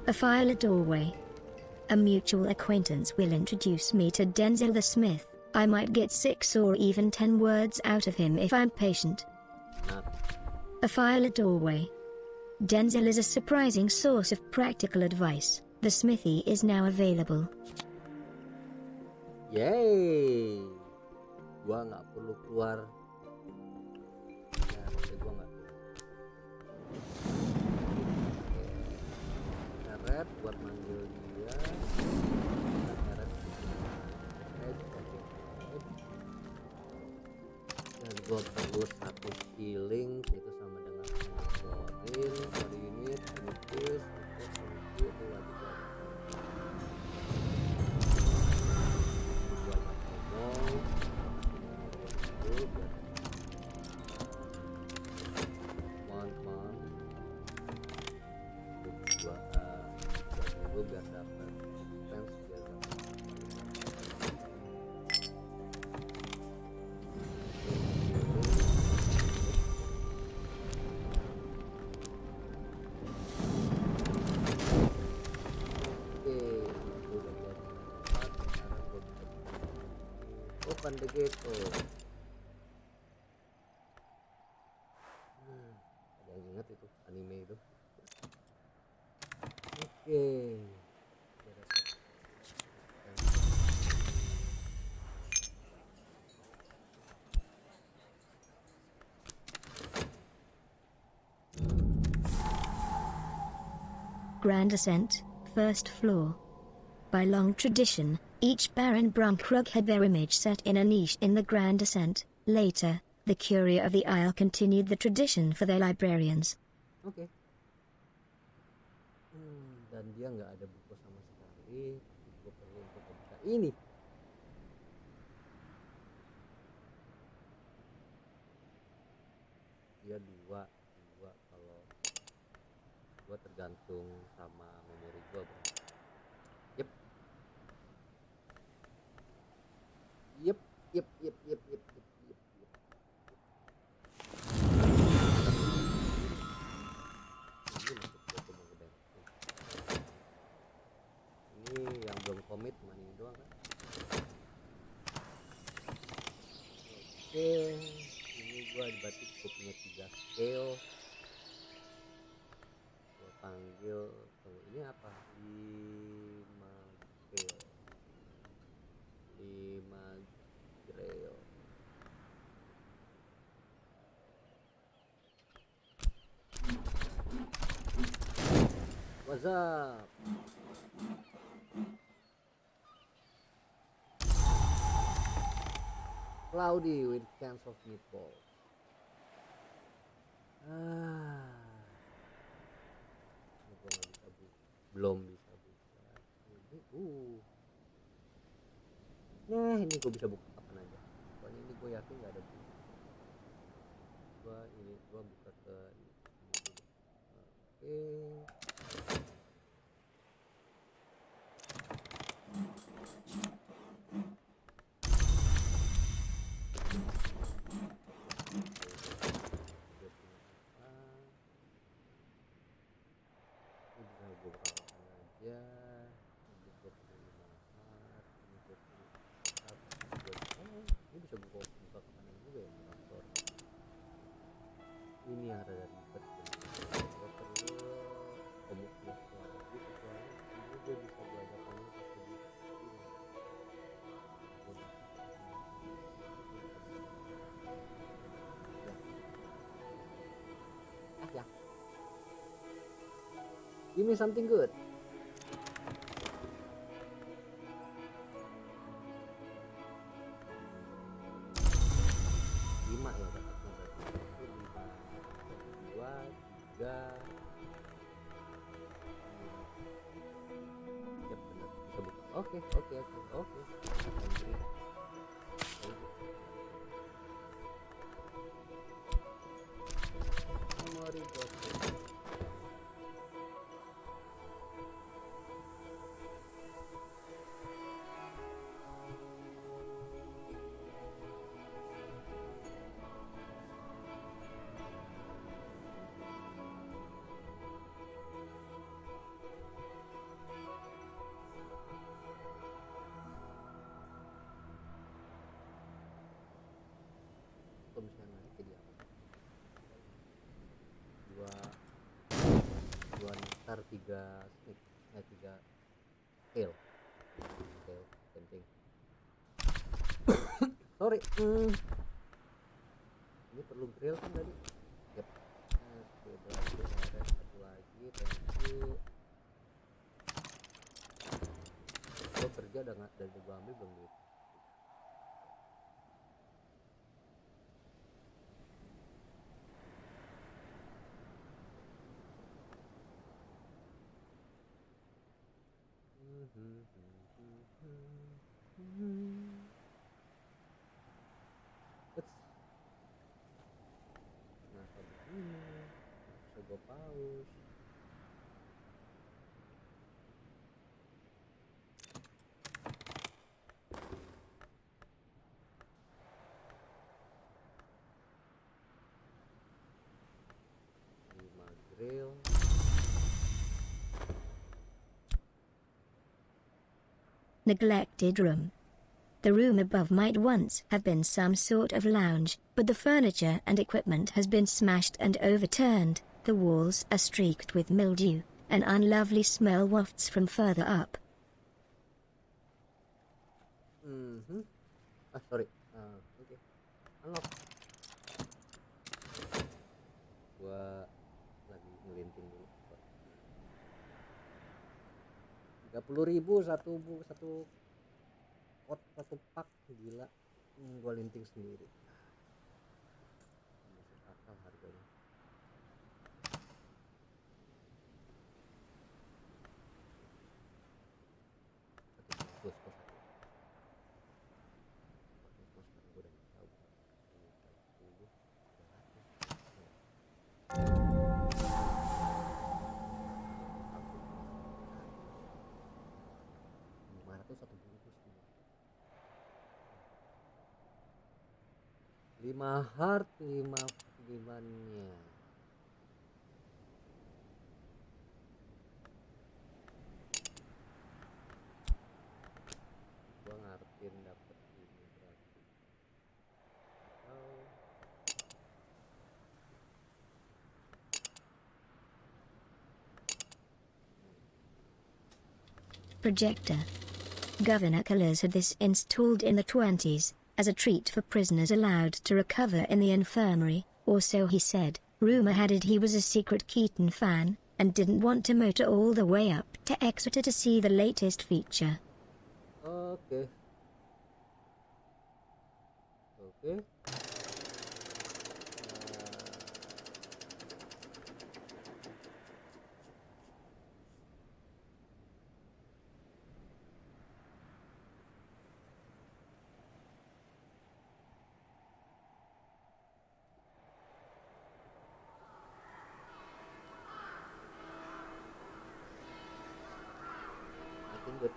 A file a doorway. A mutual acquaintance will introduce me to Denzel the Smith. I might get 6 or even 10 words out of him if I'm patient. A file a doorway. Denzel is a surprising source of practical advice. The smithy is now available. Yay! Gua nggak perlu keluar. Ya, gua nggak perlu. Karet buat manggil dia. Dan gua perlu 1 healing, itu sama dengan body unit, amethyst, itu wajib biar dapat defense biar open the gate. Ada yang ingat itu anime itu. Oke. Grand Ascent, first floor. By long tradition, each Baron Brunkrug had their image set in a niche in the Grand Ascent. Later, the Curia of the Isle continued the tradition for their librarians. Oke. Dan dia nggak ada buku sama sekali. Gue perlu untuk membuka ini. Dia dua kalau gue tergantung sama memori gue, bro. Yep. Ini yang belum komit cuma ini doang kan. Oke, ini gua berarti cukup punya 3 scale. Gua panggil, ini apa? 5 scale. 5 grail. What's up? Cloudy with cans of meatballs. Ini gua nggak bisa buka. Belum bisa buka. Nah, ini gue bisa buka kapan aja. Pokoknya ini gue yakin nggak ada buku. Gue buka ke ini dulu. Oke. Ini bisa gue buka kapan aja. Ini gue perlu 5 heart. Ini gue perlu ini bisa gue buka kapan aja juga ya, kantor. Ini yang ada ribet. Gue perlu komunikasi lagi kecuali ini dia bisa belajar komunikasi di sini. Ya. Give me something good. Oke. Memori dosen. Kalau misalnya naik jadi apa? Dua nektar, 3 snake, 3 scale penting. Sorry. Ini perlu grill kan tadi? Yep. Oke, berarti ada satu lagi. Thank you. Gue kerja dan gue ambil belum duit. Kenapa begini? Bisa gue pause. Grill. Neglected room. The room above might once have been some sort of lounge, but the furniture and equipment has been smashed and overturned. The walls are streaked with mildew. An unlovely smell wafts from further up. Sorry. Okay. Unlock. Gua lagi ngelinting dulu. 30.000 satu pot, satu pak, gila. Gua linting sendiri, masuk akal harganya. Satu bungkus kok satu bungkus, karena gue udah nggak tahu ini 40 200 satu bungkus nih. 5 heart 5 dimannya. Gua ngarepin dapet ini berarti. Oh. Projector. Governor Colors had this installed in the 20s, as a treat for prisoners allowed to recover in the infirmary, or so he said. Rumor had it he was a secret Keaton fan, and didn't want to motor all the way up to Exeter to see the latest feature. Oke. Good.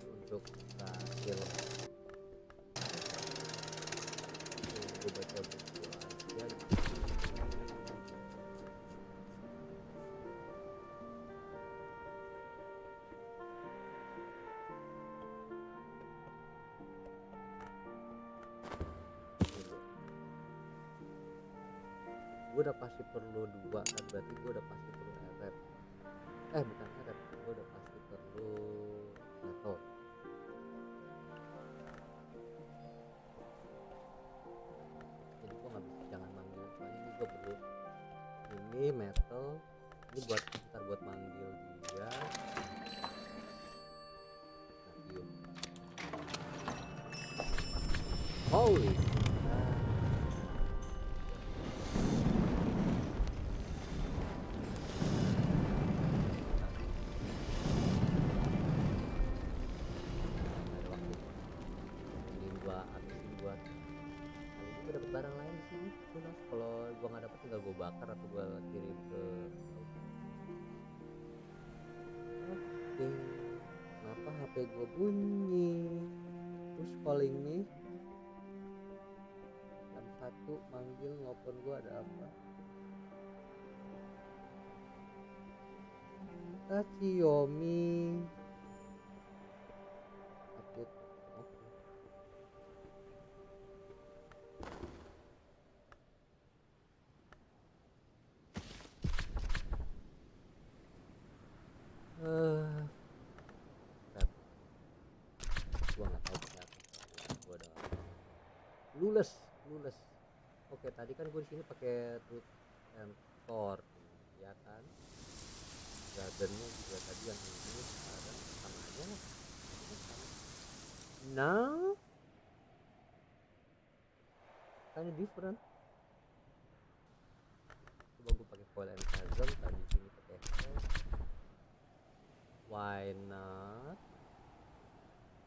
Untuk hasil gue baca buku aja. Gue udah pasti perlu 2 kan, berarti gue udah pasti perlu eret. Bukan eret, gue udah pasti perlu metal. Jadi gue nggak bisa, jangan manggil, soalnya ini gue perlu ini metal, ini buat ntar buat manggil dia. Navium. Holy. Barang lain di sini, kalau gua nggak dapet tinggal gua bakar atau gua kirim ke laut. Oke, kenapa HP gua bunyi? Terus calling nih. Jam 1 manggil nelfon gua, ada apa? Xiaomi update. Gua nggak tahu kenapa gua udah lulus. Oke, tadi kan gua di sini pakai truth and core, ya kan. Gardennya juga tadi yang ini, sekarang sama aja lah. Now kind of different. Coba gua pakai foil and chasm, tadi di sini pakai hell. Why not?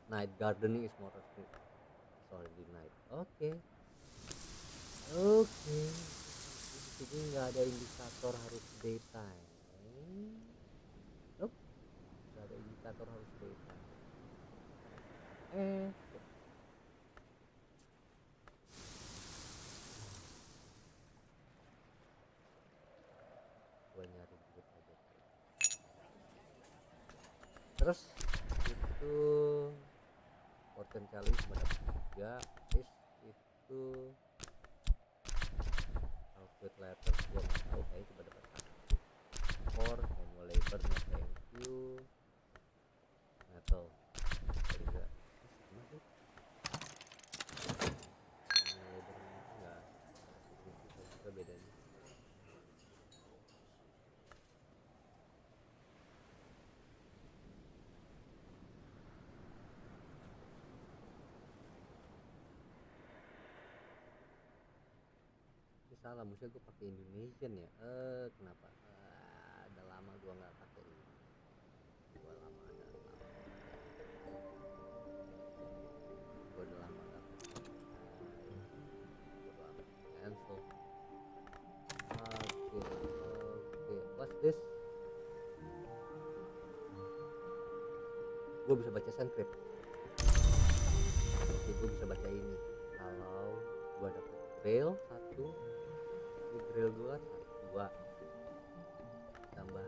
Night gardening is more efficient. Sorry, di night. Oke. Di sini nggak ada indikator harus daytime. Nope. Nggak ada indikator harus daytime. Gue nyari duit aja. Terus itu Fortune challenge cuma dapat 3. Terus itu outfit letter gue nggak tahu, kayaknya cuma dapat 1. Core manual labor, no thank you. Metal enggak sama sih. Manual labor enggak signifikan juga bedanya. salah, maksudnya gue pakai Indonesian ya. Kenapa? Udah lama gue nggak pakai ini. Gue lama ada lama. Gue udah lama nggak pakai. Gue lama cancel. Oke. What's this? Gue bisa baca Sanskrit. Oke, gue bisa baca ini. Kalau gue dapet grail 1, ini grail gue 2 tambah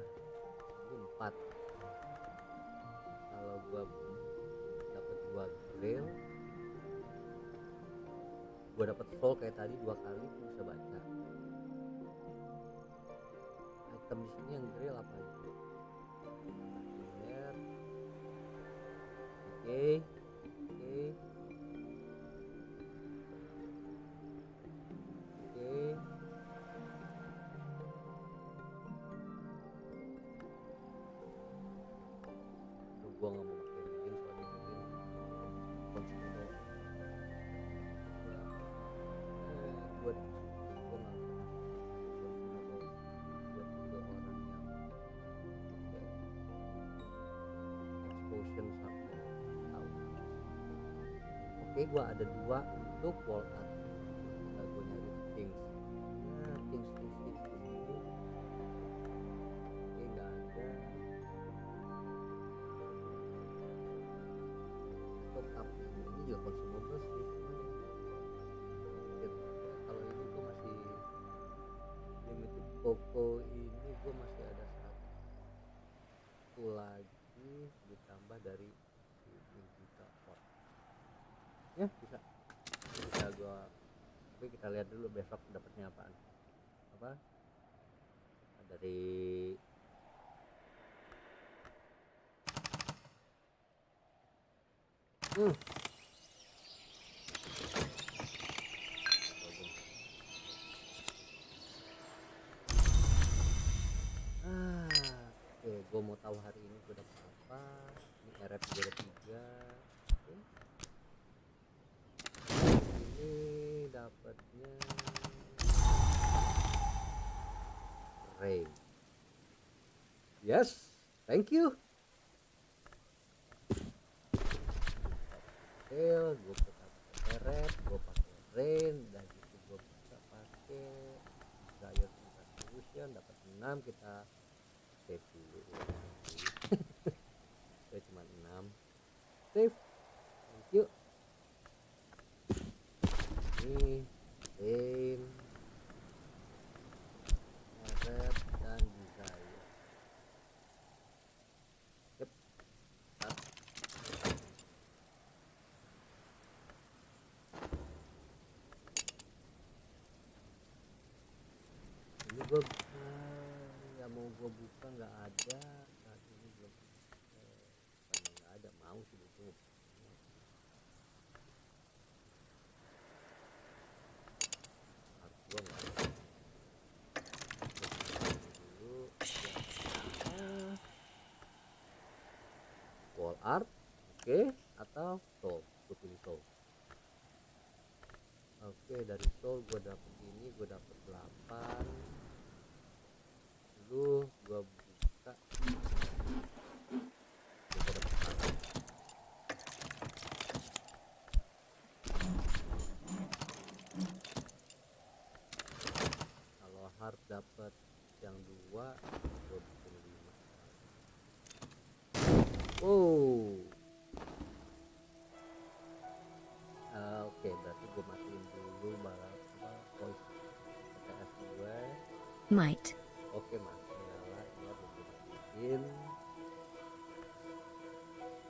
ini 4. Kalau gue dapet 2 grail, gue dapet soul kayak tadi 2 kali, gue bisa baca. Item di sini yang grail apa aja? Oke. Gue nggak mau pakai dingin soalnya dingin konsumable. Gue nggak konsumable buat juga orang yang pakai exposure sampai tahun. Oke, gue ada 2 untuk wall art. Gue nyari things ini. Oke, nggak ada. Cup ini juga consumable sih. Kalau ini gue masih limited Poco ini, gue masih ada 1 lagi ditambah dari juta pot. Ya bisa gue. Tapi kita lihat dulu besok dapatnya apaan. Apa dari oke, gue mau tahu hari ini gue dapet apa. Ini RF gue ada 3. Oke. Ini dapatnya Ray. Yes, thank you. Gue pakai RF, gue pakai rain, dan itu gue bisa pakai Giant Solution, dapat 6. Kita save dulu ya. Saya cuma 6 save. Thank you. Ini rain, RF, dan desire. Yep. Ini gue yang mau gue buka nggak ada saat ini, belum. Karena nggak ada, mau sih buku. Gue nggak ada. Dulu wall art, oke, atau soul. Gue pilih soul. Oke, dari soul gue dapet ini, gue dapet 8. Dulu gue buka, gue dapet 1. Kalau hard dapet yang 2, gue bikin 5. Oke, berarti gue matiin dulu voice PTS gue. Might. Oke, mati nyala. Ya, gue matiin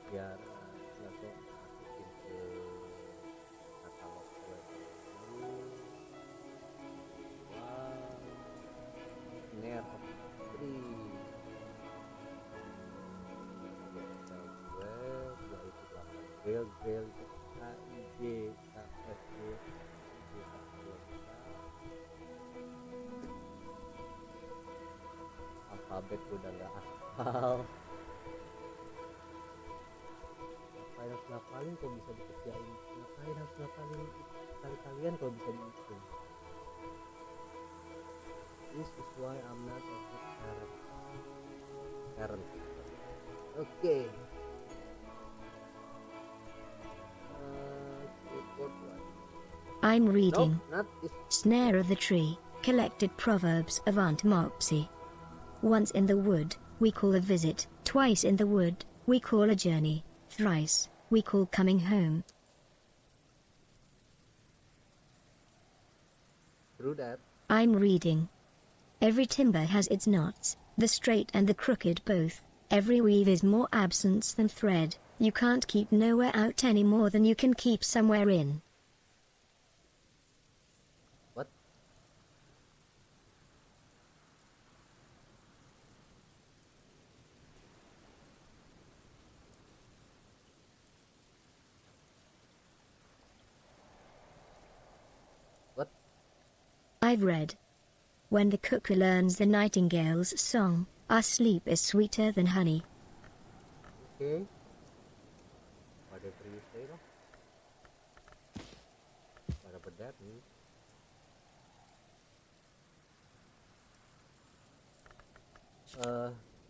biar langsung masukin ke katalog gue dulu. Ner of 3. Gue yaitu 8 grail KIJ KFG alfabet udah gak hafal. Ngapain harus ngapalin kalau bisa dikerjain? Ngapain harus ngapalin kali-kalian kalau bisa dihitung? This is why I'm not a good parent. Okay. Report one. I'm reading Nope, not this. Snare of the Tree, Collected Proverbs of Aunt Mopsy. Once in the wood, we call a visit. Twice in the wood, we call a journey. Thrice, we call coming home. Through that. I'm reading. Every timber has its knots, the straight and the crooked both. Every weave is more absence than thread. You can't keep nowhere out any more than you can keep somewhere in. What? What? I've read. When the cuckoo learns the nightingale's song, our sleep is sweeter than honey. Okay. Whatever you say lah. Whatever that means.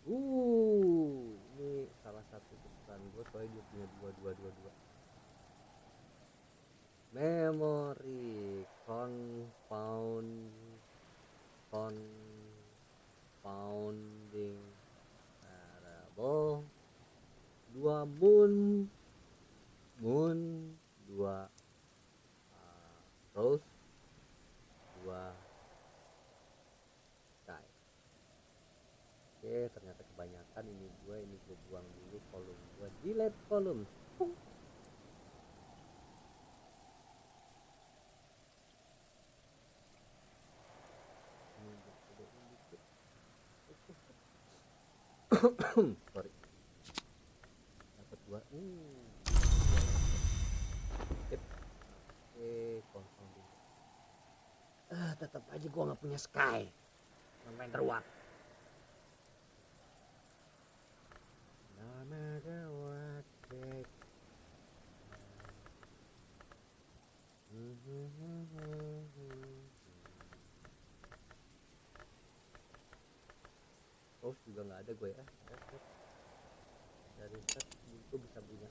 Ini salah satu kesukaan gue soalnya dia punya dua. Memory confounding variable, 2 moon, 2 rose, 2 sky. Oke, ternyata kebanyakan ini gue buang dulu kolom gue, delete kolom. Sorry. Dapat 2. Sip. Oke, confounding. Tetap aja gua nggak punya sky. Main teruak. No matter what they Rose juga nggak ada gue ya. Dari set itu bisa punya.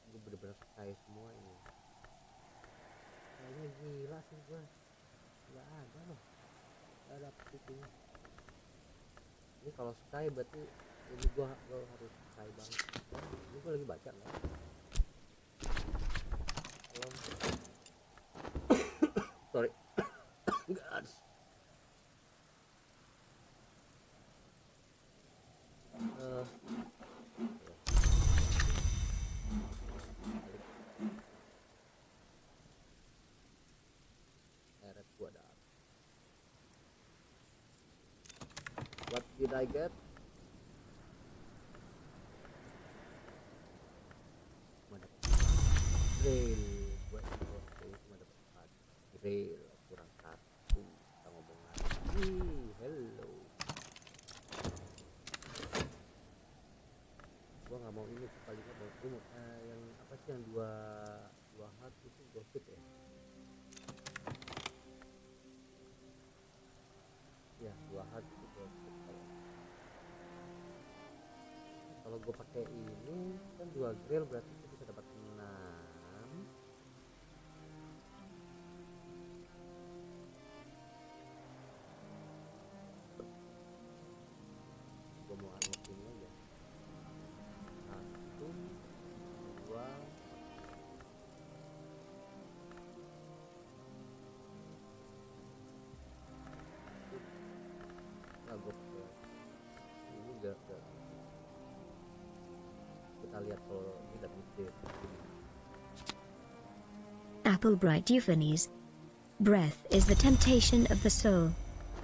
Gue bener-bener sky semua ini. Kayaknya gila sih gue. Nggak ada loh. Nggak ada petinya. Ini kalau sky berarti ini gue harus sky banget. Ini gue lagi baca lah. Sorry. Guys. What did I get? Grail. Buat cuma dapat 4 grail, kurang 1. Kita ngomong lagi. Hello. Gua nggak mau ini paling nggak mau yang apa sih yang dua hard itu gosip ya. Ya 2 hard itu gosip. Kalau gue pakai ini kan 2 grill berarti kita bisa dapat 6. Gue mau unlock ini aja. 1, 2. Nah gue pakai ini enggak. Kita lihat kalau ini dapat gede. Apple Bright Euphonies. Breath is the temptation of the soul.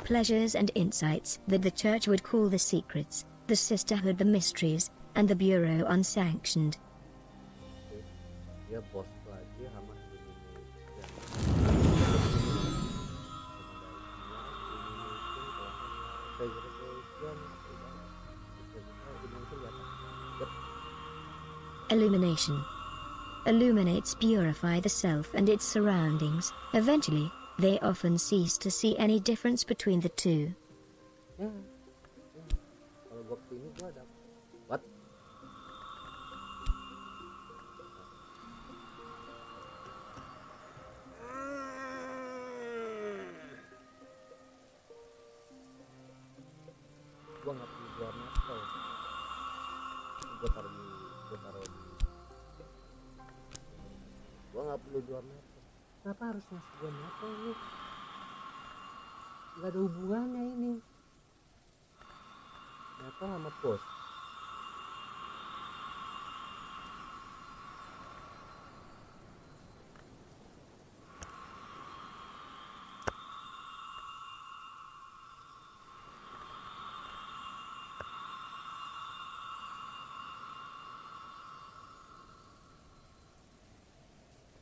Pleasures and insights that the church would call the secrets, the sisterhood the mysteries, and the bureau unsanctioned. Dia bos lagi sama Indonesia. Illumination. illuminates purify the self and its surroundings. Eventually, they often cease to see any difference between the two. Ya, kalau gua kesini gua ada what? Gua nggak perlu jual metal. Gua taruh di gua nggak perlu jual metal. Kenapa harus ngasih gua metal nih? Nggak ada hubungannya ini. Metal sama pos.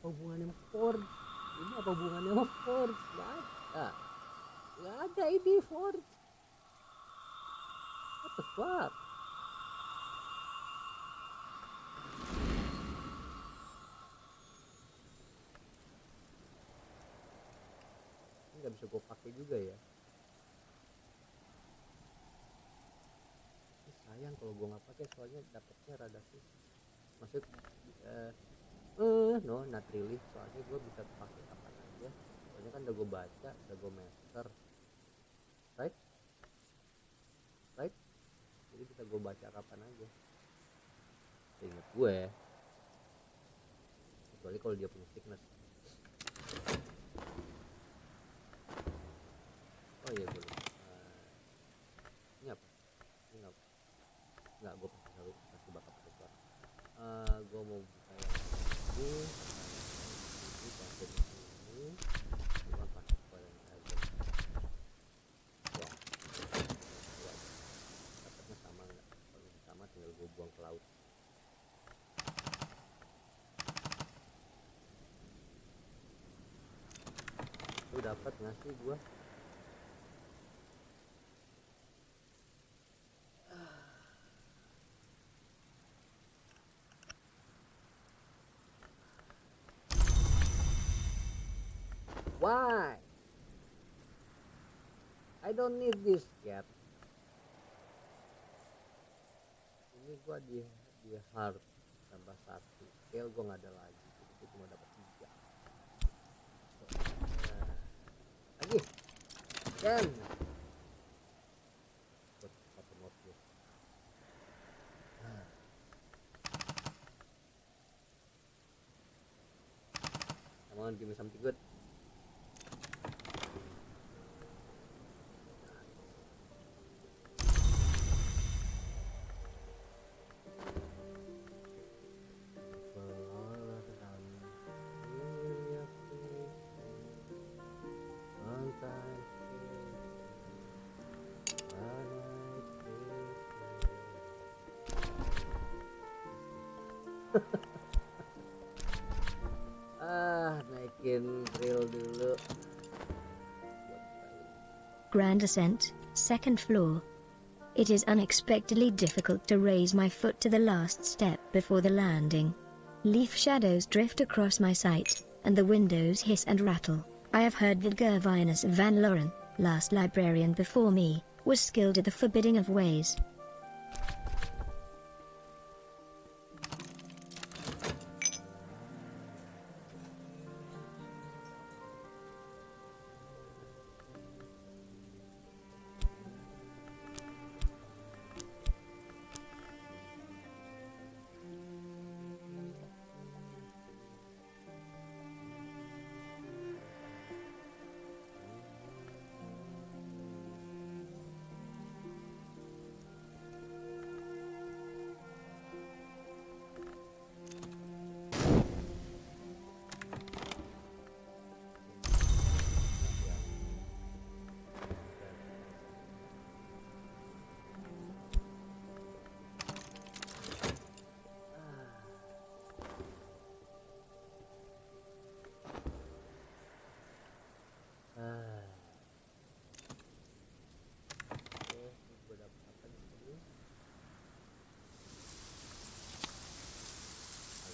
Apa hubungannya sama Ford? Ini apa hubungannya sama Ford? Nggak ada ini Ford. What the fuck? Ini nggak bisa gue pakai juga ya. Ini sayang kalau gue nggak pakai, soalnya dapetnya rada sih. Maksud no, not really. Soalnya gue bisa pakai kapan aja. Soalnya kan udah gue baca, udah gue master, right? Jadi bisa gue baca kapan aja. Ingat gue, kecuali kalau dia punya sickness. Oh iya gue lupa. Ini apa? Ini nggak gue pasti bakal pakai suara. Gue mau buka yang ini pakai ini cuma pakai suara yang aja ya. Dapatnya sama nggak? Kalau sama tinggal gue buang ke laut. Lu dapat nggak sih gue? Why? I don't need this yet. Ini gua di hard tambah 1. Scale gua nggak ada lagi. Jadi gua cuma dapat 3. Lagi. Dan. Satu note. Come on, give me something good. Naikin grill dulu. Grand ascent, second floor. It is unexpectedly difficult to raise my foot to the last step before the landing. Leaf shadows drift across my sight, and the windows hiss and rattle. I have heard that Gervinus van Loren, last librarian before me, was skilled at the forbidding of ways.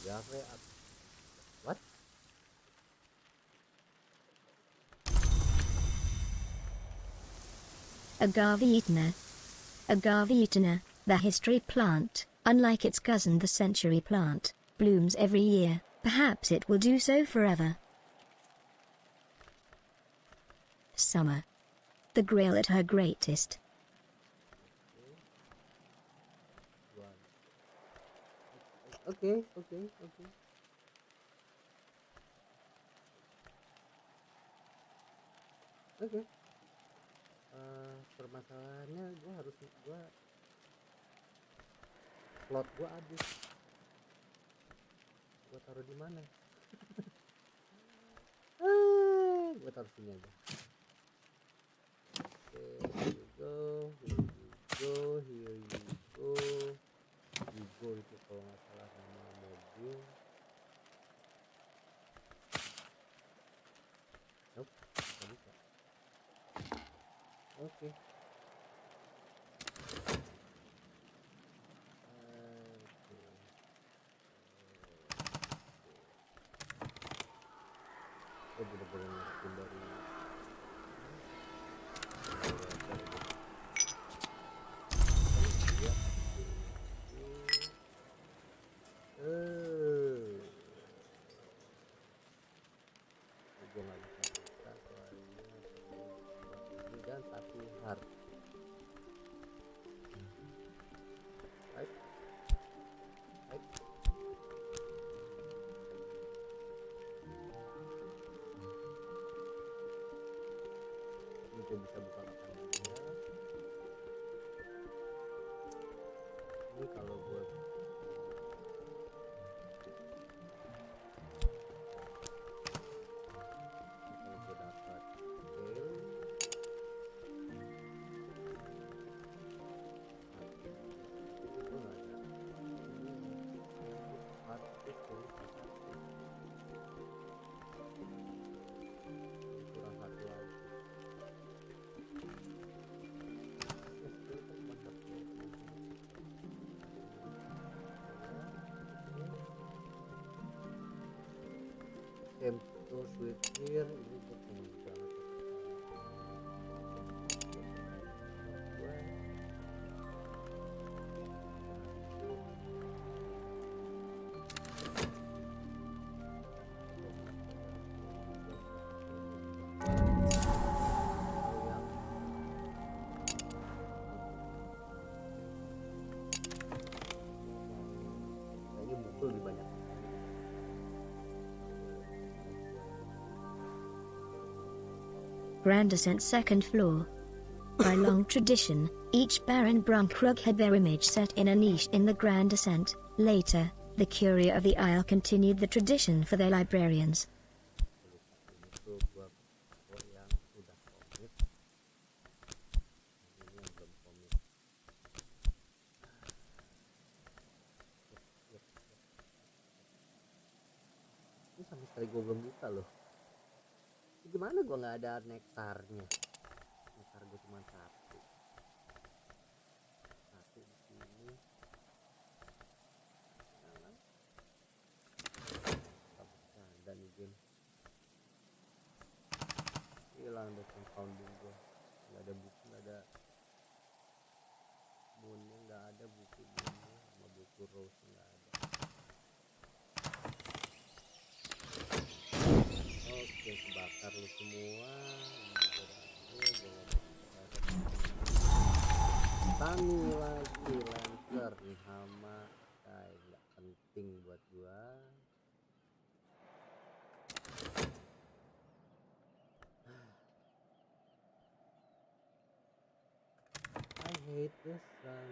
Agave Agaveatina. Agaveatina, the history plant, unlike its cousin the century plant, blooms every year. Perhaps it will do so forever. Summer. The grail at her greatest. Oke. Permasalahannya slot gue habis. Gue taruh di mana? Gue taruh sini aja. Oke, here you go. Yugo itu kalau nggak salah nama mobil. Nope, nggak bisa. Oke. Bener-bener ngertiin dari gue nggak bisa soalnya ini dan satu hard. Right. Itu bisa buka kapan aja. Ini kalau buat dapat fail itu nggak ada artis kurang satu lagi. Tempo sweet here ini bertemu banget. Kayaknya buku lebih banyak. Grand Ascent second floor. By long tradition, each Baron Brunkrug had their image set in a niche in the Grand Ascent. Later, the Curia of the Isle continued the tradition for their librarians. Ini sama sekali gue belum buka loh. Gimana gue nggak ada nektarnya? Nektar gue cuma satu di sini. Ada nih game. Hilang deh compounding gue. Nggak ada buku, nggak ada moonnya, nggak ada buku moonnya sama buku rose nggak ada. Oke, kebakar lu semua. Tani lagi lancer nih hama, kayak nggak penting buat gua. I hate the sun.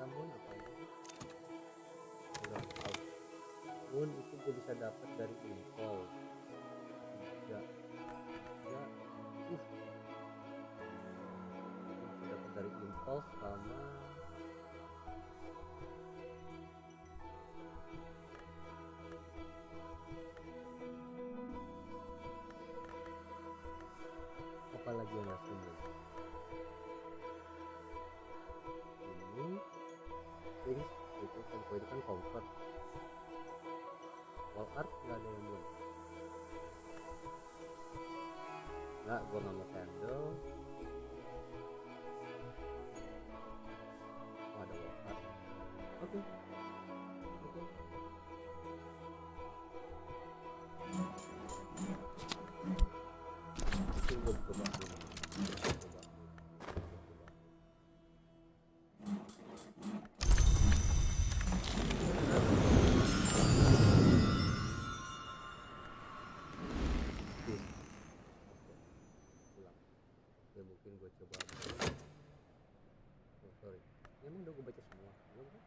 Bangun apa ini? Bangun itu gue bisa dapat dari info. Bisa dapat dari info sama toko itu kan comfort, wall art nggak ada yang belum. Nggak, gue nggak mau candle. Oh, ada wall art. Oke. Mungkin gue coba dulu. Mungkin gue coba. Oh sorry, ini emang udah gue baca semua belum kan?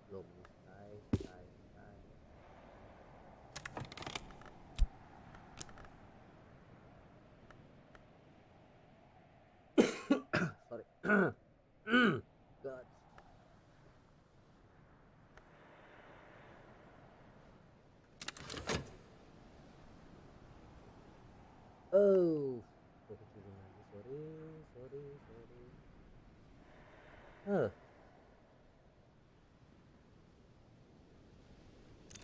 Belum. Sorry. God. Oh, gue kecilin lagi. Sorry.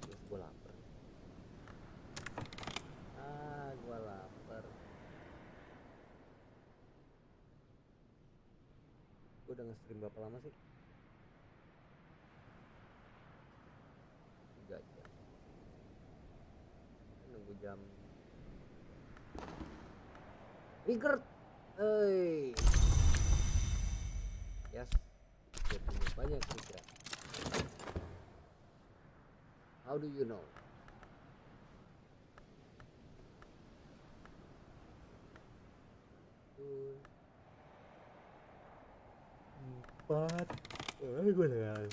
Terus gue lapar. Gue lapar. Gue udah nge-stream berapa lama sih? 3 jam. Nunggu jam. Triggered. Yes. Gue punya banyak trigger. How do you know? Empat. Gue dengan.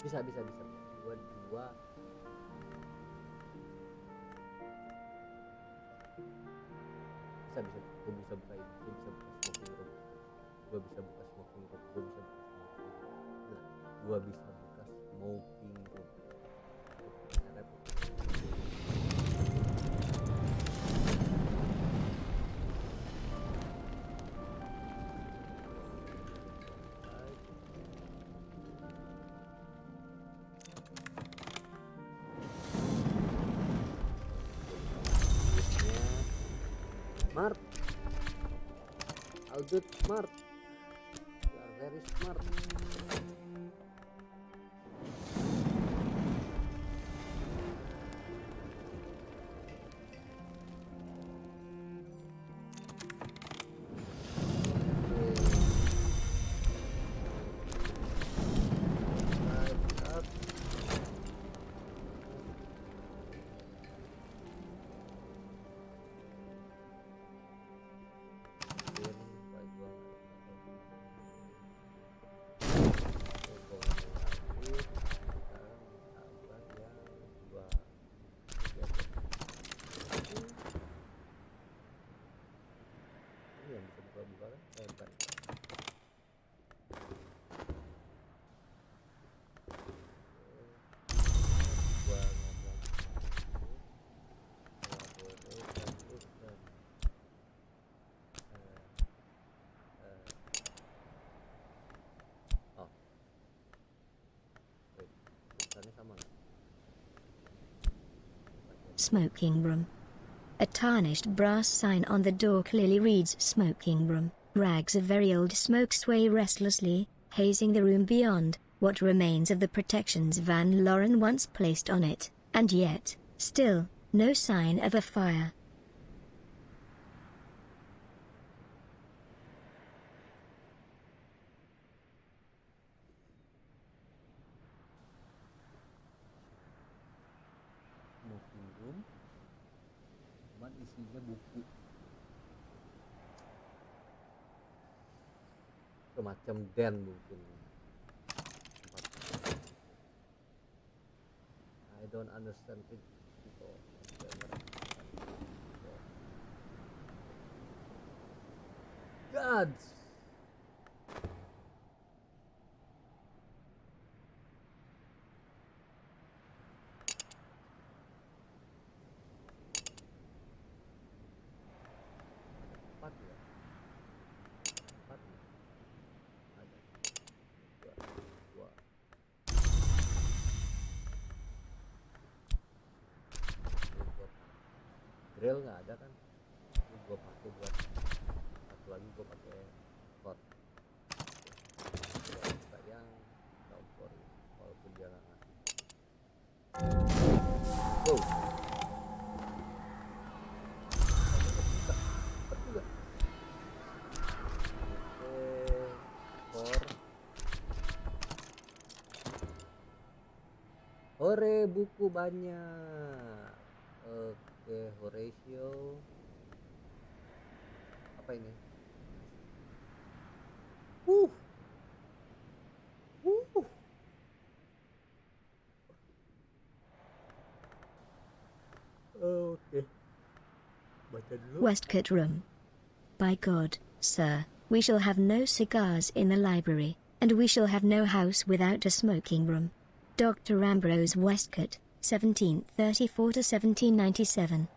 Bisa. Dua. Bisa. Gue bisa buka ini. Gue bisa buka smoking room. Gue bisa buka smoking room. Smart. Aldut smart. You are very smart. Smoking room. A tarnished brass sign on the door clearly reads smoking room. Rags of very old smoke sway restlessly, hazing the room beyond, what remains of the protections Van Loren once placed on it, and yet, still, no sign of a fire. Smoking room. Cuman isinya buku. semacam den mungkin. I don't understand people. Gods. Empat ya. Empat ya. Ada. Dua. Drill nggak ada kan? Ini gue pakai buat satu lagi, gue pakai pot. Sayang kompor walaupun dia nggak ngasih. Go. Hore, buku banyak. Oke, Horatio. Apa ini? Oke. Baca dulu. Westcott Room. By God, sir, we shall have no cigars in the library, and we shall have no house without a smoking room. Dr. Ambrose Westcott, 1734 to 1797.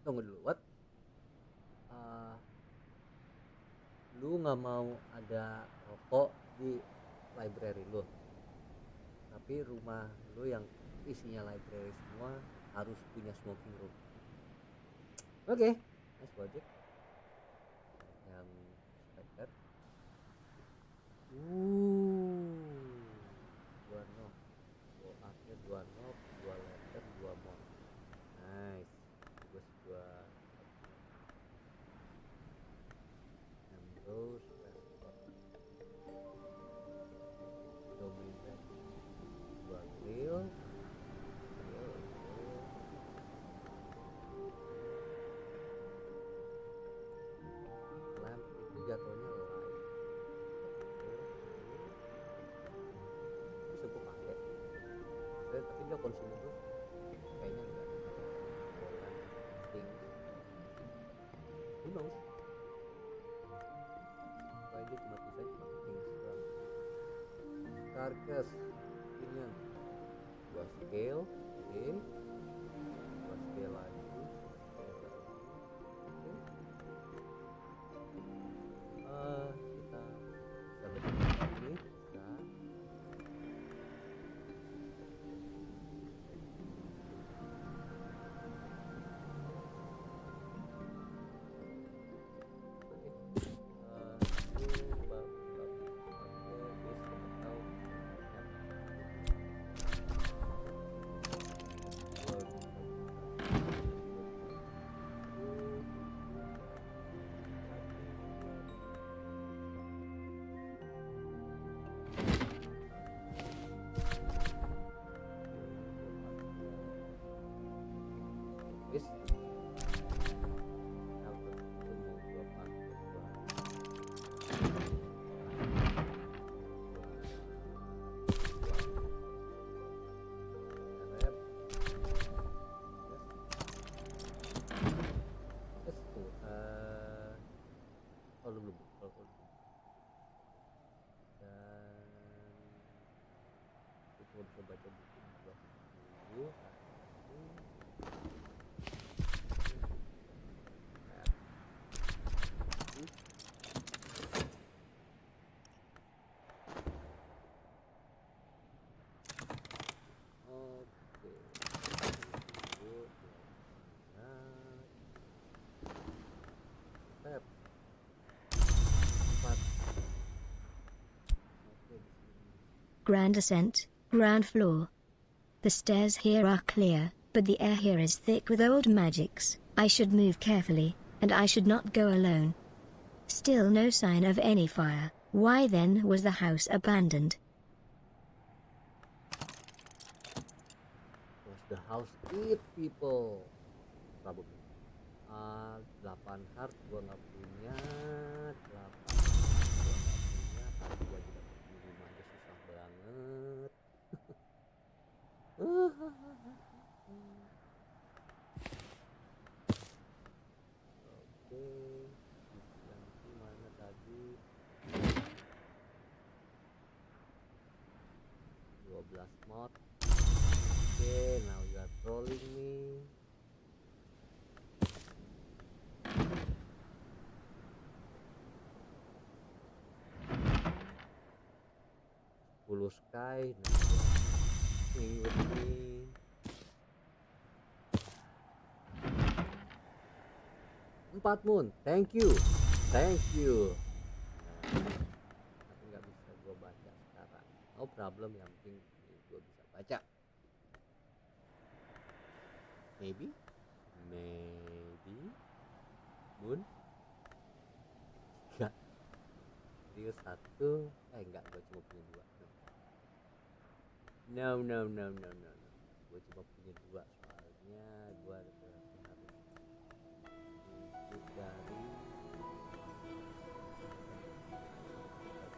Tunggu dulu, what? Lu nggak mau ada rokok di library lu, tapi rumah lu yang isinya library semua harus punya smoking room. Oke, nice logic. Yang expected. Dua knob, dua knob, dua letter, dua mod. Nice. Bagus, dua Ambrose Westcott. Dominant, dua grill. Lamp itu jatuhnya light. Bisa gue pakai. Tapi dia consumable. Kayaknya enggak. Who knows? Wah, dia cuma bisa things doang. Carcass, dingin. Dua scale, oke. Dua scale lagi, dua scale lagi. Oke. Kita bisa lebih ini, bisa. Dan bisa baca buku dulu. Grand ascent, ground floor. The stairs here are clear, but the air here is thick with old magics. I should move carefully, and I should not go alone. Still no sign of any fire. Why then was the house abandoned? the house eat people? Probably. 8 heart gua nggak punya, 8 gua nggak punya, kali gua tidak punya 5 aja susah banget. Oke, yang itu mana tadi? 12 mod. Oke, now you are trolling me. Puluh sky, minggu ini 4 moon, thank you. Nah, tapi nggak bisa gue baca sekarang. No problem, yang penting gue bisa baca. Maybe moon. Enggak. Dia satu, enggak, gue cuma punya 2. No. Gue cuma punya 2 soalnya gue berarti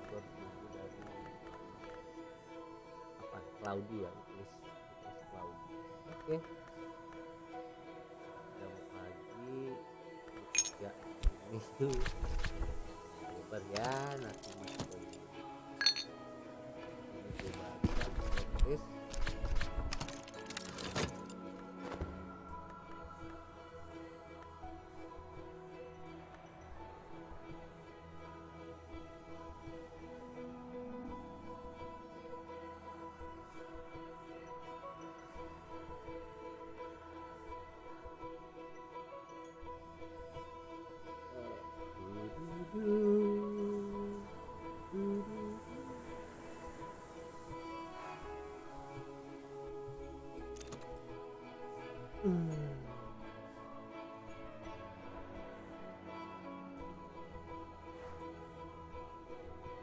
harus nunggu dari apa? Cloudy ya, tulis cloudy. Oke. Jam pagi ya ini lebar ya nanti masuk ini gue baca terus.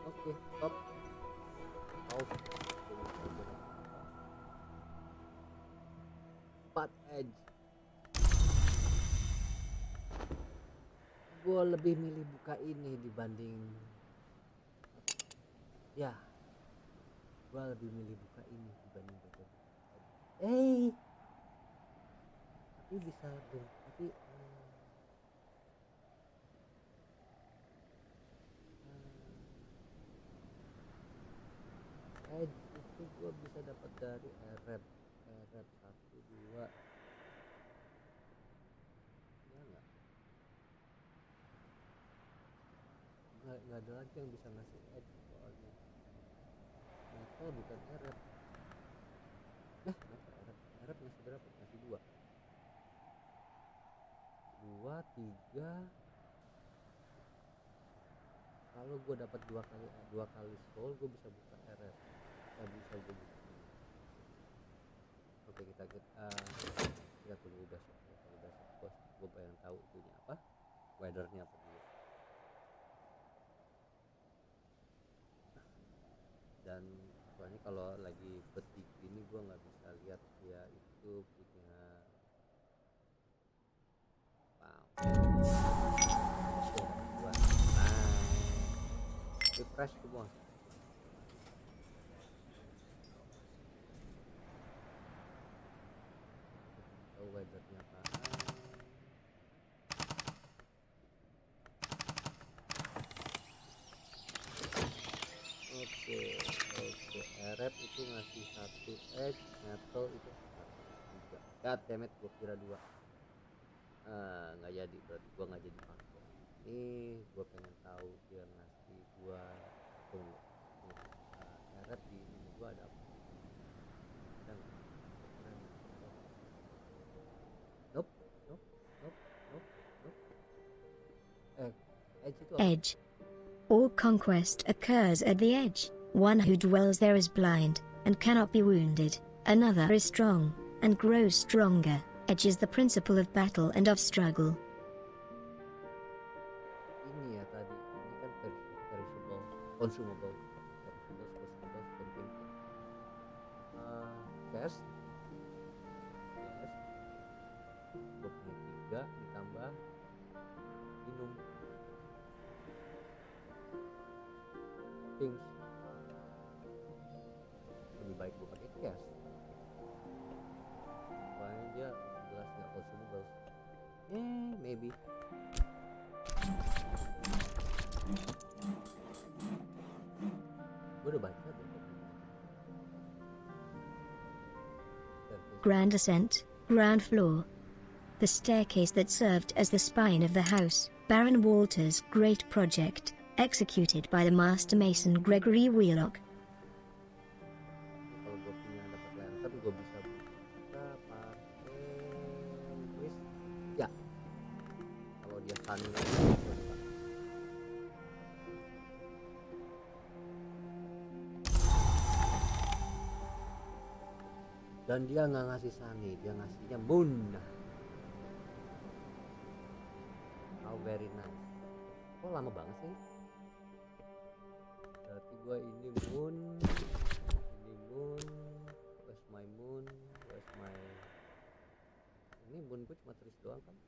Oke, stop. Off. 4 edge. Gue lebih milih buka ini dibanding ya. Gue lebih milih buka ini dibanding baca buku. Tapi bisa dong. Tapi edge itu gue bisa dapat dari Arab 1 2 ya nggak ada lagi yang bisa ngasih edge soalnya metal bukan Arab. Arab ngasih berapa? Ngasih 2 3. Kalau gue dapat 2 kali soul gue bisa buka Arab. Bisa gue buka. Oke, kita tunggu besok. Gue pengen tahu itunya apa, weathernya apa dulu. Dan soalnya kalau lagi petik ini gue nggak bisa lihat dia itu punya refresh semua. Tahu weathernya apa. Oke, Arab itu ngasih 1 edge, metal itu 3. God damn it, gue kira 2. Nggak jadi, berarti gue nggak jadi pakai. Ini gue pengen tahu dia ngasih 2. Tunggu. Arab di ini gue ada apa? Ada nggak? Nope. Edge itu apa? Edge. All conquest occurs at the edge. One who dwells there is blind, and cannot be wounded. Another is strong, and grows stronger. Edge is the principle of battle and of struggle. Ini ya tadi, ini kan perishable, consumable, something. Chest. juga ditambah minum things. Lebih baik gue pakai cash, soalnya dia jelas nggak consumable. Maybe gue udah baca tuh. Grand ascent, ground floor. The staircase that served as the spine of the house, Baron Walter's great project, executed by the master mason Gregory Wheelock. Kalau gue punya dapat lantern, gue bisa buka pakai twist. Ya, kalau dia sunny lagi, gue buka. Dan dia nggak ngasih sunny, dia ngasihnya moon. How very nice. Kok lama banget sih? Berarti gue ini moon. Where's my moon? Ini moon gue cuma tulis doang kan?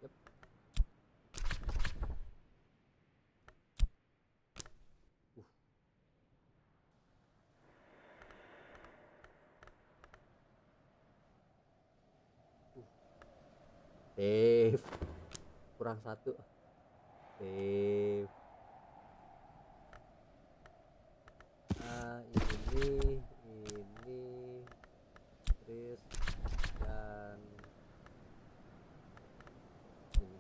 Yep. Save. Kurang satu. Save. Ini Chris dan ini.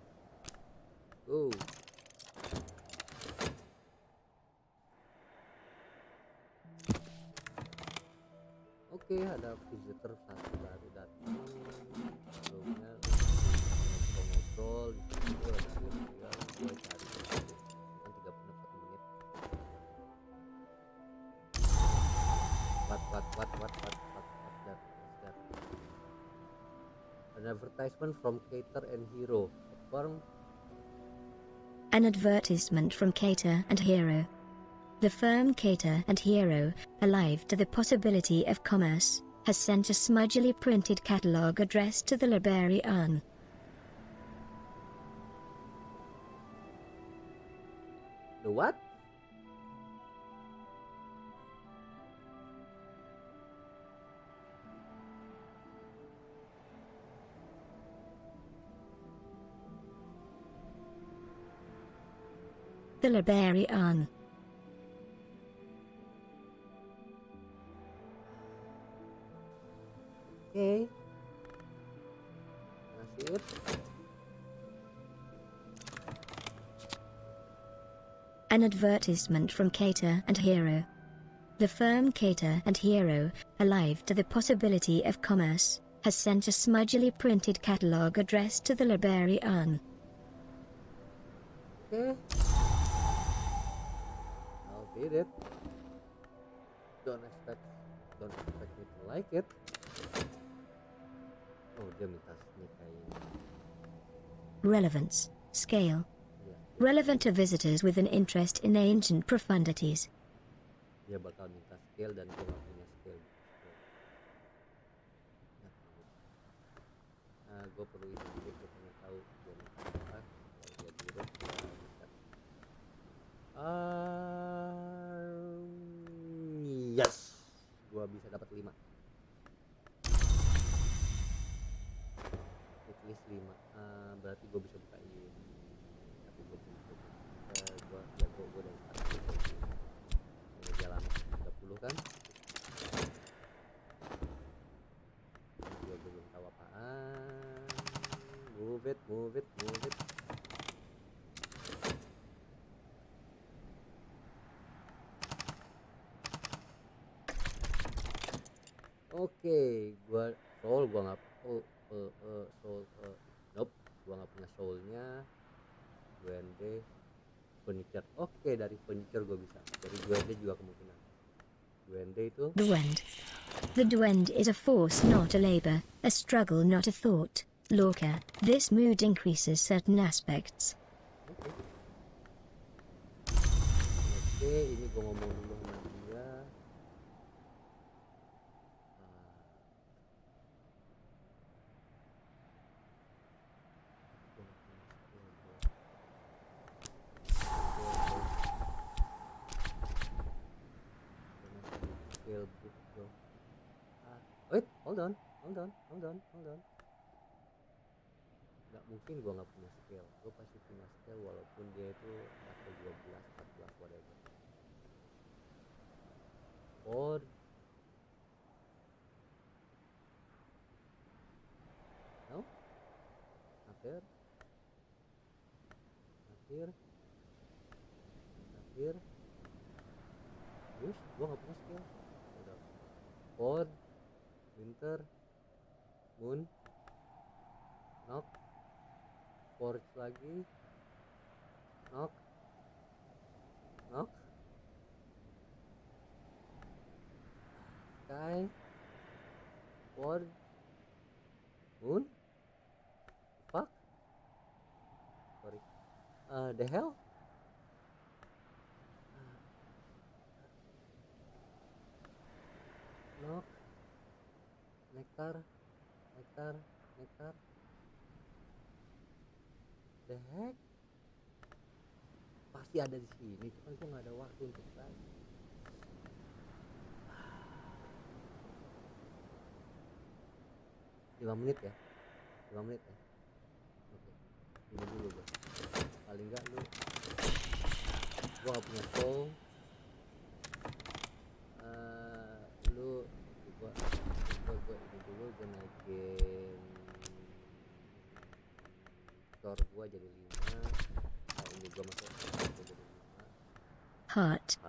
Oke, ada visitor satu baru datang. Sebelumnya ngobrol di situ ada dia gue cari kan 31 menit. What that. An advertisement from Cater and Hero, a firm. An advertisement from Cater and Hero. The firm Cater and Hero, alive to the possibility of commerce, has sent a smudgily printed catalogue addressed to the librarian. The what? The librarian. Okay. That's it. An advertisement from Cater and Hero. The firm Cater and Hero, alive to the possibility of commerce, has sent a smudgily printed catalogue addressed to the librarian. Okay. I'll read it. Don't expect me to like it. Oh, dia minta nikahin. Relevance, scale. Relevant to visitors with an interest in ancient profundities. Dia bakal minta scale dan gue gak punya scale. Gue perlu ini, gue pengen tahu dia minta apa. Kalau dia direct, dia bisa. Yes, gue bisa dapat 5. List 5. Berarti gue bisa buka ini. Tapi gue belum gue dari start ini jalan 30 kan. Gue belum tahu apaan. Move it. Oke, gue nggak nope, gua nggak punya soulnya. Duende, furniture. Oke, dari furniture gua bisa. Dari duende juga kemungkinan. Duende itu Duende. The duende is a force, not a labor, a struggle, not a thought. Lorca. This mood increases certain aspects. Oke, ini gua ngomong dulu sama dia. go. Wait, hold on. Nggak mungkin gue nggak punya skill. Gue pasti punya skill walaupun dia itu level 12, 14, whatever. Or no, not here. Yes, gue nggak punya skill. Udah. Or winter, moon, knock, forge lagi, knock, sky, forge, moon, fuck, sorry, the hell, knock, nectar, the heck, pasti ada di sini, cuman gue nggak ada waktu untuk belajar. 5 menit ya. Oke, ini dulu gue. Paling enggak gue gak punya soul. Gue ini dulu, gue naikin skor gue jadi 5. Ini gue masuk jadi 5. Heart.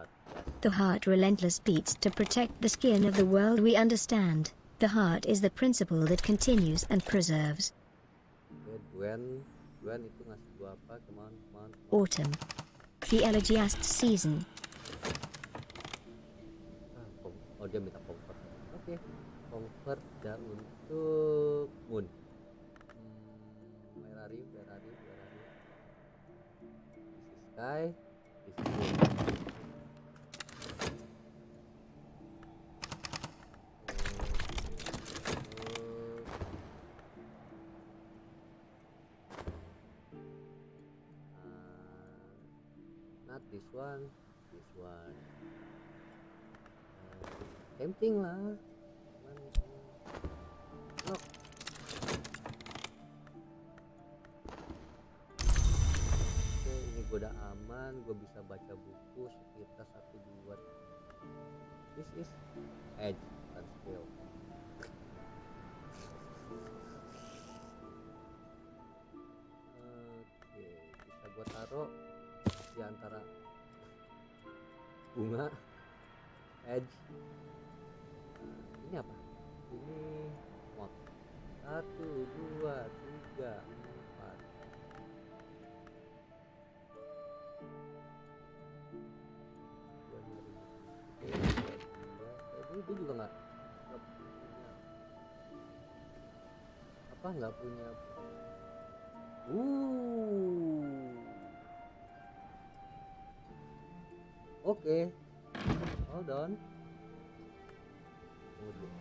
The heart relentless beats to protect the skin of the world we understand. The heart is the principle that continues and preserves. Gwen itu ngasih gua apa? Come on. Autumn. The elegiast season. Dia minta comfort. Oke. Comfort dan untuk moon. Where are you? This is sky. This is moon. Not this one. Same thing lah. Look. Oke, ini gue udah aman. Gue bisa baca buku sekitar 1-2. This is edge dan skill. Oke, bisa gue taruh di antara bunga, edge. Ini apa? Ini mod. 1, 2, 3, 4. Ini juga nggak punya. Oke. Hold on.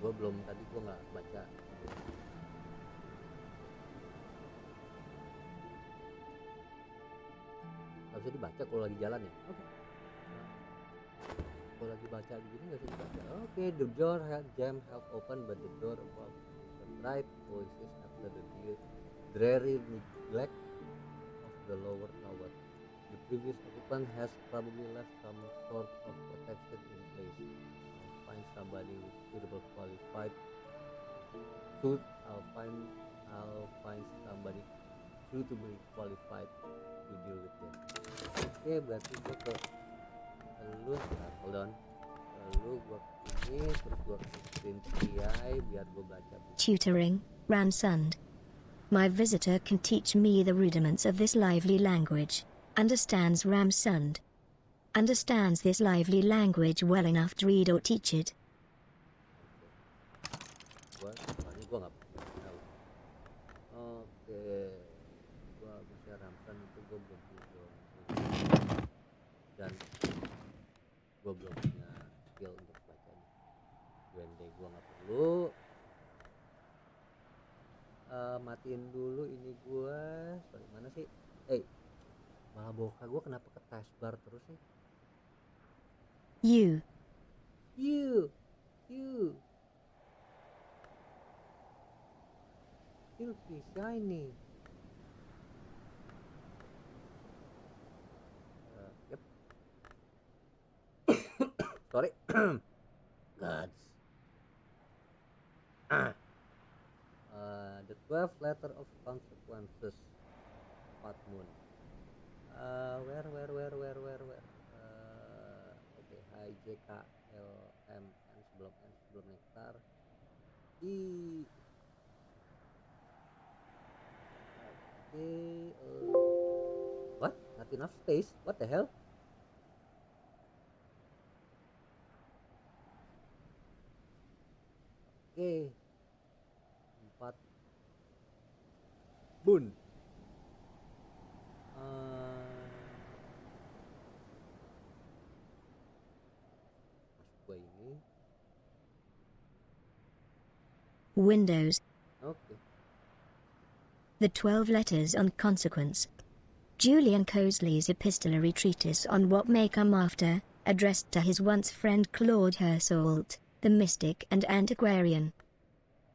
Gue belum, tadi gue nggak baca. Nggak bisa dibaca kalau lagi jalan ya. Oke. Kalau lagi baca begini nggak bisa dibaca. Oke, the door jam half open but the door above bright voices after the dreary neglect of the lower tower. The previous occupant has probably left some sort of protection in place. I'll find somebody with suitable qualified. I'll find somebody suitably qualified to deal with them. Oke, berarti gue ke lu, hold on. Lalu gue ini terus gue screen CI biar gue baca buku. Tutoring, Ramsund. My visitor can teach me the rudiments of this lively language. Understands Ramsund. Understands this lively language well enough to read or teach it. Gue nggak tahu. Oke, gue masih Ramsund itu gue belum dan gue belum punya skill untuk bacanya. Wende gue nggak perlu. Matiin dulu ini gue. Sorry, mana sih? Malah boka gue kenapa ke taskbar terus sih? You. you. Silky, shiny. Yep. Sorry. Gods. The 12 letter of consequences. Part moon. Where? Okay, H J K L M N sebelum nektar. What? Not enough space? What the hell? Oke. 4 bun. Masuk gua ini. Windows. Oke. The 12 letters on consequence. Julian Cosley's epistolary treatise on what may come after, addressed to his once friend Claude Hersault, the mystic and antiquarian.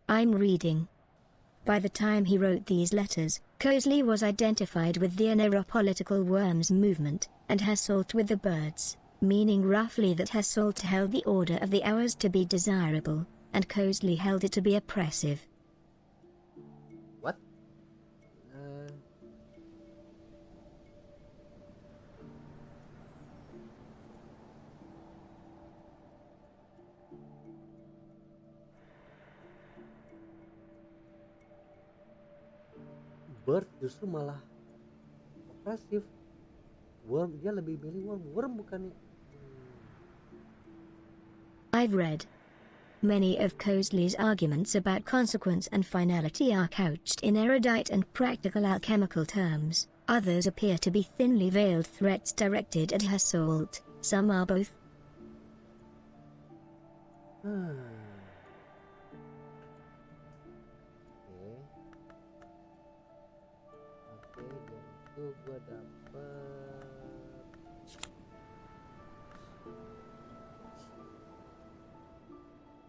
I'm reading. By the time he wrote these letters, Cosley was identified with the anarcho-political worms movement, and Hersault with the birds, meaning roughly that Hersault held the order of the hours to be desirable, and Cosley held it to be oppressive. What? Bird justru malah opresif. Worm, dia lebih milih worm bukannya. I've read. Many of Cosley's arguments about consequence and finality are couched in erudite and practical alchemical terms. Others appear to be thinly veiled threats directed at Hersault. Some are both. Oke, dan itu gue dapet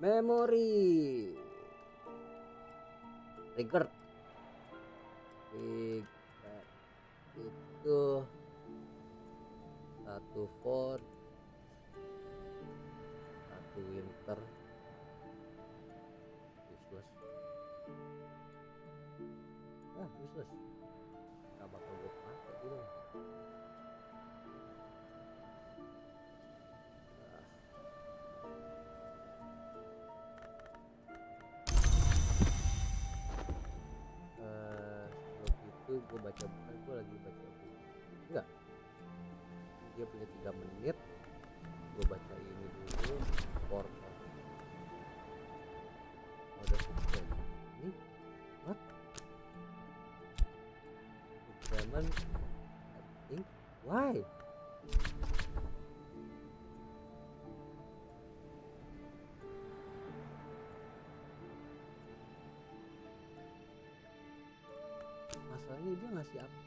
memori trigger itu 1 Ford, 1 winter, useless. Useless, gak bakal gue pakai gitu. Gue baca bukan, gue lagi baca buku. Enggak, dia punya 3 menit, gue baca ini dulu. Portal udah selesai. Ini what? Examine, I think. Why? Masalahnya dia ngasih apa?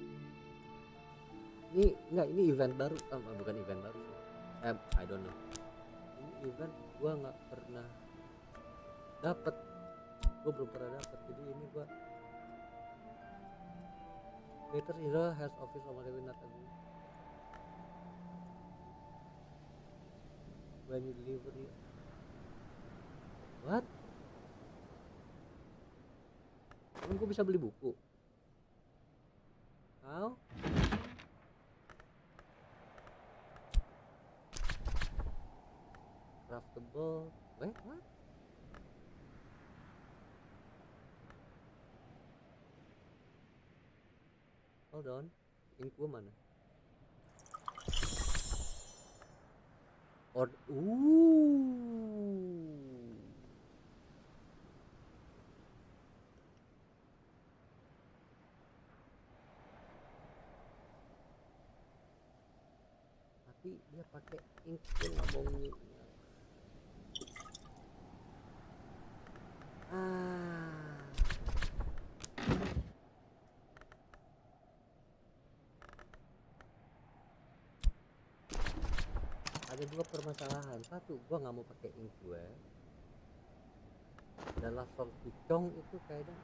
Ini event baru, bukan event baru sih. I don't know. Ini event gua nggak pernah dapet, gua belum pernah dapet. Jadi ini gua later hero has office on the not agree when you delivery. What? Emang gua bisa beli buku? How? Craftable. Wait, what? Hold on. Ink gua mana? Tapi dia pakai ink, dia nggak mau nyiapnya. Ada 2 permasalahan. 1, gua nggak mau pakai ink gue. Dan lapsang sucong itu kayaknya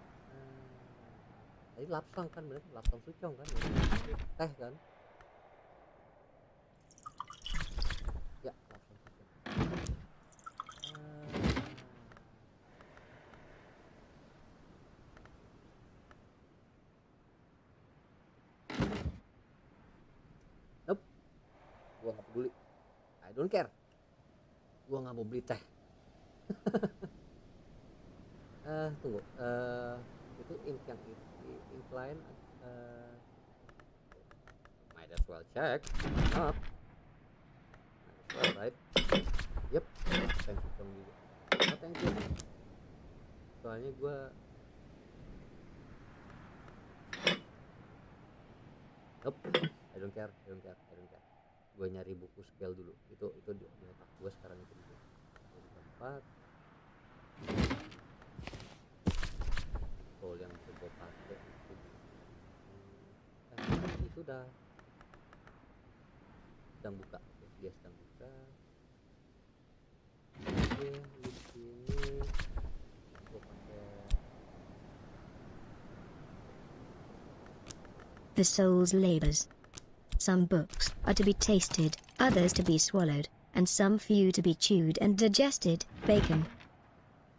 tadi lapsang kan, berarti lapsang sucong kan ya, itu teh kan ya, lapsang sucong. Nope, gua nggak peduli, I don't care, gua nggak mau beli teh. Tunggu, itu ink yang ink lain, might as well check. Not, might as well, right? Yep, thank you juga. Oh, thank you. Soalnya gue nope, I don't care. Gue nyari buku scale dulu. Itu di otak gue sekarang itu dulu. Yang keempat, tool yang bisa gue pakai itu itu udah sedang buka. Oke, dia sedang buka. Oke, di sini gue pakai The soul's labors. Some books are to be tasted, others to be swallowed, and some few to be chewed and digested. Bacon.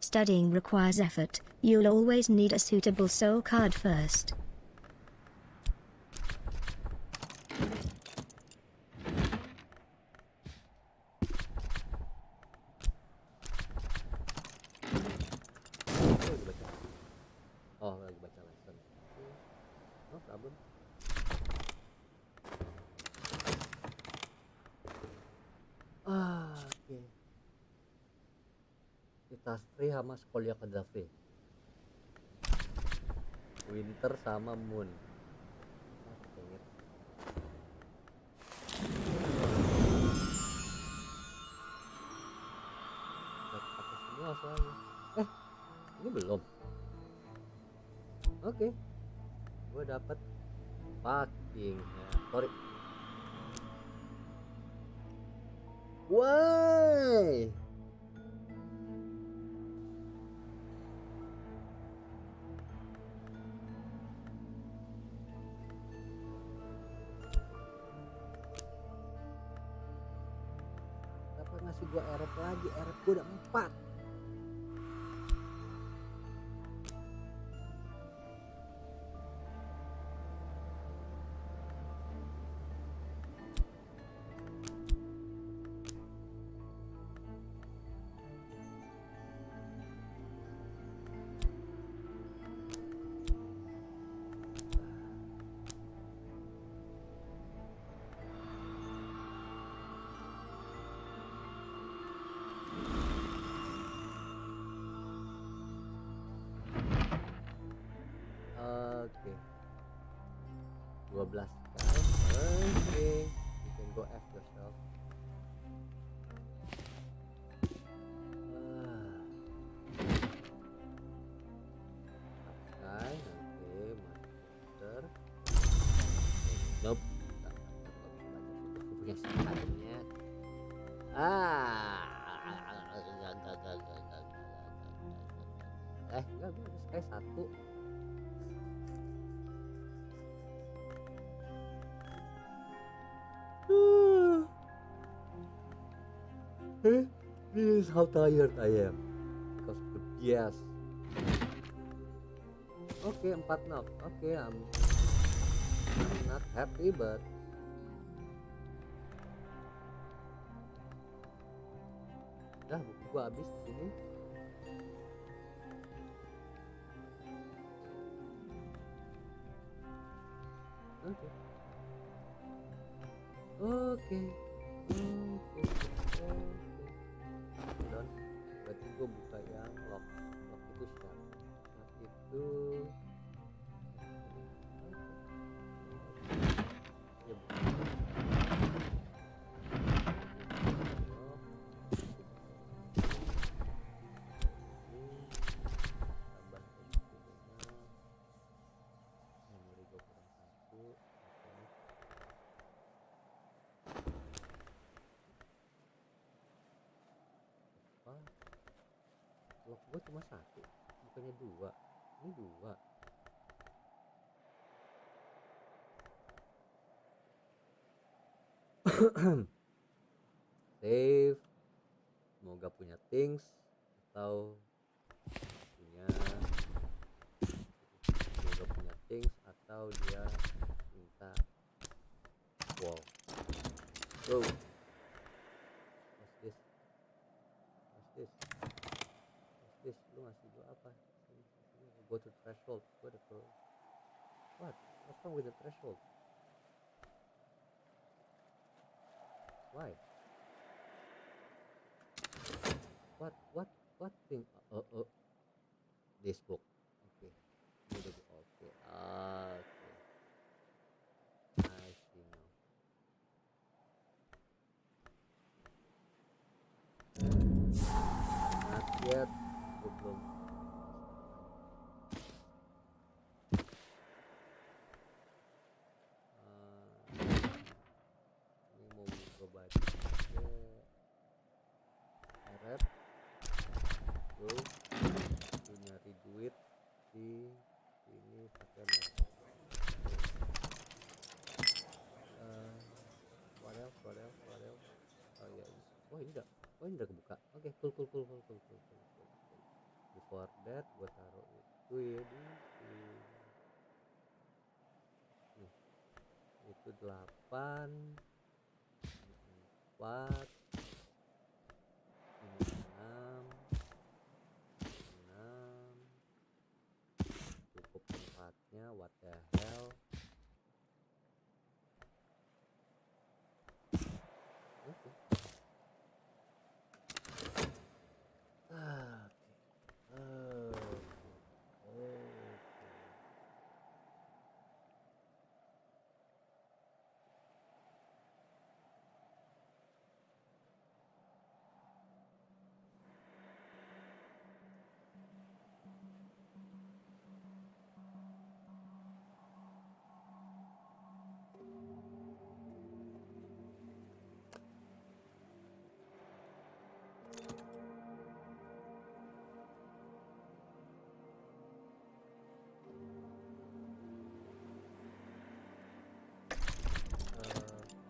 Studying requires effort. You'll always need a suitable soul card first. lagi baca lesson. No problem. Oke. Kita free sama sekolah Kadafi. Winter sama Moon. Pakai semua soalnya. Ini belum. Oke. Gue dapat fucking sorry. Why? Kenapa ngasih gua error lagi? Error gua udah 4. Oke. 12 kan. Oke. You can go F yourself. Oke, master. Nope. Punya sekarangnya. Enggak, gue kayak 1. This is how tired I am because of the BS. Okay, 4 knock. Okay, I'm not happy, but buku gua habis di sini. Oke. Dan berarti gue buka yang lock itu share. Itu ya memori gue kurang 1. Lock gue cuma satu, bukannya dua. Ini dua. Save. Semoga punya things atau punya, semoga punya things atau dia minta wall. Go. What's this? What's this? What's this? Lu ngasih gua apa? Go to threshold. Gua ada pro. What? What's wrong with the threshold? Why? What thing? This book. Okay. Ini udah okay. Okay. I see now. Not yet. Belum. Ini mau gue baca. Harap lu nyari duit di ini pakai map. What else? Oh ya, oh ini udah kebuka. Oke, cool. Before that gue taruh itu ya di nih, itu 8 4 ini 6 cukup tempatnya. What the hell? Oke.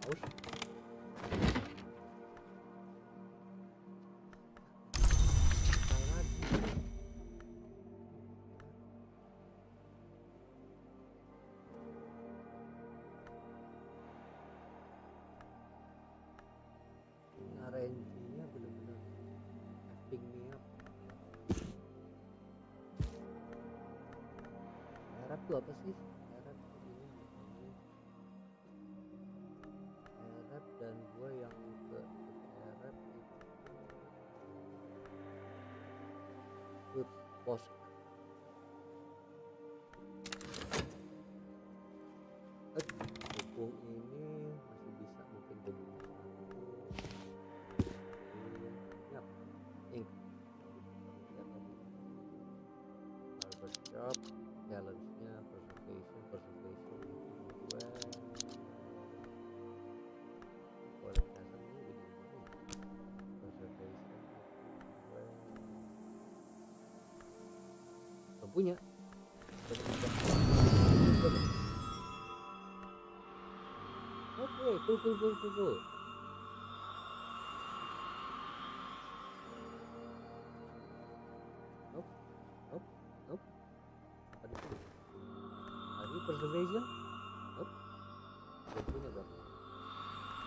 Haus. RNG-nya bener-bener effing me up. Harap tuh apa sih? Harap ini harap, dan gue yang ke harap itu post. Buku ini masih bisa mungkin gue buka. Yap, ink. Barbershop, challenge-nya preservation itu gue boleh kasat ini jadi preservation gue belum punya. Oke, cool. Nope. Apa di sini? Lagi preservation? Nope. Belum punya dong.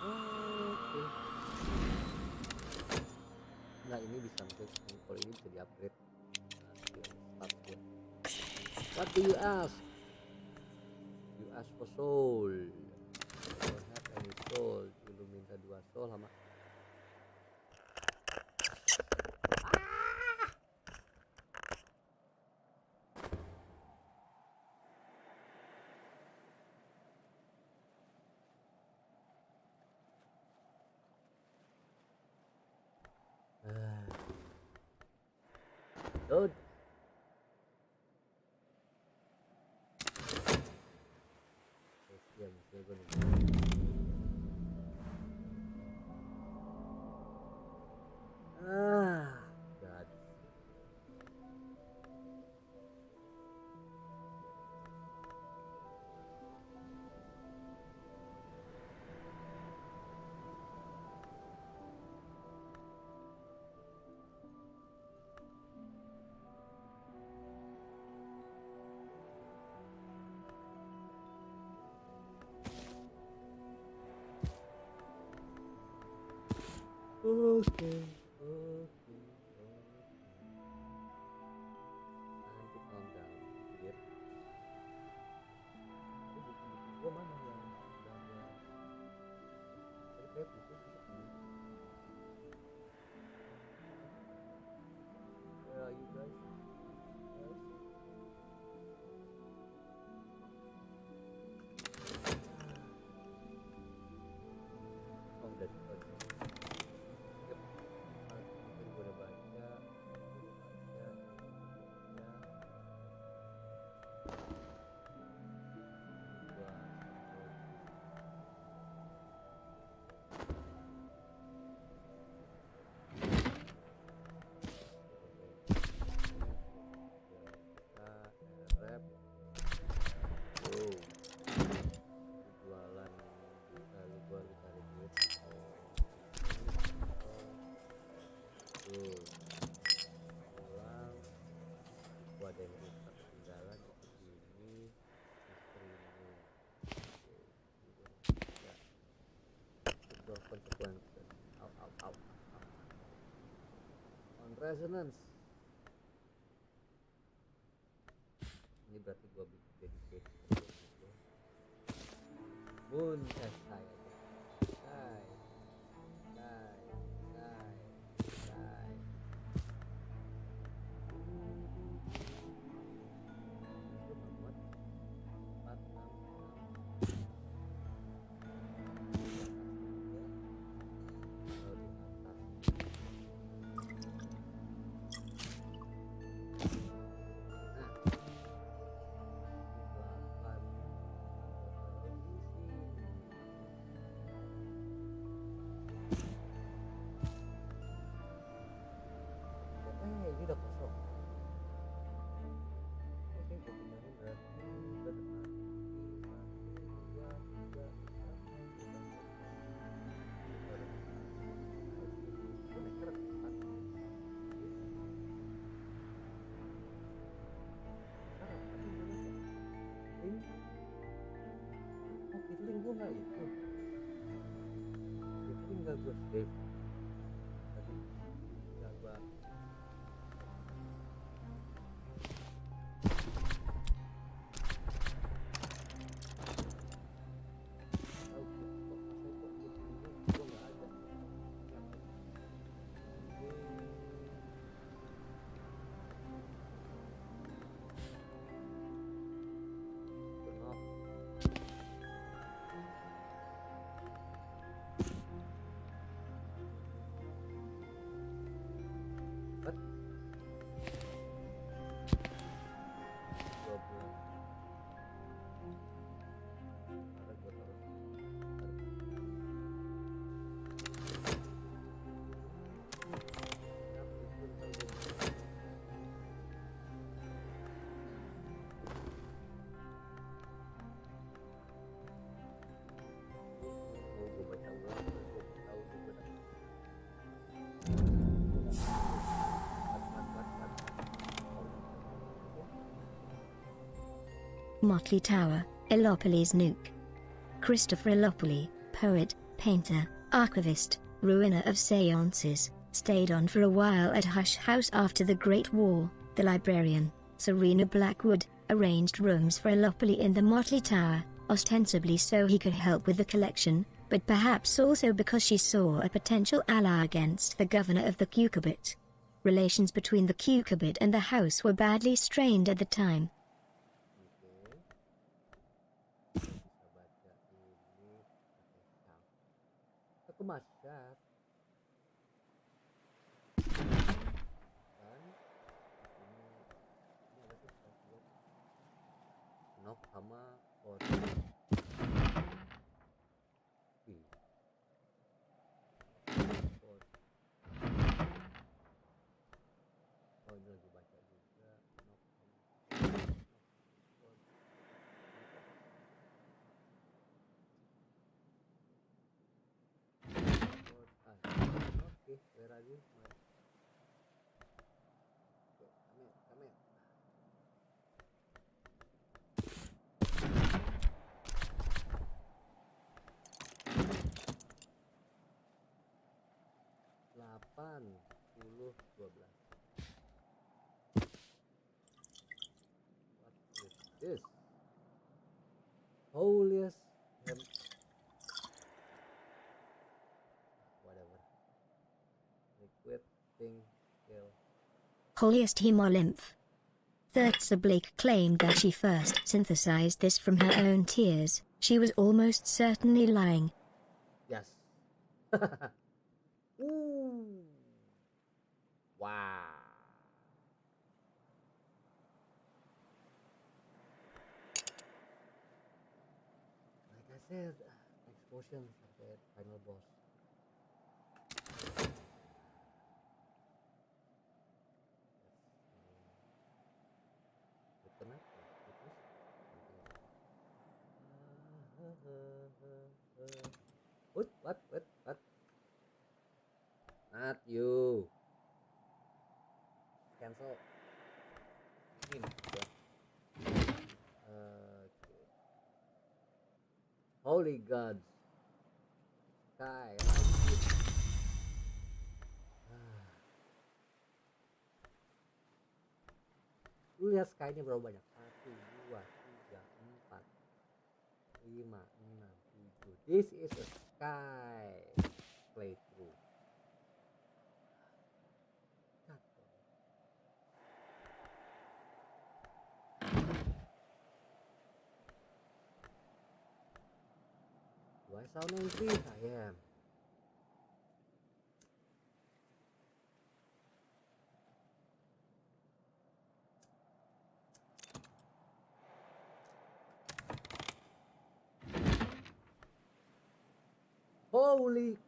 Oke. Nah ini bisa mungkin kalau ini bisa di-upgrade. Nah, start. What do you ask? You ask for soul. You don't have any soul. Lu minta 2 soul sama. Dude. Ya, mesti gue nih. God. Oke. Nanti countdown, gitu. Tapi buku-buku gua mana yang udah ada? Tapi kayak buku ini. Where are you guys? Oh, udah. Yep. Mungkin gue udah baca. Ya. Gua rap. Jualan bisa lu cari duit. Pulang. Gua ada yang rusak ketinggalan di sini. Istrimu. Ya. Sebuah konsekuensi. Au. On resonance. Ini berarti gua bikin dedicate gitu. Moon saya aja. Sai. Itu membuat 466. Kalau di atas. Ini udah kosong. Oke, gue pindahin berarti berarti 1, 2, 3, 4. Link gue nggak itu. Link nggak gue save. Tadi nggak gue. Motley Tower, Ellopolis Nuke. Christopher Ellopoli, poet, painter, archivist, ruiner of seances, stayed on for a while at Hush House after the Great War. The librarian, Serena Blackwood, arranged rooms for Ellopoli in the Motley Tower, ostensibly so he could help with the collection, but perhaps also because she saw a potential ally against the governor of the Cucurbit. Relations between the Cucurbit and the house were badly strained at the time. Aku masak kan ini ada tuh nok sama pot. Oh ini lagi baca juga nok sama pot. Okay, where are you? Okay, come here. 8, 10, 12. What is this? Holiest whatever. Liquid thing kill. Holiest hemolymph. Thirtsa Blake claimed that she first synthesized this from her own tears. She was almost certainly lying. Yes. Ooh. Wow. Like I said, explosion sampai final boss. What? Not you. Cancel. Ini maksud gua. Okay. Holy gods. Sky, like it. Lu lihat sky-nya berapa banyak? 1, 2, 3, 4, 5, 6, 7. This is a sky playthrough. Do I sound angry? I am. Holy.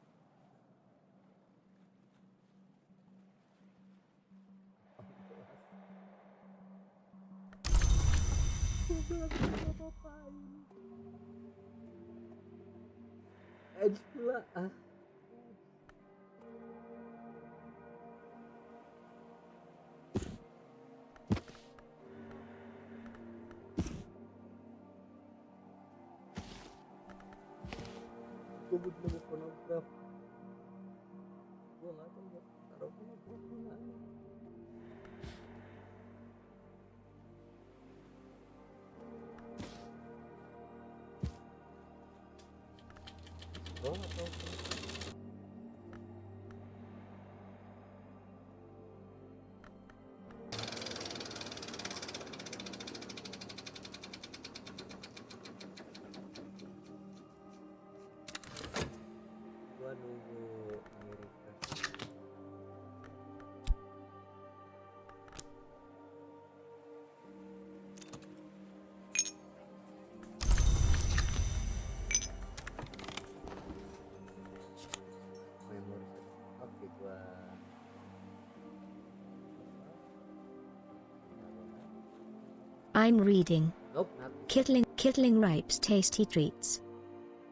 Edge pula. Gue butuh nemu fonograf. Gue nggak tahu mau taruh fonograf di mana. Gue nggak tahu. Gue nunggu Amerika. Memori. Oke, gue I'm reading. nope, not Kittling Ripe's Tasty Treats.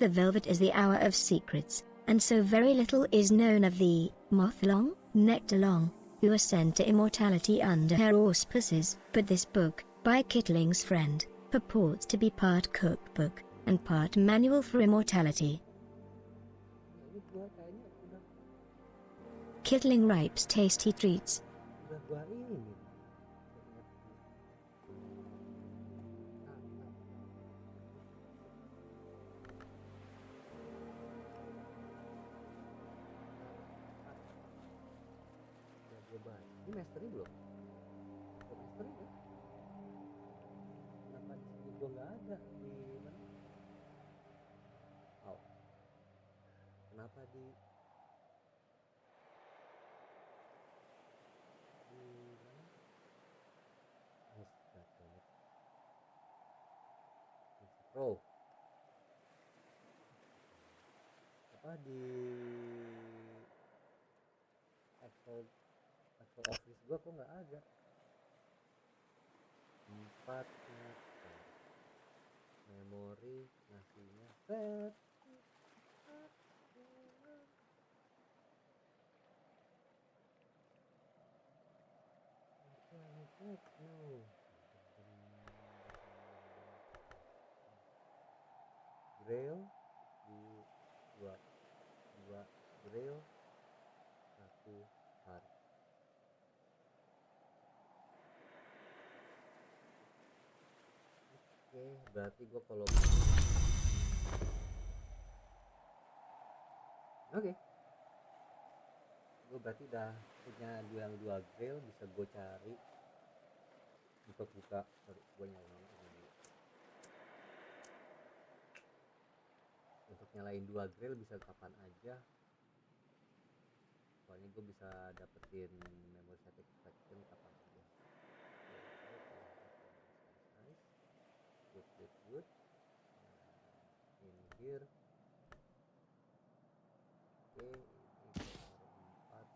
The velvet is the hour of secrets, and so very little is known of the Mothlong, Nectarlong, who ascend to immortality under her auspices. But this book, by Kittling's friend, purports to be part cookbook and part manual for immortality. ini gue kayaknya udah Kittling Ripe's Tasty Treats. gue ini. Ini mastery belum? Oh, mastery kan? Kenapa di sini gue nggak ada di mana? Oh, kenapa di mana? Pro. Apa di Excel Office gua kok nggak ada. 4 memori ngasihnya set. Grail di dua grail, 1 berarti gue kalau oke, gue berarti udah punya dua grail, bisa gue cari buka gue nyalain ini. Untuk nyalain dua grail bisa kapan aja, soalnya gue bisa dapetin memory satisfaction kapan aja. Good. In here, oke, ini taruh 4.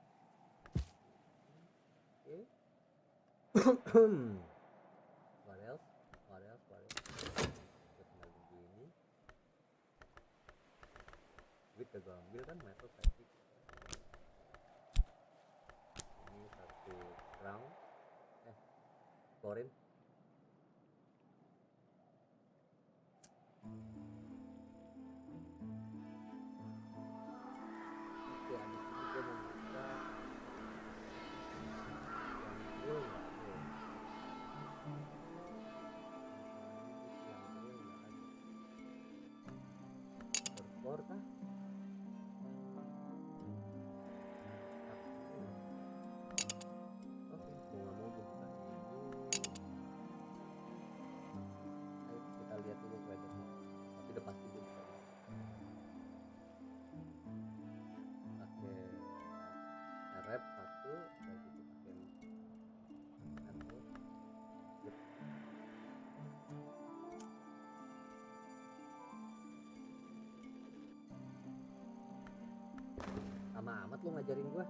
Oke. What else? Gue tinggal begini. Duit gue ambil kan, metal plastik. Ini satu crown, florin. Oke, abis ini gue mau buka yang real nggak ada. Berkor kah? Oke, mau nggak mau gue buka ini. Ayo kita lihat dulu weathernya. Tapi udah pasti gue buka. Pakai rep satu, dan gitu pakai satu. Sama amat lu ngajarin gua.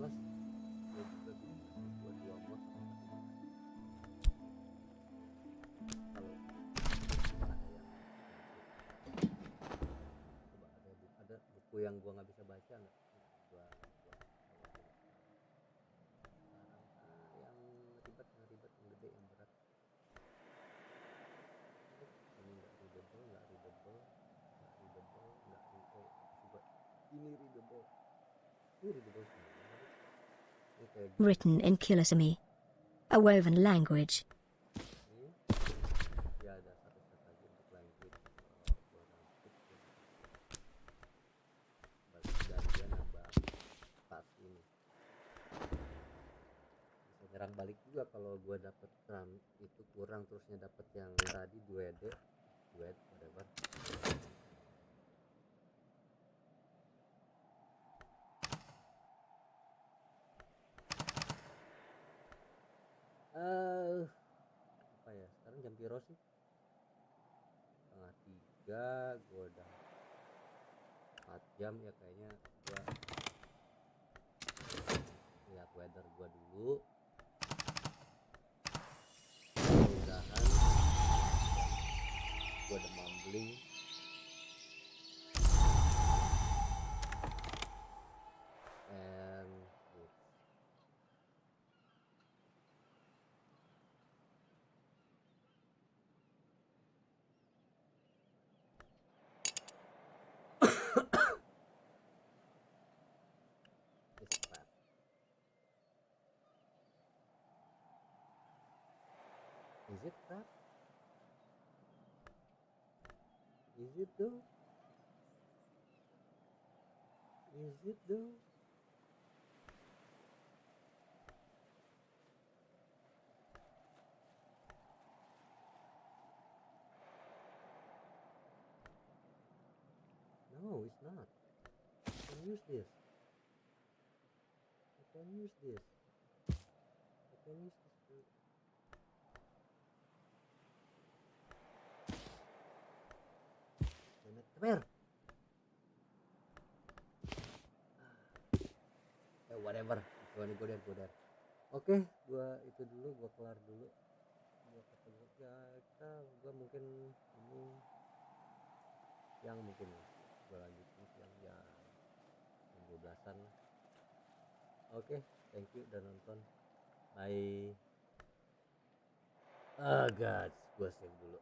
Plus gue juga bisa buat dua mod kalau ada buku yang gua nggak bisa baca nggak, gua yang ribet yang gede yang berat. Ini nggak readable ini readable semua. Written in Kilasami, a woven language. Ya ada satu set lagi untuk language. Dan dia nambah tas ini. Bisa nyerang balik juga kalau gue dapet RAM itu kurang, terusnya dapet yang tadi duet whatever. Apa ya, sekarang jam piro sih? 2:30. Gue udah 4 jam ya kayaknya. Gue lihat weather gue dulu, mudah-mudahan gue udah mumbling. And good. Is it crap? Is it though? No, it's not. I can use this. Come here. Whatever. Go there. Oke, gua itu dulu, gua kelar dulu. Gua ketemu ya, gua mungkin ini yang mungkin gua lanjutin yang 12-an. Oke, thank you udah nonton. Bye. God. Gue save dulu.